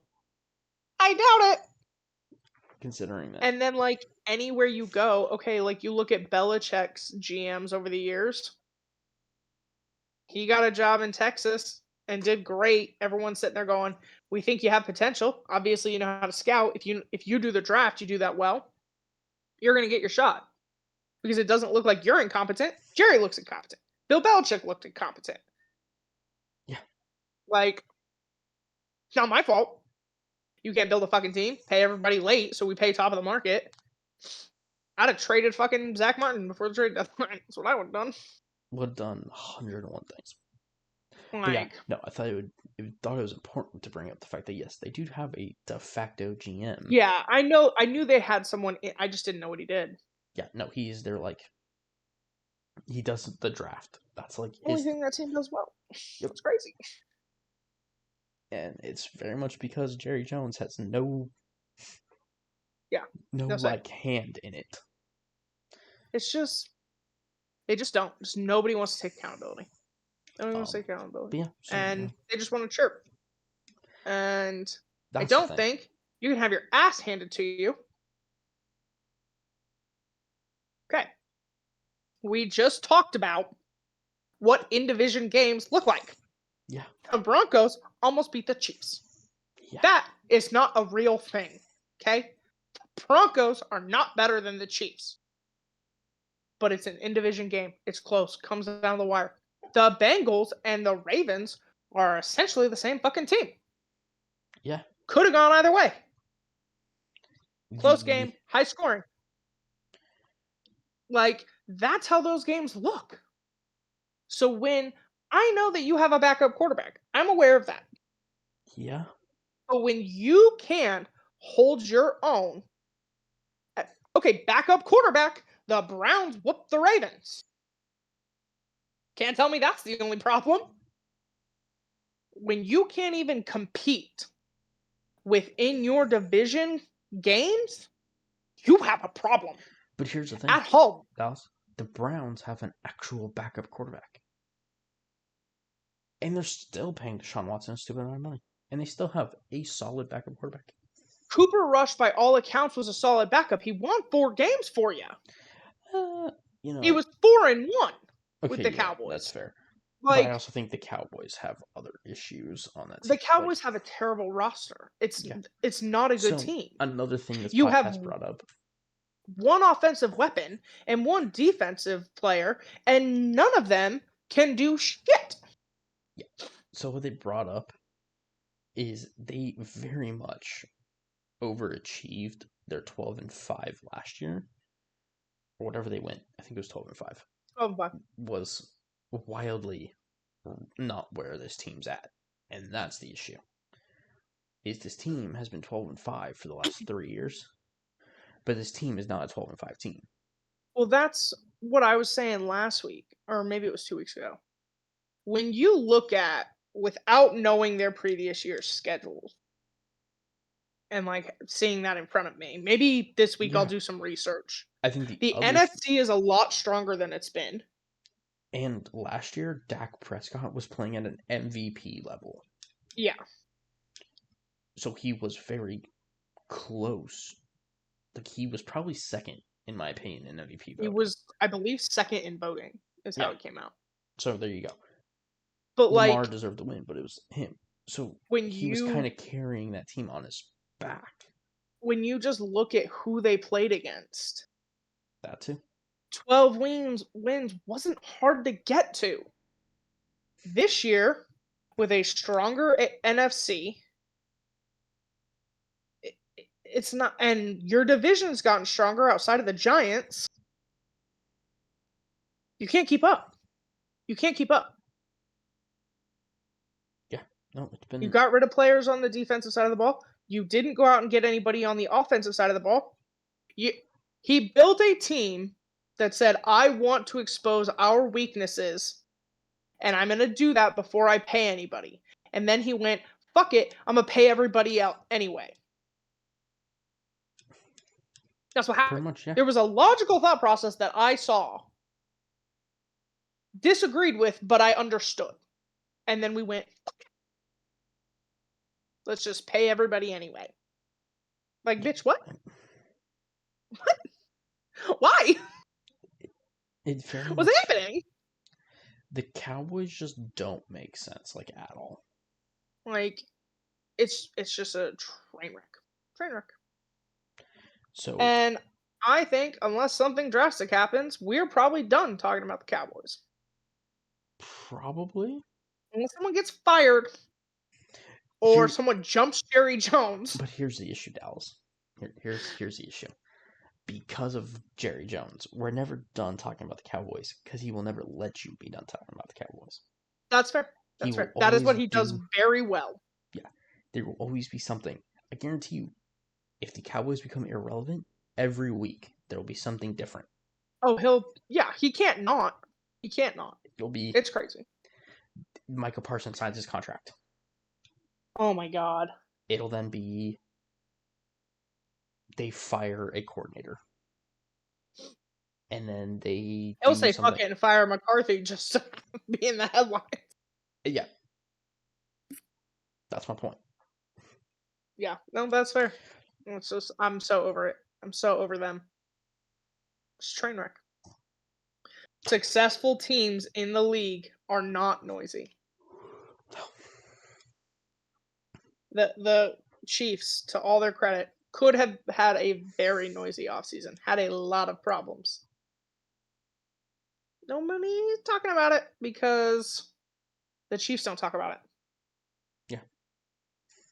I doubt it. Considering that. And then, like, anywhere you go, okay, like, you look at Belichick's GMs over the years. He got a job in Texas and did great. Everyone's sitting there going, "We think you have potential. Obviously, you know how to scout. If you do the draft, you do that well. You're going to get your shot." Because it doesn't look like you're incompetent. Jerry looks incompetent. Bill Belichick looked incompetent. Yeah. Like, it's not my fault. You can't build a fucking team, pay everybody late, so we pay top of the market. I'd have traded fucking Zach Martin before the trade deadline. That's what I would have done. Would have done 101 things. But yeah, Like, no, I thought it was important to bring up the fact that yes, they do have a de facto GM. yeah, I knew they had someone. I just didn't know what he did. Yeah, no, he's their like he does the draft. That's like Only his thing that team does well. yep. It's crazy. And it's very much because Jerry Jones has no Yeah, no say. like hand in it. It's just they just don't. Just nobody wants to take accountability. Nobody wants to take accountability, Yeah, so, and they just want to chirp. And I that's don't think you can have your ass handed to you. Okay, we just talked about what in-division games look like. Yeah. The Broncos almost beat the Chiefs. Yeah. That is not a real thing. Okay, the Broncos are not better than the Chiefs. But it's an in-division game. It's close. Comes down the wire. The Bengals and the Ravens are essentially the same fucking team. Yeah. Could have gone either way. Close game, high scoring. Like, that's how those games look. So when I know that you have a backup quarterback, I'm aware of that. Yeah. But when you can hold your own, okay, backup quarterback, the Browns whooped the Ravens. Can't tell me that's the only problem. When you can't even compete within your division games, you have a problem. But here's the thing. At home. Dallas, the Browns have an actual backup quarterback. And they're still paying Deshaun Watson a stupid amount of money. And they still have a solid backup quarterback. Cooper Rush, by all accounts, was a solid backup. He won 4 games for you. He was 4-1 with the Cowboys. That's fair. Like, but I also think the Cowboys have other issues on that team. The Cowboys have a terrible roster. It's not a good team. Another thing this you podcast have brought up. One offensive weapon and one defensive player, and none of them can do shit. Yeah. So what they brought up is they very much overachieved their 12-5 last year, or whatever they went. I think it was 12-5. 12-5 was wildly not where this team's at, and that's the issue. Is this team has been 12-5 for the last 3 years, but this team is not a 12-5 team. Well, that's what I was saying last week, or maybe it was 2 weeks ago. When you look at, without knowing their previous year's schedules, and like seeing that in front of me, maybe this week I'll do some research. I think the NFC is a lot stronger than it's been. And last year, Dak Prescott was playing at an MVP level. Yeah. So he was very close. Like, he was probably second, in my opinion, in MVP voting. He was, I believe, second in voting, is how it came out. So there you go. But Lamar deserved the win, but it was him. So when he was kind of carrying that team on his back. When you just look at who they played against. That too. 12 wins wasn't hard to get to. This year, with a stronger NFC. It's not, and your division's gotten stronger outside of the Giants. You can't keep up. You can't keep up. Yeah, no, it's You been got rid of players on the defensive side of the ball. You didn't go out and get anybody on the offensive side of the ball. He built a team that said, I want to expose our weaknesses, and I'm going to do that before I pay anybody. And then he went, fuck it, I'm going to pay everybody out anyway. That's what pretty happened. much, yeah. There was a logical thought process that I saw, disagreed with, but I understood. And then we went, let's just pay everybody anyway. Like, bitch, what? What? Why? It very What's much. happening? The Cowboys just don't make sense, like, at all. Like, it's just a train wreck. Train wreck. So And I think unless something drastic happens, we're probably done talking about the Cowboys. probably Unless someone gets fired or here, someone jumps Jerry Jones. but here's the issue, Dallas. Here's the issue. Because of Jerry Jones, we're never done talking about the Cowboys because he will never let you be done talking about the Cowboys. That's fair. He That's will fair. That is always what he does do. very well. Yeah, there will always be something. I guarantee you, if the Cowboys become irrelevant, every week there will be something different. Oh, he can't not. He can't not. It'll be It's crazy. Michael Parsons signs his contract. Oh my god. It'll then be they fire a coordinator. And then they He'll do say fuck something. it and fire McCarthy just to be in the headlines. Yeah. That's my point. Yeah, no, that's fair. It's just, I'm so over it. I'm so over them. It's a train wreck. Successful teams in the league are not noisy. The Chiefs, to all their credit, could have had a very noisy offseason, had a lot of problems. Nobody's talking about it because the Chiefs don't talk about it. Yeah.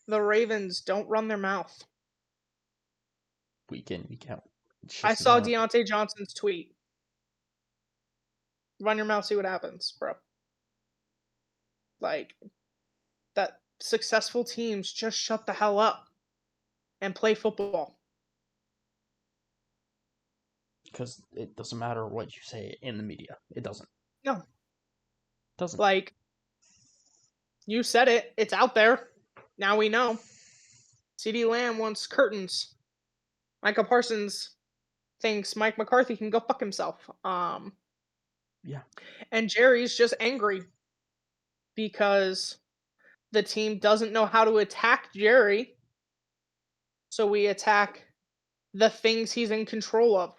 The Ravens don't run their mouth. Week in, week out. It's I just saw not. Deontay Johnson's tweet. Run your mouth, see what happens, bro. Like, that successful teams just shut the hell up and play football. Because it doesn't matter what you say in the media. It doesn't. No. It doesn't. Like, you said it. It's out there. Now we know. CeeDee Lamb wants curtains. Michael Parsons thinks Mike McCarthy can go fuck himself. Yeah. And Jerry's just angry because the team doesn't know how to attack Jerry. So we attack the things he's in control of.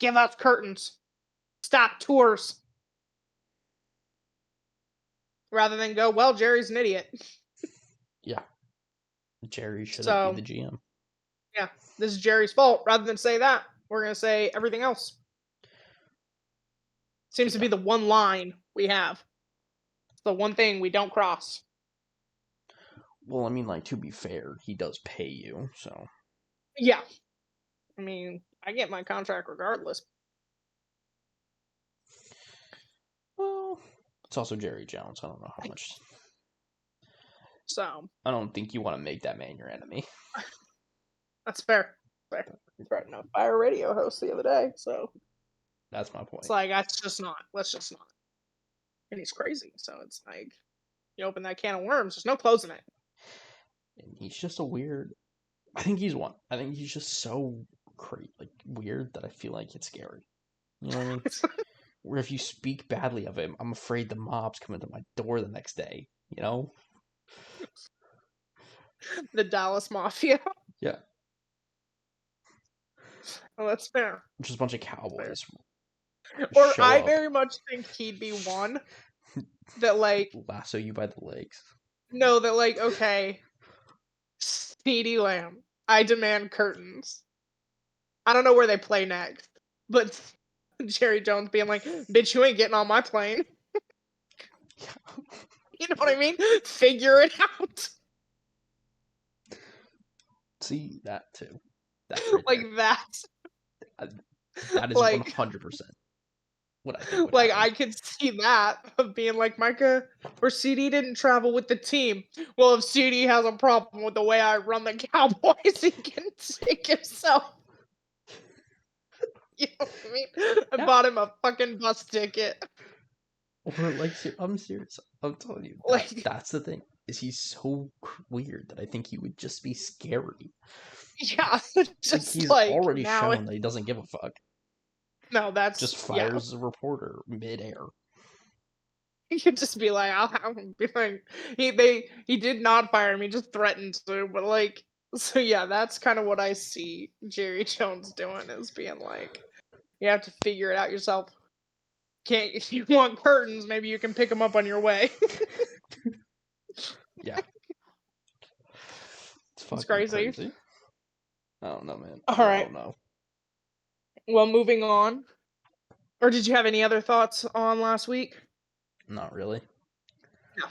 Give us curtains. Stop tours. Rather than go, well, Jerry's an idiot. Yeah. Jerry shouldn't So, be the GM. yeah, this is Jerry's fault. Rather than say that, we're going to say everything else. Seems to be the one line we have. It's the one thing we don't cross. Well, I mean, like, to be fair, he does pay you, so. Yeah. I mean, I get my contract regardless. Well, it's also Jerry Jones. I don't know how much. So, I don't think you want to make that man your enemy. that's fair. Fair. He threatened a fire radio host the other day, so That's my point. it's like, that's just not. Let's just not. And he's crazy, so it's like, you open that can of worms, there's no closing it. And he's just a weird. I think he's one. I think he's just so weird that I feel like it's scary. You know what I mean? Where if you speak badly of him, I'm afraid the mob's coming to my door the next day. You know? The Dallas Mafia. Yeah. Well, that's fair. Just a bunch of cowboys. Or Show I up, very much think he'd be one that, like, lasso you by the legs. no, that, like, okay, CeeDee Lamb, I demand curtains. I don't know where they play next, but Jerry Jones being like, bitch, you ain't getting on my plane. You know what I mean? Figure it out. See, that too. That right Like there. that. That is Like 100% what I think would like happen. I could see that of being like Micah or CD didn't travel with the team. Well, if CD has a problem with the way I run the Cowboys, he can take himself. You know what I mean? I Yeah. bought him a fucking bus ticket. Or like, I'm serious. I'm telling you, Like, that's the thing. Is he's so weird that I think he would just be scary. yeah, Like just he's like already now. shown that he doesn't give a fuck. No, Just that's yeah. fires a reporter midair. You could just be like, I'll be like, he did not fire me, just threatened to, but like, so yeah, that's kind of what I see Jerry Jones doing is being like, you have to figure it out yourself. Can't if you want curtains, maybe you can pick them up on your way. Yeah. It's It's fucking crazy. crazy. I don't know, man. All I right. don't know. Well, moving on. Or did you have any other thoughts on last week? Not really. No,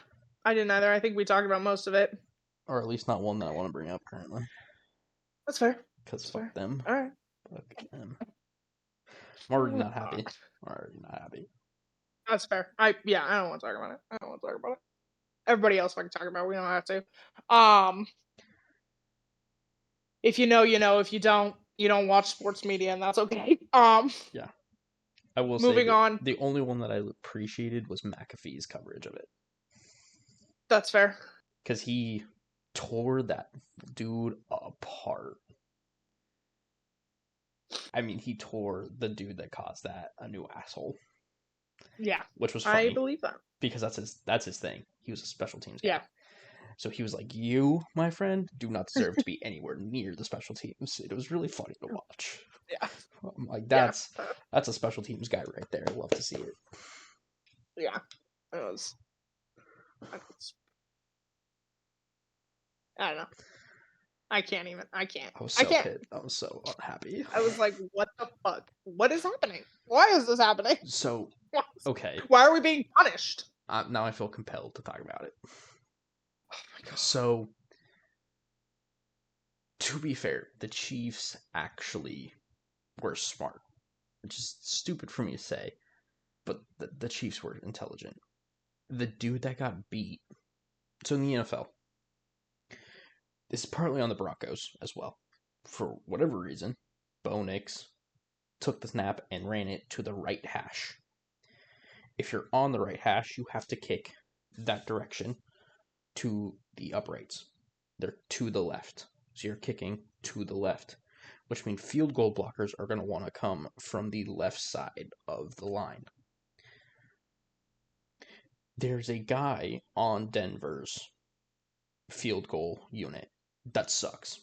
I didn't either. I think we talked about most of it. Or at least not one that I want to bring up currently. That's fair. Because That's fuck fair. them. All right. Fuck them. I'm already not happy. I'm already not happy. That's fair. I don't want to talk about it. I don't want to talk about it. Everybody else can talk about it. We don't have to. If you know, you know. If you don't watch sports media, and that's okay. Yeah. I will say Moving that on. the only one that I appreciated was McAfee's coverage of it. That's fair. Because he tore that dude apart. I mean, he tore the dude that caused that a new asshole, Yeah, which was I funny believe that. because that's his thing. He was a special teams guy. Yeah. So he was like, "You, my friend, do not deserve to be anywhere near the special teams." It was really funny to watch. Yeah. I'm like, Yeah. that's a special teams guy right there. I love to see it. Yeah. It was. I don't know. I can't even. I can't. I was I so can't. pissed. I was so unhappy. I was like, what the fuck? What is happening? Why is this happening? So okay, Why are we being punished? now I feel compelled to talk about it. Oh my god. So to be fair, the Chiefs actually were smart, which is stupid for me to say, but the Chiefs were intelligent. The dude that got beat, so in the NFL, this is partly on the Broncos as well. For whatever reason, Bo Nix took the snap and ran it to the right hash. If you're on the right hash, you have to kick that direction to the uprights. They're to the left. So you're kicking to the left, which means field goal blockers are going to want to come from the left side of the line. There's a guy on Denver's field goal unit that sucks.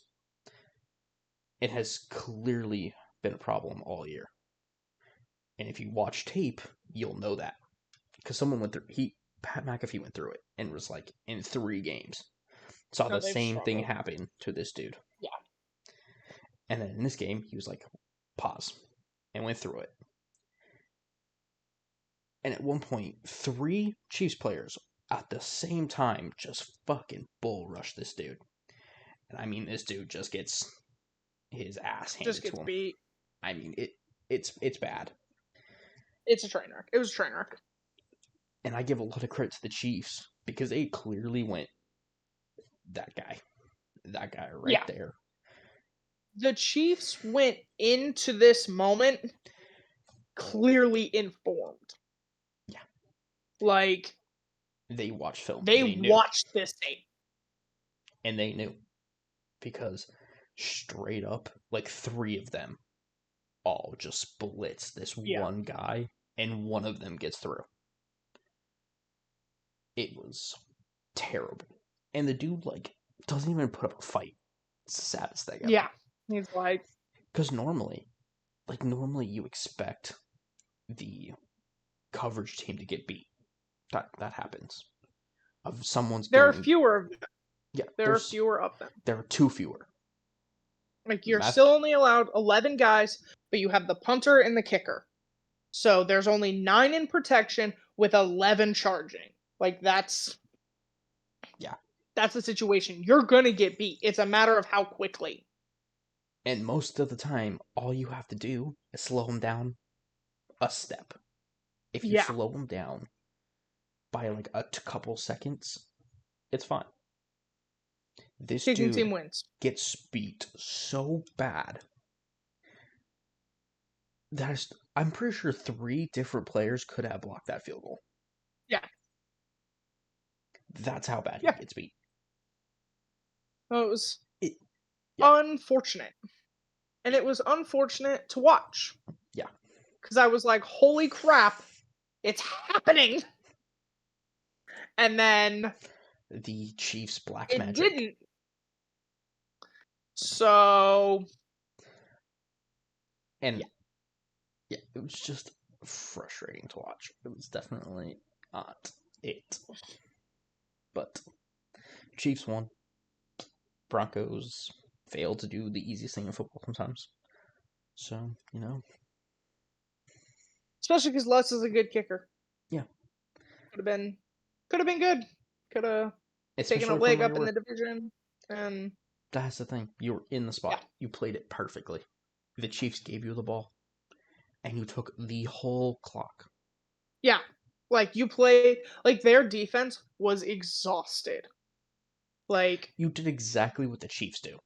It has clearly been a problem all year. And if you watch tape, you'll know that. Because someone went through, Pat McAfee went through it and was like, in 3 games, saw No, the they've same thing struggled. happen to this dude. Yeah. And then in this game, he was like, pause, and went through it. And at one point, 3 Chiefs players at the same time just fucking bull rush this dude. And I mean, this dude just gets his ass handed Just gets to him. beat. I mean, it's bad. It's a train wreck. It was a train wreck. And I give a lot of credit to the Chiefs because they clearly went, that guy right there. The Chiefs went into this moment clearly informed. Yeah. Like, They watched film. they knew. watched this tape. And they knew. Because straight up, like 3 of them all just blitz this one guy, and one of them gets through. It was terrible. And the dude, like, doesn't even put up a fight. It's the saddest thing ever. Yeah. He's like... Because normally you expect the coverage team to get beat. That happens. Of someone's There are going... fewer of them. Yeah. There are fewer of them. There are 2 fewer. Like, you're still only allowed 11 guys, but you have the punter and the kicker. So there's only 9 in protection with 11 charging. Like, that's... that's the situation. You're gonna get beat. It's a matter of how quickly. And most of the time, all you have to do is slow him down a step. If you Yeah. slow him down by like a couple seconds, it's fine. This Kicking team dude wins. gets beat so bad that I'm pretty sure 3 different players could have blocked that field goal. Yeah. That's how bad he Yeah. gets beat. Well, it was It, yeah, unfortunate. And it was unfortunate to watch. yeah. Because I was like, holy crap, it's happening. And then The Chiefs' black it magic. didn't. So And yeah. yeah, it was just frustrating to watch. It was definitely not it. But Chiefs won. Broncos failed to do the easiest thing in football sometimes. So, Especially because Les is a good kicker. yeah. Could have been good. Could have taken a Especially from leg where you up in were. the division. And That's the thing. You were in the yeah. spot. You played it perfectly. The Chiefs gave you the ball, and you took the whole clock. Yeah. Like you play like their defense was exhausted. Like You did exactly what the Chiefs do.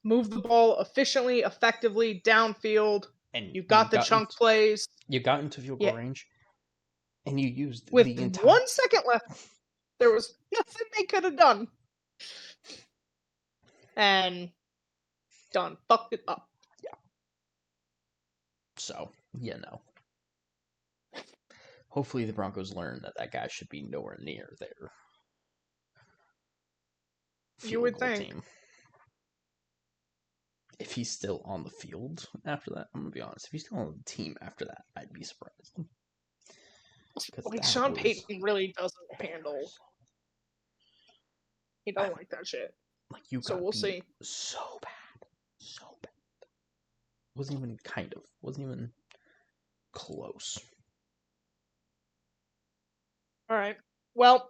move the ball efficiently, effectively downfield. And You got the chunk plays. you got into field goal Yeah. range, and you used With the entire 1 second left, there was nothing they could have done. And done fucked it up. So, hopefully the Broncos learn that guy should be nowhere near their You field would goal think. team. If he's still on the field after that, I'm gonna be honest. If he's still on the team after that, I'd be surprised. Because Like that Sean was Payton really doesn't handle. He don't like that shit. like you So got we'll beat see. so bad, so bad. Wasn't even close. All right. Well,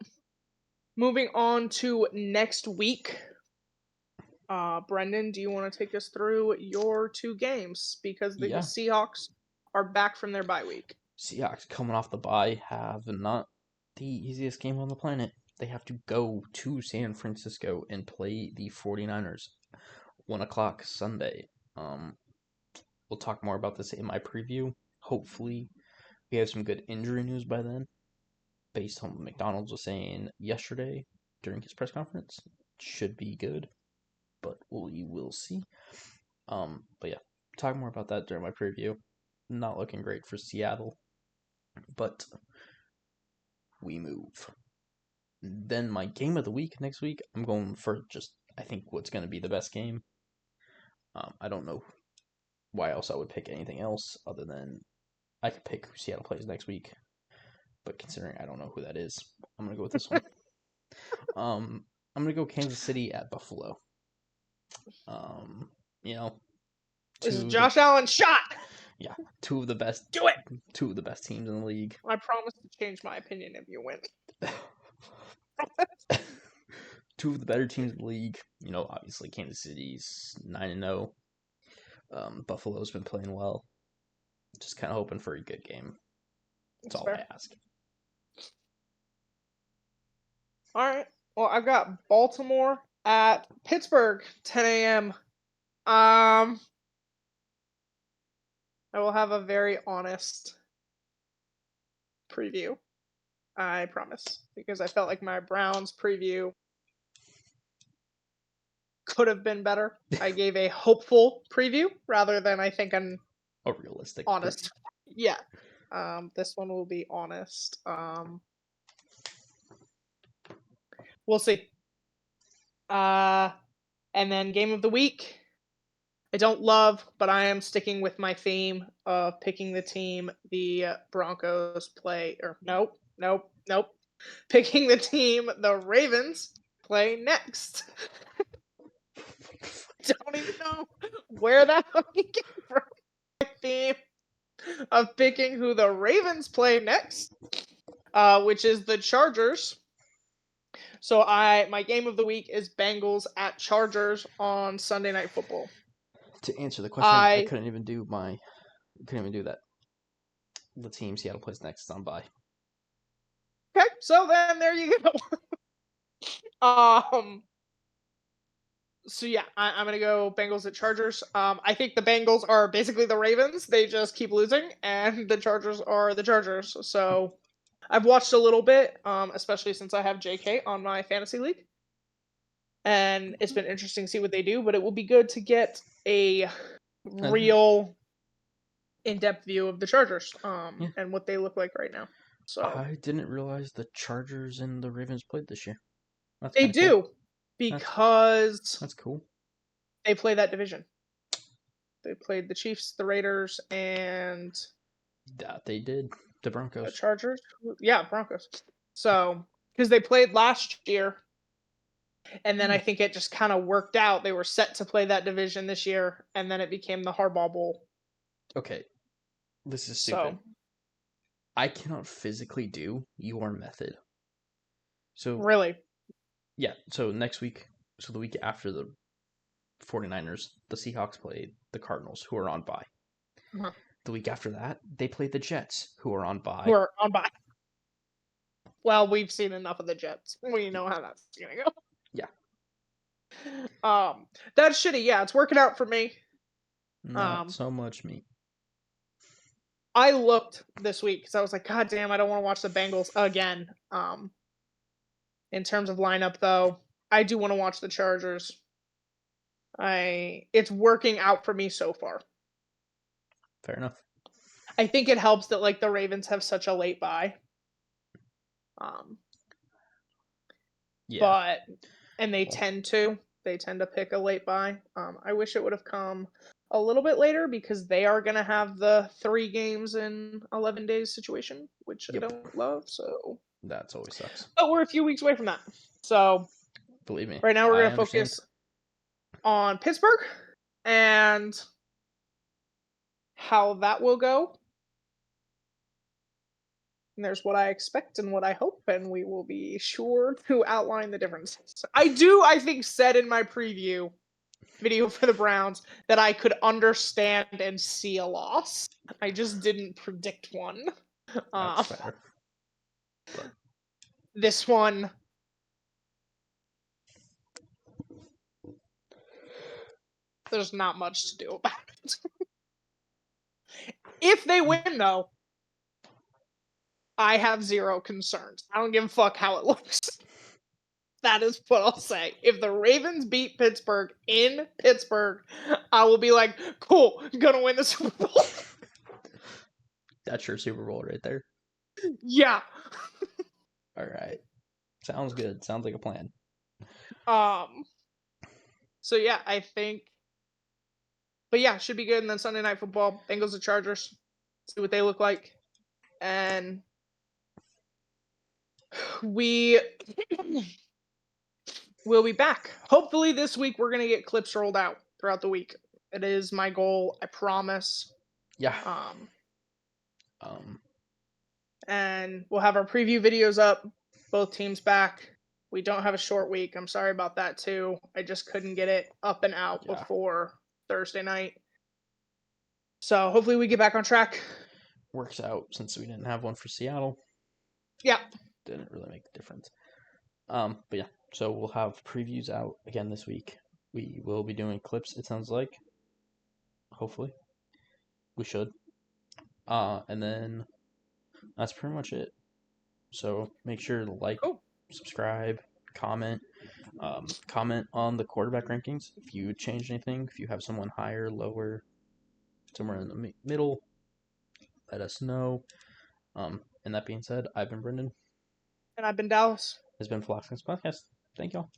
moving on to next week. Brendan, do you want to take us through your 2 games? Because the Yeah, Seahawks are back from their bye week. Seahawks coming off the bye have not the easiest game on the planet. They have to go to San Francisco and play the 49ers 1 o'clock Sunday. We'll talk more about this in my preview. Hopefully, we have some good injury news by then, based on what McDonald's was saying yesterday during his press conference. Should be good, but we will see. But yeah, talk more about that during my preview. Not looking great for Seattle, but we move. Then my game of the week next week, I'm going for just I think what's going to be the best game. I don't know why else I would pick anything else other than I could pick who Seattle plays next week. But considering I don't know who that is, I'm gonna go with this one. I'm gonna go Kansas City at Buffalo. You know, This is two of the Josh Allen shot. yeah, two of the best Do it. two of the best teams in the league. I promise to change my opinion if you win. Two of the better teams in the league. Obviously Kansas City's 9-0. Buffalo's been playing well. Just kind of hoping for a good game. That's all I ask. All right. Well, I've got Baltimore at Pittsburgh, 10 a.m. I will have a very honest preview. I promise. Because I felt like my Browns preview could have been better. I gave a hopeful preview rather than I think an A realistic honest. preview. Yeah. This one will be honest. We'll see. And then game of the week. I don't love, but I am sticking with my theme of picking the team the Broncos play. Or nope. Picking the team the Ravens play next. Don't even know where that fucking came from. My theme of picking who the Ravens play next, which is the Chargers So my game of the week is Bengals at Chargers on Sunday Night Football. To answer the question, I I couldn't even do that. The team Seattle plays next is on bye. Okay, so then there you go. um so yeah, I'm gonna go Bengals at Chargers. I think the Bengals are basically the Ravens. They just keep losing, and the Chargers are the Chargers. So I've watched a little bit, especially since I have JK on my fantasy league, and it's been interesting to see what they do. But it will be good to get a And real in-depth view of the Chargers, yeah, and what they look like right now. So I didn't realize the Chargers and the Ravens played this year. That's they kind of cool. do That's because that's cool. they play that division. They played the Chiefs, the Raiders, and That they did. The the Broncos. Chargers. Yeah, Broncos. So because they played last year, and then Hmm. I think it just kind of worked out. They were set to play that division this year, and then it became the Harbaugh Bowl. Okay, this is stupid. So I cannot physically do your method. So really, yeah, so the week after the 49ers, the Seahawks played the Cardinals, who are on bye. uh-huh. The week after that, they played the Jets, who are on Who bye. are on bye. Well, we've seen enough of the Jets. We know how that's gonna go. Yeah, That's shitty. Yeah, it's working out for me. not Um, so much me. I looked this week because I was like, God damn, I don't want to watch the Bengals again. In terms of lineup, though, I do want to watch the Chargers. It's working out for me so far. Fair enough. I think it helps that like the Ravens have such a late bye. Um, Yeah. but and Well, they tend to pick a late bye. I wish it would have come a little bit later because they are gonna have the 3 games in 11 days situation, which I yep. don't love. So, That's always sucks. but we're a few weeks away from that. So Believe me, right now we're I gonna understand. focus on Pittsburgh and how that will go. And there's what I expect and what I hope, and we will be sure to outline the differences. I think, said in my preview video for the Browns that I could understand and see a loss. I just didn't predict one. That's Um, fair. But this one, there's not much to do about it. If they win, though, I have zero concerns. I don't give a fuck how it looks. That is what I'll say. If the Ravens beat Pittsburgh in Pittsburgh, I will be like, cool, gonna win the Super Bowl. that's your Super Bowl right there. Yeah. All right. Sounds good. Sounds like a plan. Um. So yeah, I think. But yeah, should be good. And then Sunday Night Football, Bengals and Chargers. See what they look like, and we will be back. Hopefully this week we're gonna get clips rolled out throughout the week. It is my goal. I promise. Yeah. Um. Um. And we'll have our preview videos up. Both teams back. We don't have a short week. I'm sorry about that too. I just couldn't get it up and out Yeah. before Thursday night. So hopefully we get back on track. Works out since we didn't have one for Seattle. Yeah. Didn't really make a difference. But yeah. So we'll have previews out again this week. We will be doing clips. It sounds like. Hopefully, we should. And then that's pretty much it. So make sure to like, Cool. subscribe, comment. Comment on the quarterback rankings if you change anything. If you have someone higher, lower, somewhere in the middle, let us know. And that being said, I've been Brendan. And I've been Dallas. This has been Philosophy's Podcast. Thank y'all.